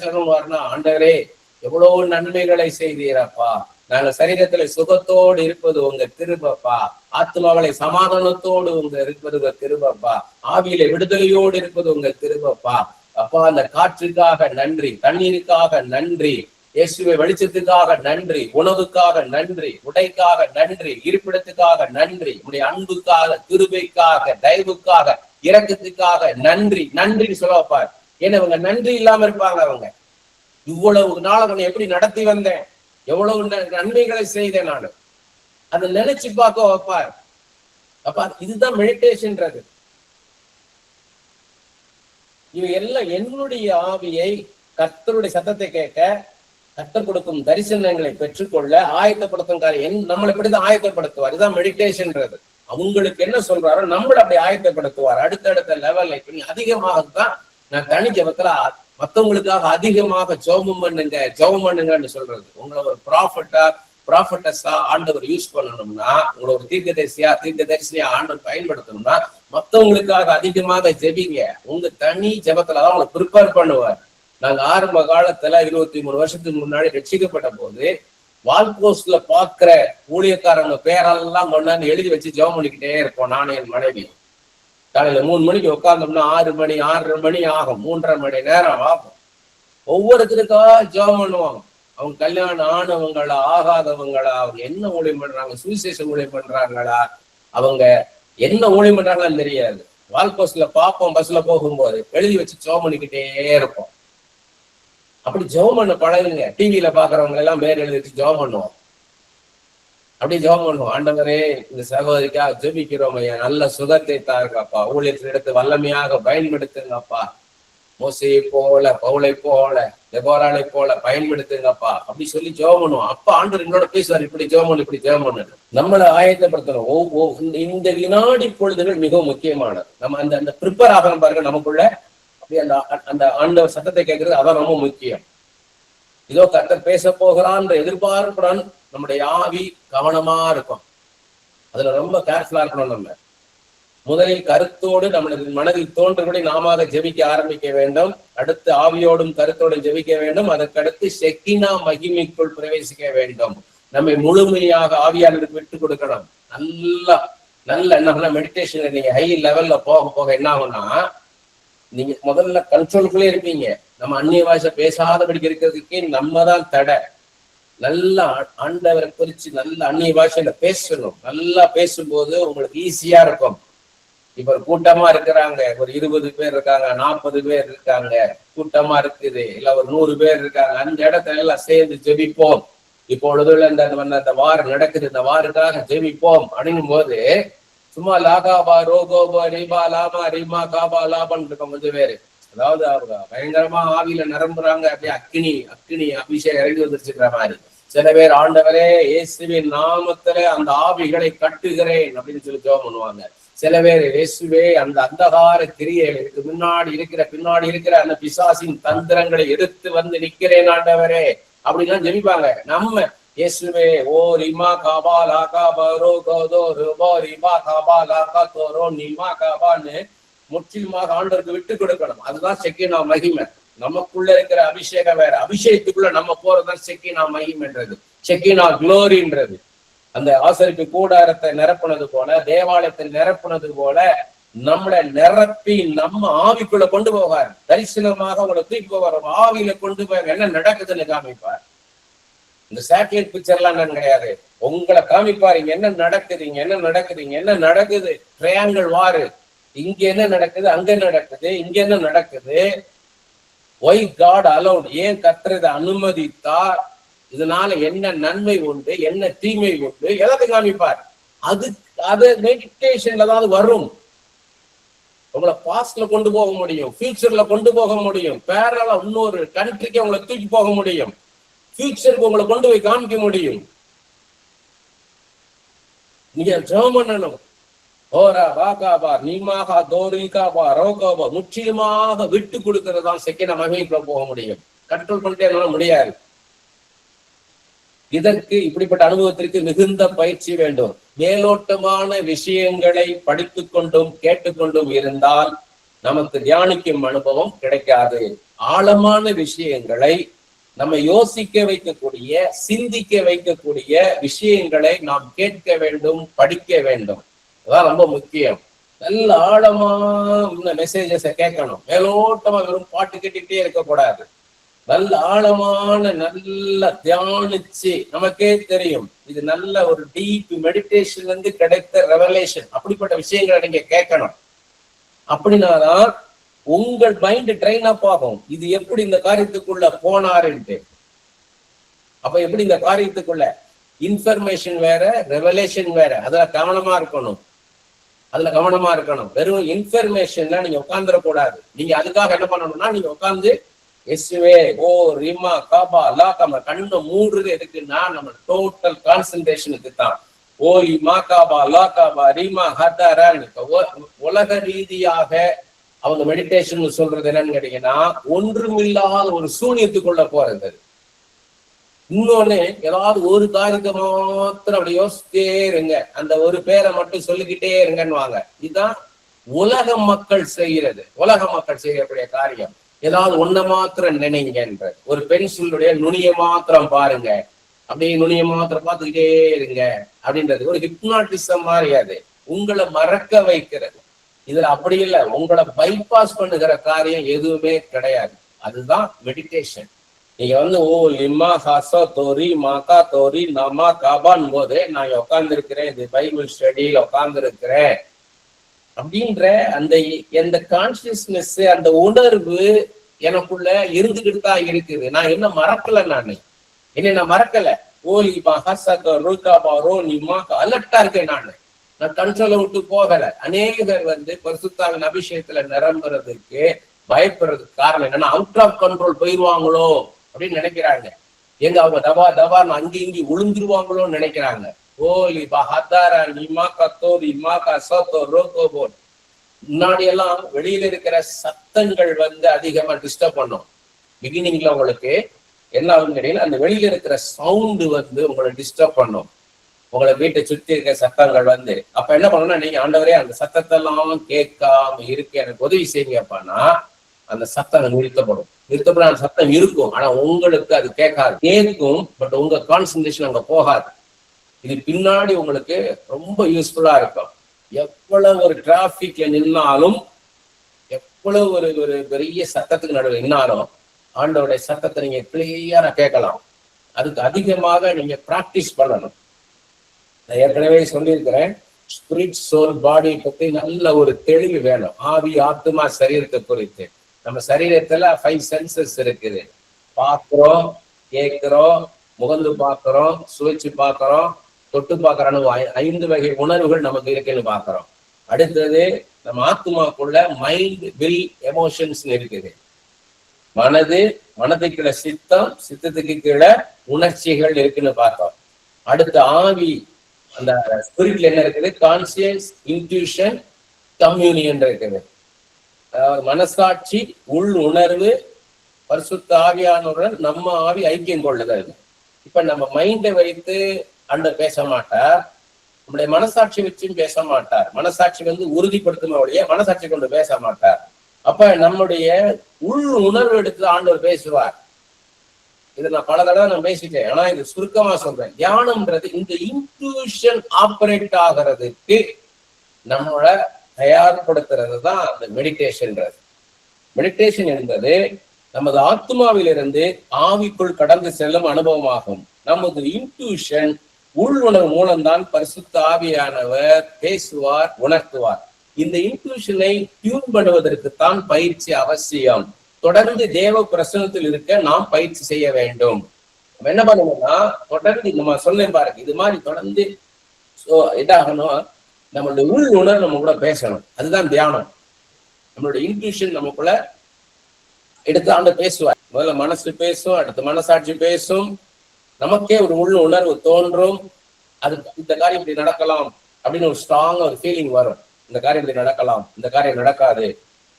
சொல்லுவாருன்னா, ஆண்டவரே எவ்வளவு நன்மைகளை செய்தீரப்பா, நாங்க சரீரத்துல சுகத்தோடு இருப்பது உங்க கிருபப்பா, ஆத்மாவளை சமாதானத்தோடு இருப்பது உங்க கிருபப்பா, ஆவியில விடுதலையோடு இருப்பது உங்க கிருபப்பா. அப்பா அந்த காற்றுக்காக நன்றி, தண்ணீருக்காக நன்றி, இயேசுவை வெளிச்சத்துக்காக நன்றி, உணவுக்காக நன்றி, உடைக்காக நன்றி, இருப்பிடத்துக்காக நன்றி, உடைய அன்புக்காக, கிருபைக்காக, தயவுக்காக, இரக்கத்துக்காக நன்றி நன்றின்னு சொல்ல வைப்பார். ஏன்னா இவங்க நன்றி இல்லாம இருப்பாங்க. அவங்க இவ்வளவு நாள் அவனை எப்படி நடத்தி வந்தேன், எவ்வளவு நன்மைகளை செய்தேன் நான், அதை நினைச்சு பார்க்க வைப்பார். அப்ப இதுதான் மெடிடேஷன்ன்றது. இவ எல்லாம் என்னுடைய ஆவியை கர்த்தருடைய சத்தத்தை கேட்க கற்றுக் கொடுக்கும் தரிசனங்களை பெற்றுக்கொள்ள ஆயத்தப்படுத்தும் காரியம் நம்மளை இப்படிதான் ஆயத்தப்படுத்துவார். இதுதான் மெடிடேஷன்ன்றது. அவங்களுக்கு என்ன சொல்றாரோ நம்மள அப்படி ஆயத்தப்படுத்துவார். அடுத்தடுத்த லெவல்ல இப்ப நீ அதிகமாகத்தான் நான் தனி ஜபத்துல மத்தவங்களுக்காக அதிகமாக ஜெபம் பண்ணுங்கன்னு சொல்றது. உங்களை ஒரு ப்ராஃபட்டஸா ஆண்டவர் யூஸ் பண்ணணும்னா, உங்களை ஒரு தீர்க்கதரிசியா ஆண்டவர் பயன்படுத்தணும்னா மத்தவங்களுக்காக அதிகமாக ஜெபிங்க. உங்க தனி ஜபத்துலதான் உங்களை ப்ரிப்பேர் பண்ணுவார். நாங்க ஆரம்ப காலத்துல 23 வருஷத்துக்கு முன்னாடி ரட்சிக்கப்பட்ட போது வால்போஸ்ட்ல பாக்குற ஊழியக்காரங்க பேரெல்லாம் கொண்டாந்து எழுதி வச்சு ஜெபம் பண்ணிக்கிட்டே இருப்போம். நானும் என் மனைவி காலையில 3 மணிக்கு உட்கார்ந்தோம்னா 6 மணி 6:30 மணி ஆகும். 3.5 மணி நேரம் ஆகும். ஒவ்வொருத்தருக்கா ஜெபம் பண்ணுவாங்க. அவங்க கல்யாணம் ஆனவங்களா ஆகாதவங்களா, அவங்க என்ன ஊழியம் பண்றாங்க, சுவிசேஷ ஊழியம் பண்றாங்களா, அவங்க என்ன ஊழியம் பண்றாங்கன்னு தெரியாது. வால்போஸ்ட்ல பார்ப்போம், பஸ்ல போகும்போது எழுதி வச்சு ஜெபம் பண்ணிக்கிட்டே இருப்போம். அப்படி ஜெபம் பண்ண பழகுங்க. டிவியில பாக்குறவங்க எல்லாம் பேர் எழுதி வச்சு ஜெபம் பண்ணுவோம். அப்படி ஜெபம் பண்ணுவோம். ஆண்டவரே, இந்த சகோதரிக்கா ஜெபிக்கிறோம் ஐயா, நல்ல சுகத்தை தாருங்கப்பா, ஊழியத்தில் எடுத்து வல்லமையாக பயன்படுத்துங்கப்பா, மோசையை போல, பவுலை போல, தெபோராளை போல பயன்படுத்துங்கப்பா அப்படி சொல்லி ஜெபம் பண்ணுவோம். அப்ப ஆண்டவர் என்னோட பேசுவார், இப்படி ஜெபம் பண்ணு, இப்படி ஜெபம் பண்ணு. நம்மளை ஆயத்தப்படுத்தணும். இந்த வினாடி பொழுதுகள் மிகவும் முக்கியமானது. நம்ம அந்த ப்ரிப்பேர் ஆகணும் பாருங்க. நமக்குள்ள அப்படி அந்த ஆண்டவர் சத்தத்தை கேட்கறது அதான் ரொம்ப முக்கியம். இதோ கர்த்தர் பேச போகிறான்ற எதிர்பார்ப்புடன் நம்முடைய ஆவி கவனமா இருக்கும். அதுல ரொம்ப கேர்ஃபுல்லா இருக்கணும். நம்ம முதலில் கருத்தோடு நம்மளது மனதில் தோன்றபடி நாம ஜெபிக்க ஆரம்பிக்க வேண்டும். அடுத்து ஆவியோடும் கருத்தோடும் ஜெபிக்க வேண்டும். அதற்கடுத்து ஷெக்கினா மகிமைக்குள் பிரவேசிக்க வேண்டும். நம்மை முழுமையாக ஆவியாளருக்கு விட்டு கொடுக்கணும். நல்ல என்ன மெடிடேஷன் நீங்க ஹை லெவல்ல போக போக என்ன ஆகும்னா, நீங்க முதல்ல கண்ட்ரோலுக்குள்ளே இருப்பீங்க. நம்ம அந்நிய பாஷை பேசாதபடிக்கு இருக்கிறதுக்கே நம்ம தான் தடை. நல்லா ஆண்டவரை குறிச்சு நல்ல அந்நிய பாஷையில பேசணும். நல்லா பேசும்போது உங்களுக்கு ஈஸியா இருக்கும். இப்ப ஒரு கூட்டமா இருக்கிறாங்க, ஒரு 20 பேர் இருக்காங்க, 40 பேர் இருக்காங்க, கூட்டமா இருக்குது, இல்ல ஒரு 100 பேர் இருக்காங்க. அந்த இடத்துல எல்லாம் சேர்ந்து ஜெபிப்போம். இப்பொழுதுல இந்த வாரம் நடக்குது, இந்த வாருக்காக ஜெபிப்போம் அப்படின்னும் போது சும்மா லாகாபா ரோகோபா ரீபா லாமா ரீமா காபா லாபான்னு இருக்க கொஞ்சம் பேரு. அதாவது அவங்க பயங்கரமா ஆவியில நிரம்புறாங்க. அப்படியே அக்கினி அபிஷேகம் இறங்கி வந்துருச்சுக்கிற மாதிரி. சில பேர் ஆண்டவரே இயேசுவின் நாமத்துல அந்த ஆவிகளை கட்டுகிறேன் அப்படின்னு சொல்லி ஜெபம் பண்ணுவாங்க. சில பேர் இயேசுவே அந்த அந்தகார கிரியைகளுக்கு பின்னாடி இருக்கிற அந்த பிசாசின் தந்திரங்களை எடுத்து வந்து நிக்கிறேன் ஆண்டவரே அப்படின்னா ஜெபிப்பாங்க. நம்ம இயேசுவே ஓ ரிமா காபா லாகா பரோ கோதோ ருபோ ரிமா காபா லாகா தோரோ நிமா காபான்னு முற்றிலுமாக ஆண்டவருக்கு விட்டு கொடுக்கணும். அதுதான் செக்கினா மகிமை. நமக்குள்ள இருக்கிற அபிஷேகம் வேற. அபிஷேகத்துக்குள்ள நம்ம போறதுதான் செக்கினா மகிமைன்றது, செக்கினா குளோரின்றது. அந்த ஆசரிப்பு கூடாரத்தை நிரப்புனது போல, தேவாலயத்தை நிரப்புனது போல நம்மளை நிரப்பி நம்ம ஆவிக்குள்ள கொண்டு போவார். தரிசனமாக உங்களை தூக்கி போவார். ஆவியில கொண்டு போய் என்ன நடக்குதுன்னு காமிப்பார். இந்த சேட்டலைட் பிக்சர் எல்லாம் என்னன்னு கிடையாது, உங்களை காமிப்பாரு. என்ன நடக்குது ட்ரையாங்கிள் வாரு. இங்க என்ன நடக்குது, அங்க நடக்குது, இங்க என்ன நடக்குது, ஒய் காட் அலௌட், ஏன் கர்த்தர் அனுமதித்தார், இதனால என்ன நன்மை உண்டு, என்ன தீமை உண்டு, எல்லாத்தையும் காமிப்பார். அது மெடிடேஷன்ல தான் வரும். உங்களை பாஸ்ட்ல கொண்டு போக முடியும், ஃபியூச்சர்ல கொண்டு போக முடியும், பேரலா இன்னொரு கண்ட்ரிக்கு உங்களை தூக்கி போக முடியும், ஃபியூச்சருக்கு உங்களை கொண்டு போய் காமிக்க முடியும். நீங்க ஜெபம் பண்ணணும். ஓரா பாகாபா நீமாகா தோரிகாபா ரோகாபா முற்றிலுமாக விட்டு கொடுக்கறதுதான் செக்கின மகிமைக்குள்ள போக முடியும். கண்ட்ரோல் பண்ணிட்டே என்னால முடியாது. இதற்கு இப்படிப்பட்ட அனுபவத்திற்கு மிகுந்த பயிற்சி வேண்டும். மேலோட்டமான விஷயங்களை படித்துக் கொண்டும் கேட்டுக்கொண்டும் இருந்தால் நமக்கு தியானிக்கும் அனுபவம் கிடைக்காது. ஆழமான விஷயங்களை நம்ம யோசிக்க வைக்கக்கூடிய, சிந்திக்க வைக்கக்கூடிய விஷயங்களை நாம் கேட்க வேண்டும், படிக்க வேண்டும். அதான் ரொம்ப முக்கியம். நல்ல ஆழமா மெசேஜஸை கேட்கணும். மேலோட்டமா வெறும் பாட்டு கேட்டுக்கிட்டே இருக்கக்கூடாது. நல்ல ஆழமான நல்ல தியானிச்சு, நமக்கே தெரியும் இது நல்ல ஒரு டீப் மெடிடேஷன்ல இருந்து கிடைத்த ரெவலேஷன். அப்படிப்பட்ட விஷயங்களை நீங்க கேட்கணும். அப்படின்னாதான் உங்கள் மைண்ட் ட்ரெயின் அப் ஆகும். இது எப்படி இந்த காரியத்துக்குள்ள போனாருன்ட்டு. அப்ப எப்படி இந்த காரியத்துக்குள்ள இன்ஃபர்மேஷன் வேற, ரெவலேஷன் வேற. அதுல கவனமா இருக்கணும். வெறும் இன்ஃபர்மேஷன்ல நீங்க உட்கார்ந்துடக்கூடாது. நீங்க அதுக்காக என்ன பண்ணணும்னா, நீங்க உட்கார்ந்து எஸ்வே ஓ ரிமா காபா லா காபா. கண்ணு மூடுறது எதுக்குன்னா நம்ம டோட்டல் கான்சென்ட்ரேஷனுக்கு தான். ஓ இமா காபா லா காபா ரிமா ஹதாரான். உலக ரீதியாக அவங்க மெடிடேஷன் சொல்றது என்னன்னு கேட்டீங்கன்னா, ஒன்றுமில்லாத ஒரு சூனியத்துக்குள்ள போறது. இன்னொன்னு, ஏதாவது ஒரு காரியத்தை மாத்திரம் அப்படி யோசிச்சுட்டே இருங்க, அந்த ஒரு பேரை மட்டும் சொல்லிக்கிட்டே இருங்கன்னு. இதுதான் உலக மக்கள் செய்யறது. உலக மக்கள் செய்யக்கூடிய காரியம். ஏதாவது ஒன்ன மாத்திரம் நினைங்கன்ற. ஒரு பென்சிலுடைய நுனிய மாத்திரம் பாருங்க, அப்படியே நுனிய மாத்திரம் பார்த்துக்கிட்டே இருங்க அப்படின்றது ஒரு ஹிப்னாட்டிசம் மாதிரி. அது உங்களை மறக்க வைக்கிறது. இதுல அப்படி இல்லை, உங்களை பைபாஸ் பண்ணுகிற காரியம் எதுவுமே கிடையாது. அதுதான் மெடிடேஷன். நீங்க ஓ இம்மா ஹாசா தோரி மாக்கா தோரி நமா காபான் போது நான் உட்கார்ந்து இருக்கிறேன், இது பைபிள் ஸ்டடியில உட்கார்ந்து இருக்கிறேன் அப்படின்ற அந்த கான்சியஸ்னஸ், அந்த உணர்வு எனக்குள்ள இருந்துகிட்டு தான் இருக்குது. நான் என்ன மறக்கல, நான் மறக்கல. ஓலி ஹாசாக்கா ரோகாபா ரோ நிமாக்கா அலர்ட்டா இருக்கேன். நான் கண்ட்ரோலை விட்டு போகல. அநேகர் பரிசுத்தாவின் அபிஷேகத்துல நிரம்புறதுக்கு பயப்படுறதுக்கு காரணம் என்னன்னா, அவுட் ஆஃப் கண்ட்ரோல் போயிடுவாங்களோ அப்படின்னு நினைக்கிறாங்க. அவங்க தவா அங்கி இங்கி உளுந்துருவாங்களோன்னு நினைக்கிறாங்க. ஓலி பஹாதாரா நிமாக்கா தோர் இமாக்கா சோத்தோ ரோகோபோ. முன்னாடி எல்லாம் வெளியில இருக்கிற சத்தங்கள் அதிகமா டிஸ்டர்ப் பண்ணும். பிகினிங்ல உங்களுக்கு என்ன ஆகுன்னு கேட்டீங்கன்னா, அந்த வெளியில இருக்கிற சவுண்டு உங்களை டிஸ்டர்ப் பண்ணும். உங்களை வீட்டை சுத்தி இருக்க சத்தங்கள் அப்ப என்ன பண்ணணும்னா, நீங்க ஆண்டவரே அந்த சத்தத்தெல்லாம் கேட்காம இருக்க எனக்கு உதவி செய்யுங்கப்பான்னா அந்த சத்தம் நிறுத்தப்படும். அந்த சத்தம் இருக்கும், ஆனா உங்களுக்கு அது கேட்காது. கேட்கும், பட் உங்க கான்சன்ட்ரேஷன் அங்க போகாது. இது பின்னாடி உங்களுக்கு ரொம்ப யூஸ்ஃபுல்லா இருக்கும். எவ்வளவு ஒரு டிராபிக்ல நின்னாலும், எவ்வளவு ஒரு பெரிய சத்தத்துக்கு நடுவில் நின்னாலும் ஆண்டவருடைய சத்தத்தை நீங்க கிளியரா கேட்கலாம். அதுக்கு அதிகமாக நீங்க பிராக்டிஸ் பண்ணணும். நான் ஏற்கனவே சொல்லியிருக்கிறேன், ஸ்பிரிட் சோல் பாடி பத்தி நல்ல ஒரு தெளிவு வேணும். ஆவி ஆத்மா சரீரத்தை குறித்து. நம்ம சரீரத்துல 5 சென்சஸ் இருக்குது. பார்க்கிறோம், கேட்கிறோம், முகந்து பார்க்கிறோம், சுவைச்சு பார்க்கிறோம், தொட்டு பார்க்கறோம். 5 வகை உணர்வுகள் நமக்கு இருக்குன்னு பார்க்கிறோம். அடுத்தது நம்ம ஆத்மாக்குள்ள மைண்ட், வில், எமோஷன்ஸ் இருக்குது. மனதுக்குள்ள சித்தம், சித்தத்துக்கு கீழே உணர்ச்சிகள் இருக்குன்னு பார்த்தோம். அடுத்து ஆவி, அந்த ஸ்பிரிட்ல என்ன இருக்குது? கான்சியஸ், இன்ட்யூஷன், கம்யூனியன் இருக்குது. மனசாட்சி, உள் உணர்வு, பரிசுத்த ஆவியானவருடன் நம்ம ஆவி ஐக்கியம் கொள்ளுதல். இப்ப நம்ம மைண்டை வைத்து ஆண்டவர் பேச மாட்டார், நம்முடைய மனசாட்சி வச்சும் பேச மாட்டார். மனசாட்சி உறுதிப்படுத்தும் ஒழிய மனசாட்சி கொண்டு பேச மாட்டார். அப்ப நம்முடைய உள் உணர்வு எடுத்து ஆண்டவர் பேசுவார். இது நான் பல தடவை நான் பேசிட்டேன், ஆனா இது சுருக்கமா சொல்றேன். தியானம்ன்றது இந்த இன்ட்யூஷன் ஆபரேட் ஆகிறதுக்கு நம்மள தயார்படுத்துறது தான் அந்த மெடிடேஷன்ன்றது. மெடிடேஷன் என்பது நமது ஆத்மாவிலிருந்து ஆவிக்குள் கடந்து செல்லும் அனுபவமாகும். நமது இன்ட்யூஷன், உள் உணர்வு மூலம்தான் பரிசுத்த ஆவியானவர் பேசுவார், உணர்த்துவார். இந்த இன்ட்யூஷனை டியூன் பண்ணுவதற்குத்தான் பயிற்சி அவசியம். தொடர்ந்து தேவ பிரசனத்தில் இருக்க நாம் பயிற்சி செய்ய வேண்டும். நம்ம என்ன பண்ணணும்னா, தொடர்ந்து நம்ம சொன்னேன் பாருங்க, இது மாதிரி தொடர்ந்து இதாகணும். நம்மளுடைய உள் உணர்வு நம்ம கூட பேசணும். அதுதான் தியானம். நம்மளுடைய இன்ட்யூஷன் நமக்குள்ள எடுத்து ஆண்டு பேசுவார். முதல்ல மனசு பேசும், அடுத்து மனசாட்சி பேசும். நமக்கே ஒரு உள் உணர்வு தோன்றும். அது இந்த காரியம் இப்படி நடக்கலாம் அப்படின்னு ஒரு ஸ்ட்ராங்கா ஒரு ஃபீலிங் வரும். இந்த காரியம் இப்படி நடக்கலாம், இந்த காரியம் நடக்காது,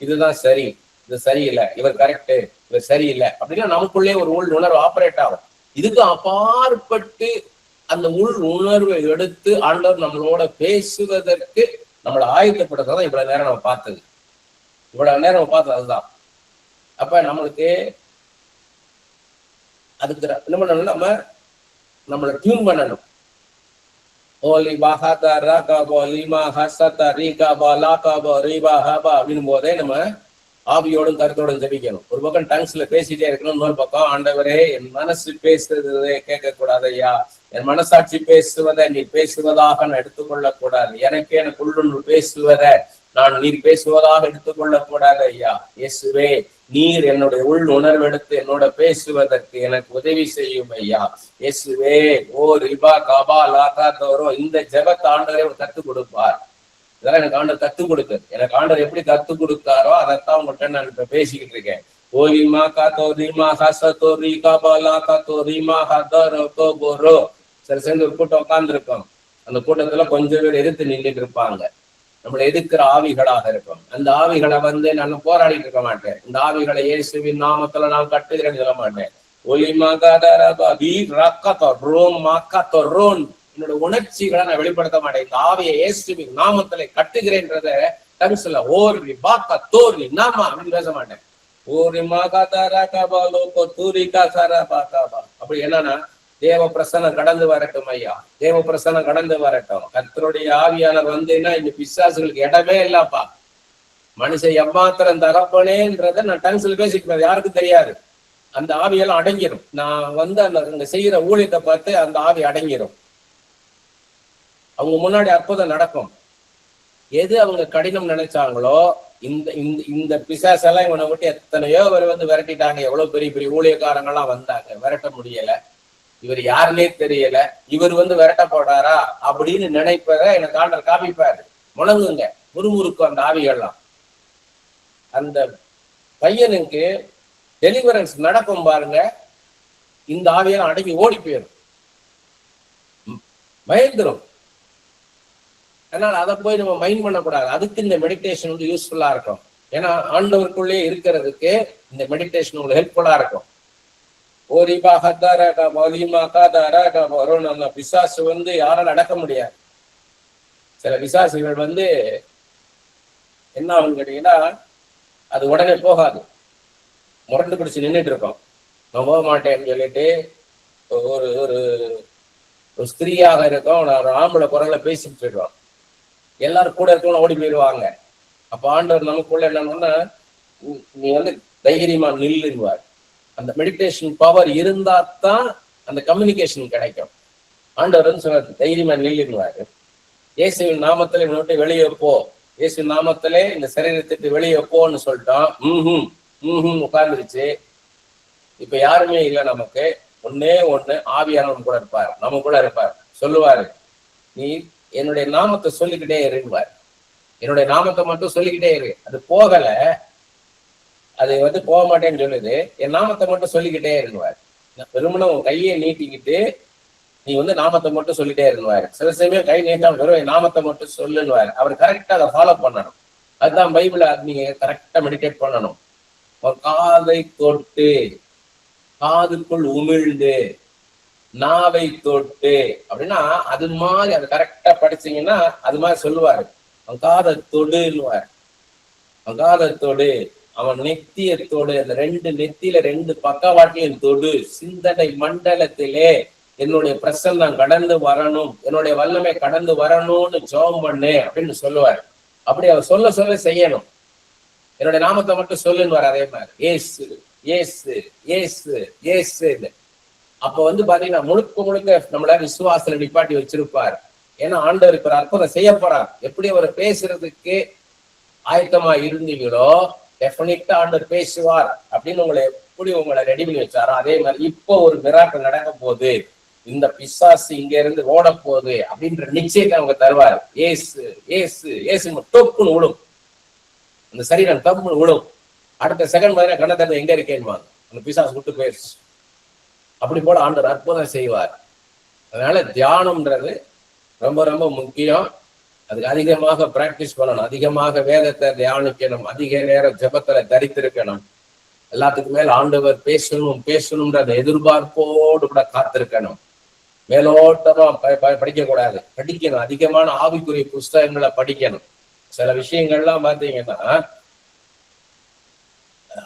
இதுதான் சரி, இது சரியில்லை, இவர் கரெக்டு, இவர் சரியில்லை அப்படின்னா நமக்குள்ளே ஒரு உள் உணர்வு ஆபரேட் ஆகும். இதுக்கு அப்பாற்பட்டு அந்த உள் உணர்வை எடுத்து ஆண்டவர் நம்மளோட பேசுவதற்கு நம்மளை ஆயத்தப்படுறதான் இவ்வளவு நேரம் நம்ம பார்த்தது. அதுதான். அப்ப நம்மளுக்கு அதுக்கு என்ன பண்ணணும், நம்மளை டியூன் பண்ணணும். ஓலி பாஹாதா ராகாபோ லீமா ஹசத்தா ரீகாபா லாகாபோ ரீபா ஹாபா அப்படின்னும் போதே நம்ம ஆவியோடும் கருத்தோடும் ஜெபிக்கணும். ஒரு பக்கம் டங்ஸ்ல பேசிட்டே இருக்கணும், இன்னொரு பக்கம் ஆண்டவரே என் மனசு பேசுறதே கேட்க கூடாது ஐயா, என் மனசாட்சி பேசுவதை நீ பேசுவதாக நான் எடுத்துக்கொள்ள கூடாது, எனக்கு உள்ளொன்று பேசுவதை நான் நீர் பேசுவதாக எடுத்துக்கொள்ள கூடாது ஐயா. இயேசுவே, நீர் என்னுடைய உள் உணர்வு எடுத்து என்னோட பேசுவதற்கு எனக்கு உதவி செய்யும் ஐயா. இயேசுவே, ஓ ரிபா காபா லாகா தோரோ, இந்த ஜெபத்தை ஆண்டவரே கத்துக் கொடுப்பார். இதெல்லாம் எனக்கு ஆண்டவர் கத்துக் கொடுத்தார். எனக்கு ஆண்டவர் எப்படி கத்துக் கொடுத்தாரோ அதைத்தான் உங்கள்கிட்ட நான் இப்ப பேசிக்கிட்டு இருக்கேன். ஓலிமா காத்தோ ரீமா ஹசத்தோ ரீகா பாலா காத்தோ ரீமா ஹதரோ கோபோரோ. சரி, சேர்ந்து ஒரு கூட்டம் உட்கார்ந்துருக்கோம். அந்த கூட்டத்துல கொஞ்சம் பேர் எதிர்த்து நின்றுட்டு இருப்பாங்க. நம்மளை எதிர்க்கிற ஆவிகளாக இருக்கும். அந்த ஆவிகளை நான் போராடிட்டு இருக்க மாட்டேன். இந்த ஆவிகளை இயேசுவின் நாமத்துல நான் கட்டுகிறேன்னு சொல்ல மாட்டேன். என்னோட உணர்ச்சிகளை நான் வெளிப்படுத்த மாட்டேன். இந்த ஆவியை இயேசுவின் நாமத்துல கட்டுகிறேன்றத டங்ஸ்ல ஓரி பாக்கா தோரி நாமா அப்படின்னு பேச மாட்டேன். ஓரி மாகாதாரா காபாலோ தூரிகா சாரா பாக்காபா. அப்படி என்னன்னா, தேவ பிரசனம் கடந்து வரட்டும் ஐயா, தேவ பிரசனம் கடந்து வரட்டும். கர்த்தருடைய ஆவியாளர் வந்தேன்னா இந்த பிசாசுகளுக்கு இடமே இல்லப்பா. மனுஷன் எம்மாத்திரம் தகப்பனேன்றத நான் டங்ஸ்ல பேசிக்கிறேன், யாருக்கும் தெரியாது. அந்த ஆவியெல்லாம் அடங்கிடும். நான் அந்த செய்யற ஊழியத்தை பார்த்து அந்த ஆவி அடங்கிடும். அவங்க முன்னாடி அற்புதம் நடக்கும். எது அவங்க கடினம் நினைச்சாங்களோ, இந்த இந்த இந்த பிசாசெல்லாம் இவனை விட்டு எத்தனையோ பேர் விரட்டிட்டாங்க. எவ்வளவு பெரிய பெரிய ஊழியக்காரங்கெல்லாம் வந்தாங்க, விரட்ட முடியல. இவர் யாருன்னே தெரியல, இவர் விரட்ட போடாரா அப்படின்னு நினைப்பத எனக்கு ஆண்டர் காமிப்பாரு. முழங்குங்க, முறுமுறுக்கும் அந்த ஆவிகள்லாம். அந்த பையனுக்கு டெலிவரன்ஸ் நடக்கும் பாருங்க, இந்த ஆவியெல்லாம் அடங்கி ஓடி போயிடும், பயந்துரும். அதனால அதை போய் நம்ம மைண்ட் பண்ணக்கூடாது. அதுக்கு இந்த மெடிடேஷன் யூஸ்ஃபுல்லா இருக்கும். ஏன்னா ஆண்டவருக்குள்ளே இருக்கிறதுக்கு இந்த மெடிடேஷன் உங்களுக்கு ஹெல்ப்ஃபுல்லா இருக்கும். பிசாசு யாரால அடக்க முடியாது. சில பிசாசுகள் என்ன ஆகுன்னு கேட்டீங்கன்னா, அது உடனே போகாது, முரண்டு பிடிச்சு நின்றுட்டு இருக்கோம். நான் போக மாட்டேன்னு சொல்லிட்டு ஒரு ஒரு ஸ்திரீயாக இருக்கும், நான் ஒரு ஆம்பளை குரல்ல பேசிட்டு இருக்கோம். எல்லாரும் கூட இருக்கவங்க ஓடி போயிடுவாங்க. அப்ப ஆண்டவர் நமக்குள்ள என்னன்னா, நீ தைரியமா நில்லுவார். அந்த மெடிடேஷன் பவர் இருந்தா தான் அந்த கம்யூனிகேஷன் கிடைக்கும். ஆண்டவர் சொல்றாரு, தைரியமா நில்லுவாரு. இயேசுவின் நாமத்திலே விட்டு வெளியே போ, இயேசுவின் நாமத்திலே இந்த சரீரத்துக்கு வெளியே போன்னு சொல்லிட்டோம். உட்கார்ந்துருச்சு. இப்ப யாருமே இல்லை நமக்கு. ஒன்னே ஒண்ணு, ஆவியானவன் கூட இருப்பார், நம்ம கூட இருப்பார். சொல்லுவாரு, நீ என்னுடைய நாமத்தை சொல்லிக்கிட்டே இருப்பார். என்னுடைய நாமத்தை மட்டும் சொல்லிக்கிட்டே இரு. அது போகல, அது போக மாட்டேன்னு சொல்லுது. என் நாமத்தை மட்டும் சொல்லிக்கிட்டே இருந்துவார். வெறுமனே உன் கையை நீட்டிக்கிட்டு நீ நாமத்தை மட்டும் சொல்லிட்டே இருந்துவாரு. சில சமயம் கை நீட்டாம வெறும் என் நாமத்தை மட்டும் சொல்லுன்னுவாரு. அவர் கரெக்டா அதை ஃபாலோ பண்ணணும். அதுதான் பைபிள நீங்க கரெக்டா மெடிடேட் பண்ணணும். ஒரு காதை தொட்டு, காதுக்குள் உமிழ்ந்து, நாவை தொட்டு அப்படின்னா அது மாதிரி அதை கரெக்டா படிச்சீங்கன்னா அது மாதிரி சொல்லுவாரு. அவன் காதை தொடுன்னுவார், அவன் காதை தொடு, அவன் நெத்தியத்தோடு, அந்த நெத்தியில 2 பக்கவாட்டியும் தொடு. சிந்தனை மண்டலத்திலே என்னுடைய பிரசன்னம் கடந்து வரணும், என்னுடைய வல்லமை கடந்து வரணும்னு ஜெபம் பண்ணு அப்படின்னு சொல்லுவார். அப்படி அவர் சொல்ல சொல்ல செய்யணும். என்னுடைய நாமத்தை மட்டும் சொல்லுன்னு. அதே மாதிரி ஏசு ஏசு ஏசு ஏசு. அப்ப பாத்தீங்கன்னா முழுக்க முழுக்க நம்மள விசுவாசத்துல நிப்பாட்டி வச்சிருப்பார். ஏன்னா ஆண்டவர் இப்ப அற்புதம் செய்ய போறார். எப்படி அவர் பேசுறதுக்கு ஆயத்தமா இருந்தீங்களோ, டெஃபினட்டா ஆண்டவர் பேசுவார் அப்படின்னு உங்களை ரெடி பண்ணி வச்சாரோ, அதே மாதிரி இப்போ ஒரு மிராக்கள் நடக்க போகுது, இந்த பிசாசு இங்க இருந்து ஓட போகுது அப்படின்ற நிச்சயத்தை அவங்க தருவார். ஏசு ஏசு ஏசு டொப்புன்னு விடும், அந்த சரீரம் டப்புன்னு விடும். அடுத்த செகண்ட் பார்த்தீங்கன்னா கண்ணத்தன்மை எங்க இருக்கேன்னு அந்த பிசாசு விட்டு போயிடுச்சு. அப்படி போல ஆண்டவர் அற்புதம் செய்வார். அதனால தியானம்ன்றது ரொம்ப ரொம்ப முக்கியம். அதுக்கு அதிகமாக பிராக்டிஸ் பண்ணணும், அதிகமாக வேதத்தை தியானிக்கணும், அதிக நேரம் ஜெபத்துல தரித்திருக்கணும். எல்லாத்துக்கும் மேல ஆண்டவர் பேசணும்ன்ற அந்த எதிர்பார்ப்போடு கூட காத்திருக்கணும். மேலோட்டமா படிக்க கூடாது, படிக்கணும். அதிகமான ஆவிக்குரிய புஸ்தகங்களை படிக்கணும். சில விஷயங்கள்லாம் பாத்தீங்கன்னா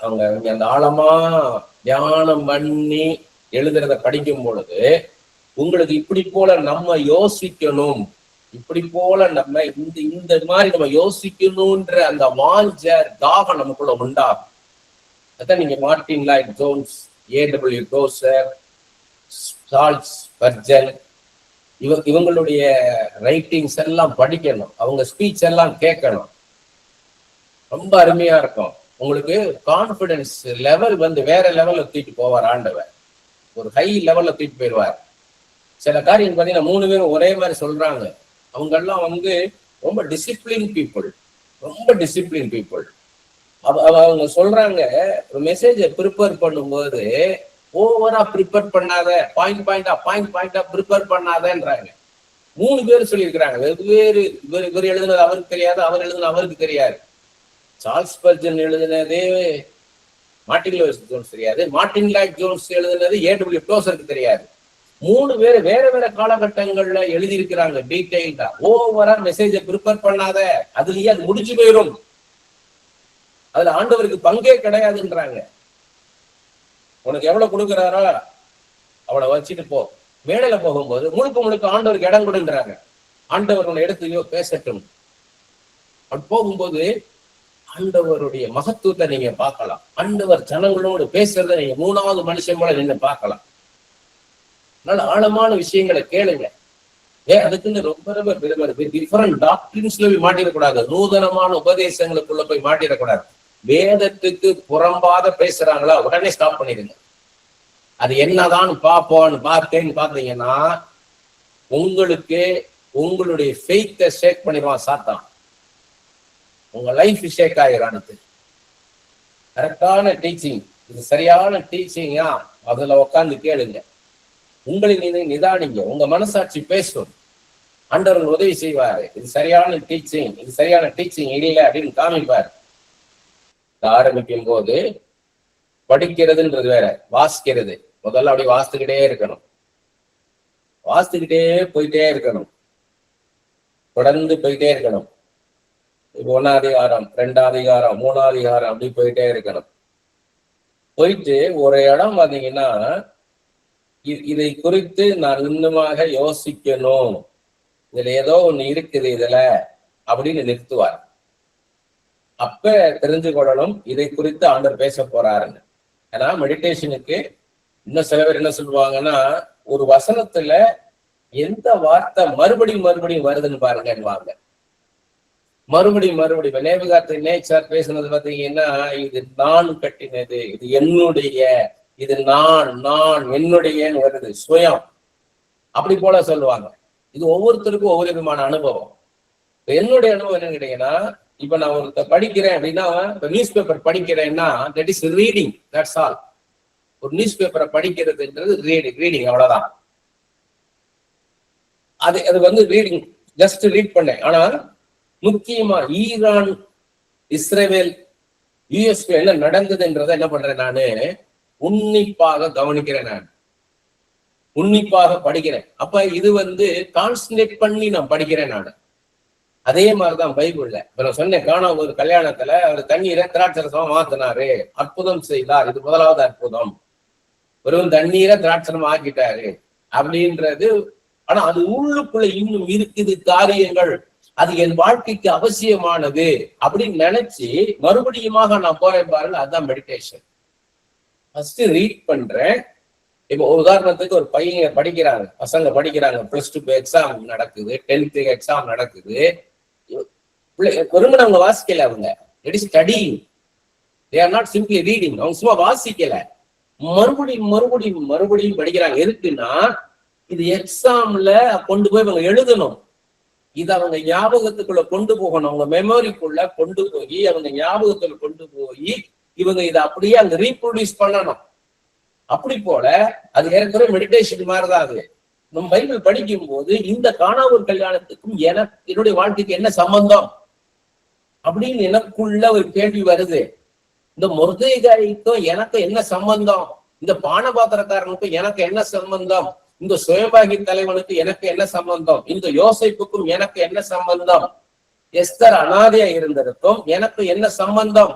அவங்க அந்த ஆழமா தியானம் பண்ணி எழுதுறத படிக்கும் பொழுது உங்களுக்கு இப்படி போல நம்ம யோசிக்கணும், இப்படி போல நம்ம இந்த மாதிரி நம்ம யோசிக்கணும்ன்ற அந்த வாஞ்ச தாகம் நமக்குள்ள உண்டாகும். அதான் நீங்க Martin Lloyd Jones, A.W. Dozer, Charles Spurgeon இவங்களுடைய ரைட்டிங்ஸ் எல்லாம் படிக்கணும். அவங்க ஸ்பீச் எல்லாம் கேட்கணும். ரொம்ப அருமையா இருக்கும். உங்களுக்கு கான்பிடன்ஸ் லெவல் வேற லெவல்ல தூக்கிட்டு போவார் ஆண்டவர். ஒரு ஹை லெவல்ல தூக்கிட்டு போயிடுவார். சில காரியம் பார்த்தீங்கன்னா 3 பேரும் ஒரே மாதிரி சொல்றாங்க. அவங்க எல்லாம் ரொம்ப டிசிப்ளின் பீப்புள், ரொம்ப டிசிப்ளின் பீப்புள். அவங்க சொல்றாங்க, மெசேஜை ப்ரிப்பேர் பண்ணும்போது ஓவரா ப்ரிப்பேர் பண்ணாத, பாயிண்டா ப்ரிப்பேர் பண்ணாதன்றாங்க. 3 பேர் சொல்லியிருக்கிறாங்க. வெவ்வேறு இவர் எழுதுனது அவருக்கு தெரியாது, அவர் எழுதுனது அவருக்கு தெரியாது. சார்ல்ஸ் ஸ்பர்ஜன் எழுதுனதே மார்ட்டின் லூயிஸ் ஜோன்ஸ் தெரியாது, மார்ட்டின் லாய்ட் ஜோன்ஸ் எழுதுனது A.W. டோசருக்கு தெரியாது. 3 பேர் வேற வேற காலகட்டங்கள்ல எழுதியிருக்கிறாங்க டீடைல்டா. ஓவரா மெசேஜை ப்ரிப்பேர் பண்ணாத, அதுலயே அது முடிச்சு போயிடும், அதுல ஆண்டவருக்கு பங்கே கிடையாதுன்றாங்க. உனக்கு எவ்வளவு கொடுக்குறாரோ அவளை வச்சுட்டு போ. மேடையில போகும்போது முழுக்க ஆண்டவருக்கு இடம் கொடுன்றாங்க. ஆண்டவர் உன்னை எடுத்து பேசட்டும். அப்படி போகும்போது ஆண்டவருடைய மகத்துவத்தை நீங்க பார்க்கலாம். ஆண்டவர் ஜனங்களோடு பேசுறத நீங்க 3வது மனுஷன் போல நீங்க பார்க்கலாம். அதனால ஆழமான விஷயங்களை கேளுங்க. அதுக்குன்னு ரொம்ப டிஃபரெண்ட் டாக்டரின்ஸ்ல போய் மாட்டிடக்கூடாது. நூதனமான உபதேசங்களுக்குள்ள போய் மாட்டிடக்கூடாது. வேதத்துக்கு புறம்பாத பேசுறாங்களா, உடனே ஸ்டாப் பண்ணிடுங்க. அது என்னதான் பார்த்தேன்னு பாத்தீங்கன்னா உங்களுக்கு உங்களுடைய ஃபெய்த்தை ஷேக் பண்ணிடுவான் சாத்தான். உங்க லைஃப் ஷேக் ஆயிரானது. கரெக்டான டீச்சிங், இது சரியான டீச்சிங்கா, அதுல உட்காந்து கேளுங்க. உங்களை நிதானிங்க. உங்க மனசாட்சி பேசும். ஆண்டவர் உதவி செய்வாரு. இது சரியான டீச்சிங், இது சரியான டீச்சிங் இல்லை அப்படின்னு காமிப்பாரு. ஆரம்பிக்கும் போது படிக்கிறதுன்றது வேற, வாசிக்கிறது. முதல்ல அப்படி வாசித்துக்கிட்டே இருக்கணும், வாசித்துக்கிட்டே போயிட்டே இருக்கணும், தொடர்ந்து போயிட்டே இருக்கணும். இப்போ 1ஆம் அதிகாரம், 2ஆம் அதிகாரம், 3ஆம் அதிகாரம் அப்படி போயிட்டே இருக்கணும். போயிட்டு ஒரு இடம் பாத்தீங்கன்னா இதை குறித்து நான் இன்னுமாக யோசிக்கணும், இதுல ஏதோ ஒண்ணு இருக்குது இதுல அப்படின்னு நிறுத்துவார். அப்ப தெரிஞ்சு கொள்ளணும் இதை குறித்து ஆண்டவர் பேச போறாருன்னு. ஏன்னா மெடிடேஷனுக்கு இன்னும் சில பேர் என்ன சொல்லுவாங்கன்னா, ஒரு வசனத்துல எந்த வார்த்தை மறுபடியும் வருதுன்னு பாருங்கன்னுவாங்க. மறுபடியும் நேபுகாத்நேச்சார் பேசுனது பாத்தீங்கன்னா, இது நான் கட்டினது, இது என்னுடைய, இது நான் என்னுடையன்னு வருது, சுயம் அப்படி போல சொல்லுவாங்க. இது ஒவ்வொருத்தருக்கும் ஒவ்வொரு விதமான அனுபவம். என்னுடைய அனுபவம் என்னன்னு கேட்டீங்கன்னா, இப்ப நான் ஒருத்த படிக்கிறேன் அப்படின்னா, இப்ப நியூஸ் பேப்பர் படிக்கிறேன்னா that is reading, that's all. ஒரு நியூஸ் பேப்பரை படிக்கிறதுன்றது ரீடிங் அவ்வளவுதான். அது ரீடிங், ஜஸ்ட் ரீட் பண்ணேன். ஆனா முக்கியமா ஈரான், இஸ்ரேல், யுஎஸ் என்ன நடந்ததுன்றத என்ன பண்றேன் நானு, உன்னிப்பாக கவனிக்கிறேன், நான் உன்னிப்பாக படிக்கிறேன். அப்ப இது கான்சன்ட்ரேட் பண்ணி நான் படிக்கிறேன் நான். அதே மாதிரிதான் பைபிள்ல இப்ப நான் சொன்னேன், காணாம ஒரு கல்யாணத்துல அவர் தண்ணீரை திராட்சரசமா மாத்தினாரு, அற்புதம் செய்தார், இது முதலாவது அற்புதம். வெறும் தண்ணீரை திராட்சரமா ஆக்கிட்டாரு அப்படின்றது. ஆனா அது உள்ளுக்குள்ள இன்னும் இருக்குது காரியங்கள், அது என் வாழ்க்கைக்கு அவசியமானது அப்படின்னு நினைச்சு மறுபடியுமாக நான் போறேன் பாருங்க. அதுதான் மெடிடேஷன். ஃபர்ஸ்ட் ரீட் பண்றேன். இப்போ உதாரணத்துக்கு ஒரு பையன் படிக்கிறாங்க, பசங்க படிக்கிறாங்க, +2 எக்ஸாம் நடக்குது, 10th எக்ஸாம் நடக்குது. வெறுமனே அவங்க வாசிக்கல, அவங்க it is studying, they are not simply reading. அவங்க சும்மா வாசிக்கல, மறுபடியும் படிக்கிறாங்க. எதுக்குன்னா இது எக்ஸாம்ல கொண்டு போய் அவங்க எழுதணும், இது அவங்க ஞாபகத்துக்குள்ள கொண்டு போகணும், அவங்க மெமரிக்குள்ள கொண்டு போய் அவங்க ஞாபகத்துல கொண்டு போய் இவங்க இதை அப்படியே அங்க ரீப்ரொடியூஸ் பண்ணணும். அப்படி போல அது ஏற்கனவே மெடிடேஷன் மாதிரிதான். அது நம்ம பைபிள் படிக்கும் போது இந்த காணாவூர் கல்யாணத்துக்கும் என்னுடைய வாழ்க்கைக்கு என்ன சம்பந்தம் அப்படின்னு எனக்குள்ள ஒரு கேள்வி வருது. இந்த மொர்தெகாய்க்கும் எனக்கு என்ன சம்பந்தம், இந்த பானபாத்திரக்காரனுக்கும் எனக்கு என்ன சம்பந்தம், இந்த சுயபாகி தலைவனுக்கு எனக்கு என்ன சம்பந்தம், இந்த யோசேப்புக்கும் எனக்கு என்ன சம்பந்தம், எஸ்தர் அனாதையா இருந்ததுக்கும் எனக்கு என்ன சம்பந்தம்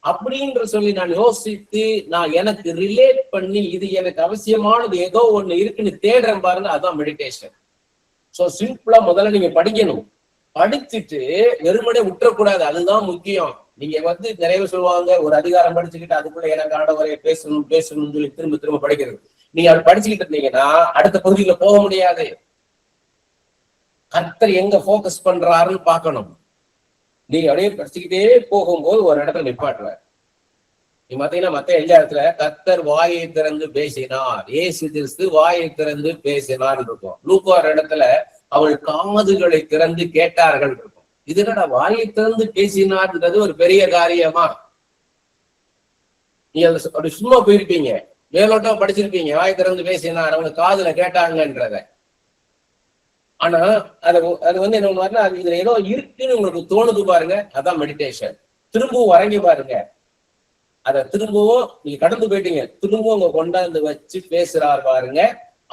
அப்படின்ற சொல்லி நான் யோசித்து நான் எனக்கு ரிலேட் பண்ணி இது எனக்கு அவசியமானது ஏதோ ஒண்ணு இருக்குன்னு தேடுறேன் பாருங்க. அதான் மெடிடேஷன். சோ சிம்பிளா முதல்ல நீங்க படிக்கணும், படிச்சுட்டு வெறுமனே விட்டுறக்கூடாது, அதுதான் முக்கியம். நீங்க நிறைய சொல்லுவாங்க, ஒரு அதிகாரம் படிச்சுக்கிட்டு அதுக்குள்ள எனக்கு ஆண்டவரை பேசணும்னு சொல்லி திரும்ப படிக்கிறது. நீங்க அப்படி படிச்சுக்கிட்டு இருந்தீங்கன்னா அடுத்த பகுதியில போக முடியாது. கர்த்தர் எங்க போக்கஸ் பண்றாருன்னு பார்க்கணும். நீங்க அப்படியே படிச்சுக்கிட்டே போகும்போது ஒரு இடத்துல நிப்பாட்டுவார். நீங்க பாத்தீங்கன்னா மத்த எல்லா இடத்துல கர்த்தர் வாயை திறந்து பேசினார், இயேசு கிறிஸ்து வாயை திறந்து பேசினார் இருக்கும். லூக்கா இடத்துல அவள் காதுகளை திறந்து கேட்டார்கள் இருக்கும். இது என்னடா வாயை திறந்து பேசினார்ன்றது ஒரு பெரிய காரியமா? நீங்க அப்படி சும்மா போயிருப்பீங்க, மேலோட்டம் படிச்சிருப்பீங்க, வாய் திறந்து பேசினார், அவங்க காதுல கேட்டாங்கன்றத. ஆனா அது வந்து என்ன, இதுல ஏதோ இருக்குன்னு உங்களுக்கு தோணுது பாருங்க, அதான் மெடிடேஷன். திரும்பவும் வரைஞ்சி பாருங்க, அத திரும்பவும் நீங்க கடந்து போயிட்டீங்க, திரும்பவும் உங்க கொண்டாந்து வச்சு பேசுறார் பாருங்க.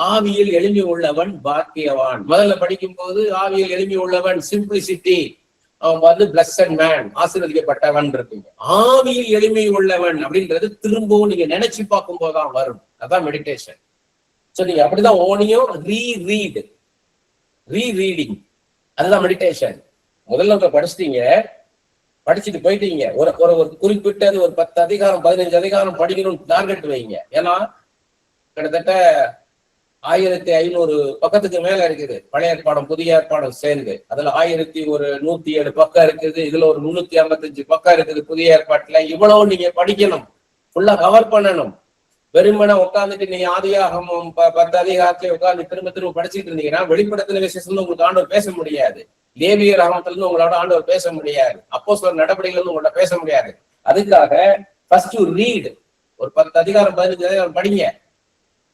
ஆவியில் எளிமை உள்ளவன் பாக்கியவான். முதல்ல படிக்கும் போது ஆவியில் எளிமை உள்ளவன், சிம்பிளிசிட்டி, அவன் வந்து பிளஸ்ட் மேன், ஆசீர்வதிக்கப்பட்டவன் இருப்பீங்க. ஆவியில் எளிமை உள்ளவன் அப்படின்றது திரும்பவும் நீங்க நினைச்சு பார்க்கும் போதுதான் வரும். அதான் மெடிடேஷன். சோ நீங்க அப்படிதான் ஓனியும் ரீரீடிங், அதுதான் மெடிடேஷன். முதல்ல உங்க படிச்சிட்டீங்க, படிச்சுட்டு போயிட்டீங்க, ஒரு குறிப்பிட்டது ஒரு 10 அதிகாரம் 15 அதிகாரம் படிக்கணும்னு டார்கெட் வைங்க. ஏன்னா கிட்டத்தட்ட 1500 பக்கத்துக்கு மேல இருக்குது, பழைய ஏற்பாடும் புதிய ஏற்பாடும் சேர்ந்து. அதுல 1107 பக்கம் இருக்குது, இதுல ஒரு 355 பக்கம் இருக்குது புதிய ஏற்பாட்டுல. இவ்வளவு நீங்க படிக்கணும், ஃபுல்லா கவர் பண்ணணும். வெறுமனை உட்காந்துட்டு நீங்க ஆதியாகமம் 10 அதிகாரத்துல உட்காந்து திரும்ப படிச்சுட்டு இருந்தீங்கன்னா வெளிப்படத்துல விசேஷம் உங்களுக்கு ஆண்டவர் பேச முடியாது. லேவியர் ஆகமத்துல இருந்து உங்களோட ஆண்டவர் பேச முடியாது. அப்போஸ்தலர் நடவடிக்கைகள் இருந்து உங்களோட பேச முடியாது. அதுக்காக ஃபர்ஸ்ட் ரீட், ஒரு 10 அதிகாரம் 15 அதிகாரம் படிங்க.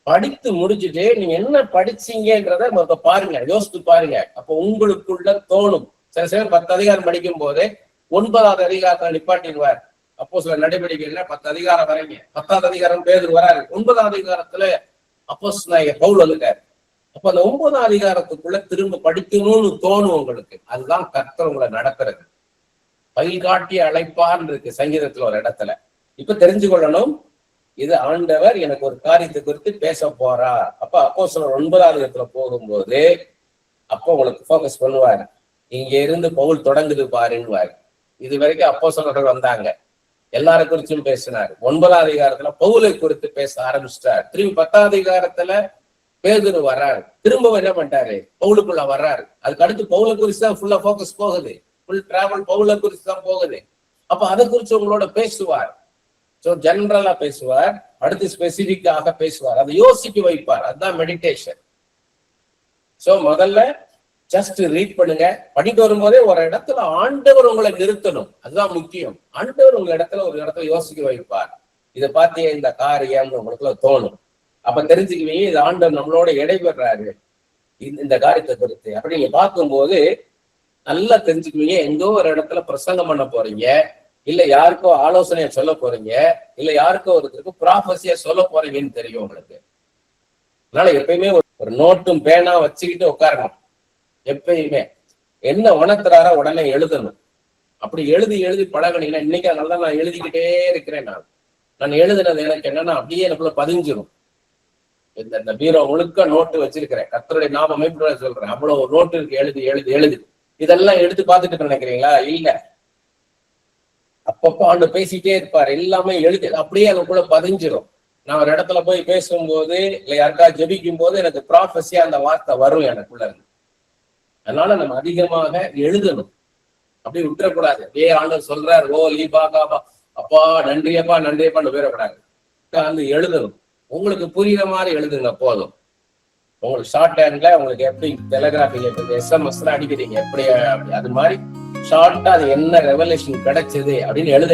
படித்து முடிச்சுட்டு நீங்க என்ன படிச்சீங்கன்றத பாருங்க, யோசித்து பாருங்க. அப்போ உங்களுக்குள்ள தோணும். சில 10 அதிகாரம் படிக்கும் போது 9வது அதிகாரத்தை நிப்பாட்டிடுவார். அப்போ சில நடவடிக்கைகள்ல 10 அதிகாரம் வரைங்க, 10வது அதிகாரம் பேதுரு வராரு, 9வது அதிகாரத்துல அப்போஸ்தலனாகிய பவுல் வந்துட்டாரு. அப்ப அந்த 9வது அதிகாரத்துக்குள்ள திரும்ப படிக்கணும்னு தோணும் உங்களுக்கு. அதுதான் கர்த்தர் உங்களை நடக்கிறது. பயில் காட்டிய அழைப்பார்னு இருக்கு சங்கீதத்துல ஒரு இடத்துல. இப்ப தெரிஞ்சு கொள்ளணும், இது ஆண்டவர் எனக்கு ஒரு காரியத்தை குறித்து பேச போறா. அப்ப அப்போஸ்தலர் 9வது இடத்துல போகும்போது அப்போ உங்களுக்கு போக்கஸ் பண்ணுவாரு. இங்க இருந்து பவுல் தொடங்குது பாருன்னுவாரு. இது வரைக்கும் அப்போஸ்தலர்கள் வந்தாங்க, எல்லார குறிச்சும் பேசினார். 9வது அதிகாரத்துல பவுலை குறித்து பேச ஆரம்பிச்சிட்டார். திரும்பி 10வது அதிகாரத்துல பேதுரு வர்றாரு, திரும்ப என்ன பண்ணிட்டாரு, பவுலுக்குள்ள வர்றாரு. அதுக்கு அடுத்து பவுலை குறிச்சு தான் ஃபுல்லா போக்கஸ் போகுது, ஃபுல் டிராவல் பவுலை குறிச்சு தான் போகுது. அப்ப அதை குறிச்சு உங்களோட பேசுவார். சோ ஜெனரலா பேசுவார், அடுத்து ஸ்பெசிபிக்காக பேசுவார், அதை யோசிக்க வைப்பார். அதுதான் மெடிடேஷன். சோ முதல்ல ஜஸ்ட் ரீட் பண்ணுங்க. படிட்டு வரும்போதே ஒரு இடத்துல ஆண்டவர் உங்களை நிறுத்தணும், அதுதான் முக்கியம். ஆண்டவர் உங்க இடத்துல ஒரு இடத்துல யோசிக்க வைப்பார். இதை பார்த்திய இந்த காரியம் உங்களுக்குள்ள தோணும். அப்ப தெரிஞ்சுக்குவீங்க, இது ஆண்டவர் நம்மளோட இடைபெறாரு இந்த காரியத்தை குறித்து. அப்படி நீங்க பார்க்கும்போது நல்லா தெரிஞ்சுக்குவீங்க. எங்கோ ஒரு இடத்துல பிரசங்கம் பண்ண போறீங்க, இல்ல யாருக்கோ ஆலோசனைய சொல்ல போறீங்க, இல்ல யாருக்கோ ஒருத்தருக்கு ப்ராஃபஸியா சொல்ல போறீங்கன்னு தெரியும் உங்களுக்கு. அதனால எப்பயுமே ஒரு நோட்டும் பேனா வச்சுக்கிட்டு உட்காரணும். எப்பயுமே என்ன உணர்த்துறாரோ உடனே எழுதணும். அப்படி எழுதி பழகினீங்கன்னா, இன்னைக்கு அதனாலதான் நான் எழுதிக்கிட்டே இருக்கிறேன். நான் எழுதுனது எனக்கு என்னன்னா அப்படியே எனக்குள்ள பதிஞ்சிரும். இந்த பீரோ முழுக்க நோட்டு வச்சிருக்கிறேன், கர்த்தருடைய நாம சொல்றேன். அவ்வளவு நோட்டு இருக்கு, எழுதி இதெல்லாம் எடுத்து பார்த்துட்டு நினைக்கிறீங்களா? இல்ல, அப்பப்போ ஆண்டு பேசிட்டே இருப்பார், எல்லாமே எழுதி அப்படியே எனக்குள்ள பதிஞ்சிரும். நான் ஒரு இடத்துல போய் பேசும்போது இல்ல யாருக்கா ஜெபிக்கும் போது எனக்கு ப்ராஃபஸியா அந்த வார்த்தை வரும் எனக்குள்ள இருந்து. அதனால நம்ம அதிகமாக எழுதணும், அப்படி விட்டுறக்கூடாது. ஆண்டவர் சொல்றாரு, ஓ லீபா காபா, அப்பா நன்றியப்பான்னு போயிடக்கூடாது. எழுதணும், உங்களுக்கு புரியுற மாதிரி எழுதுங்க போதும். உங்களுக்கு ஷார்ட் ஹேண்ட்ல உங்களுக்கு எப்படி டெலிகிராஃபில SMS அடிக்கிறீங்க எப்படி, அது மாதிரி ஷார்ட்டா அது என்ன ரெவல்யூஷன் கிடைச்சது அப்படின்னு எழுத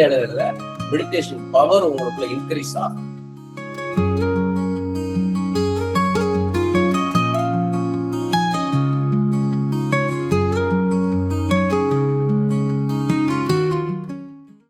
மெடிடேஷன் பவர் உங்களுக்குள்ள இன்க்ரீஸ் ஆகும்.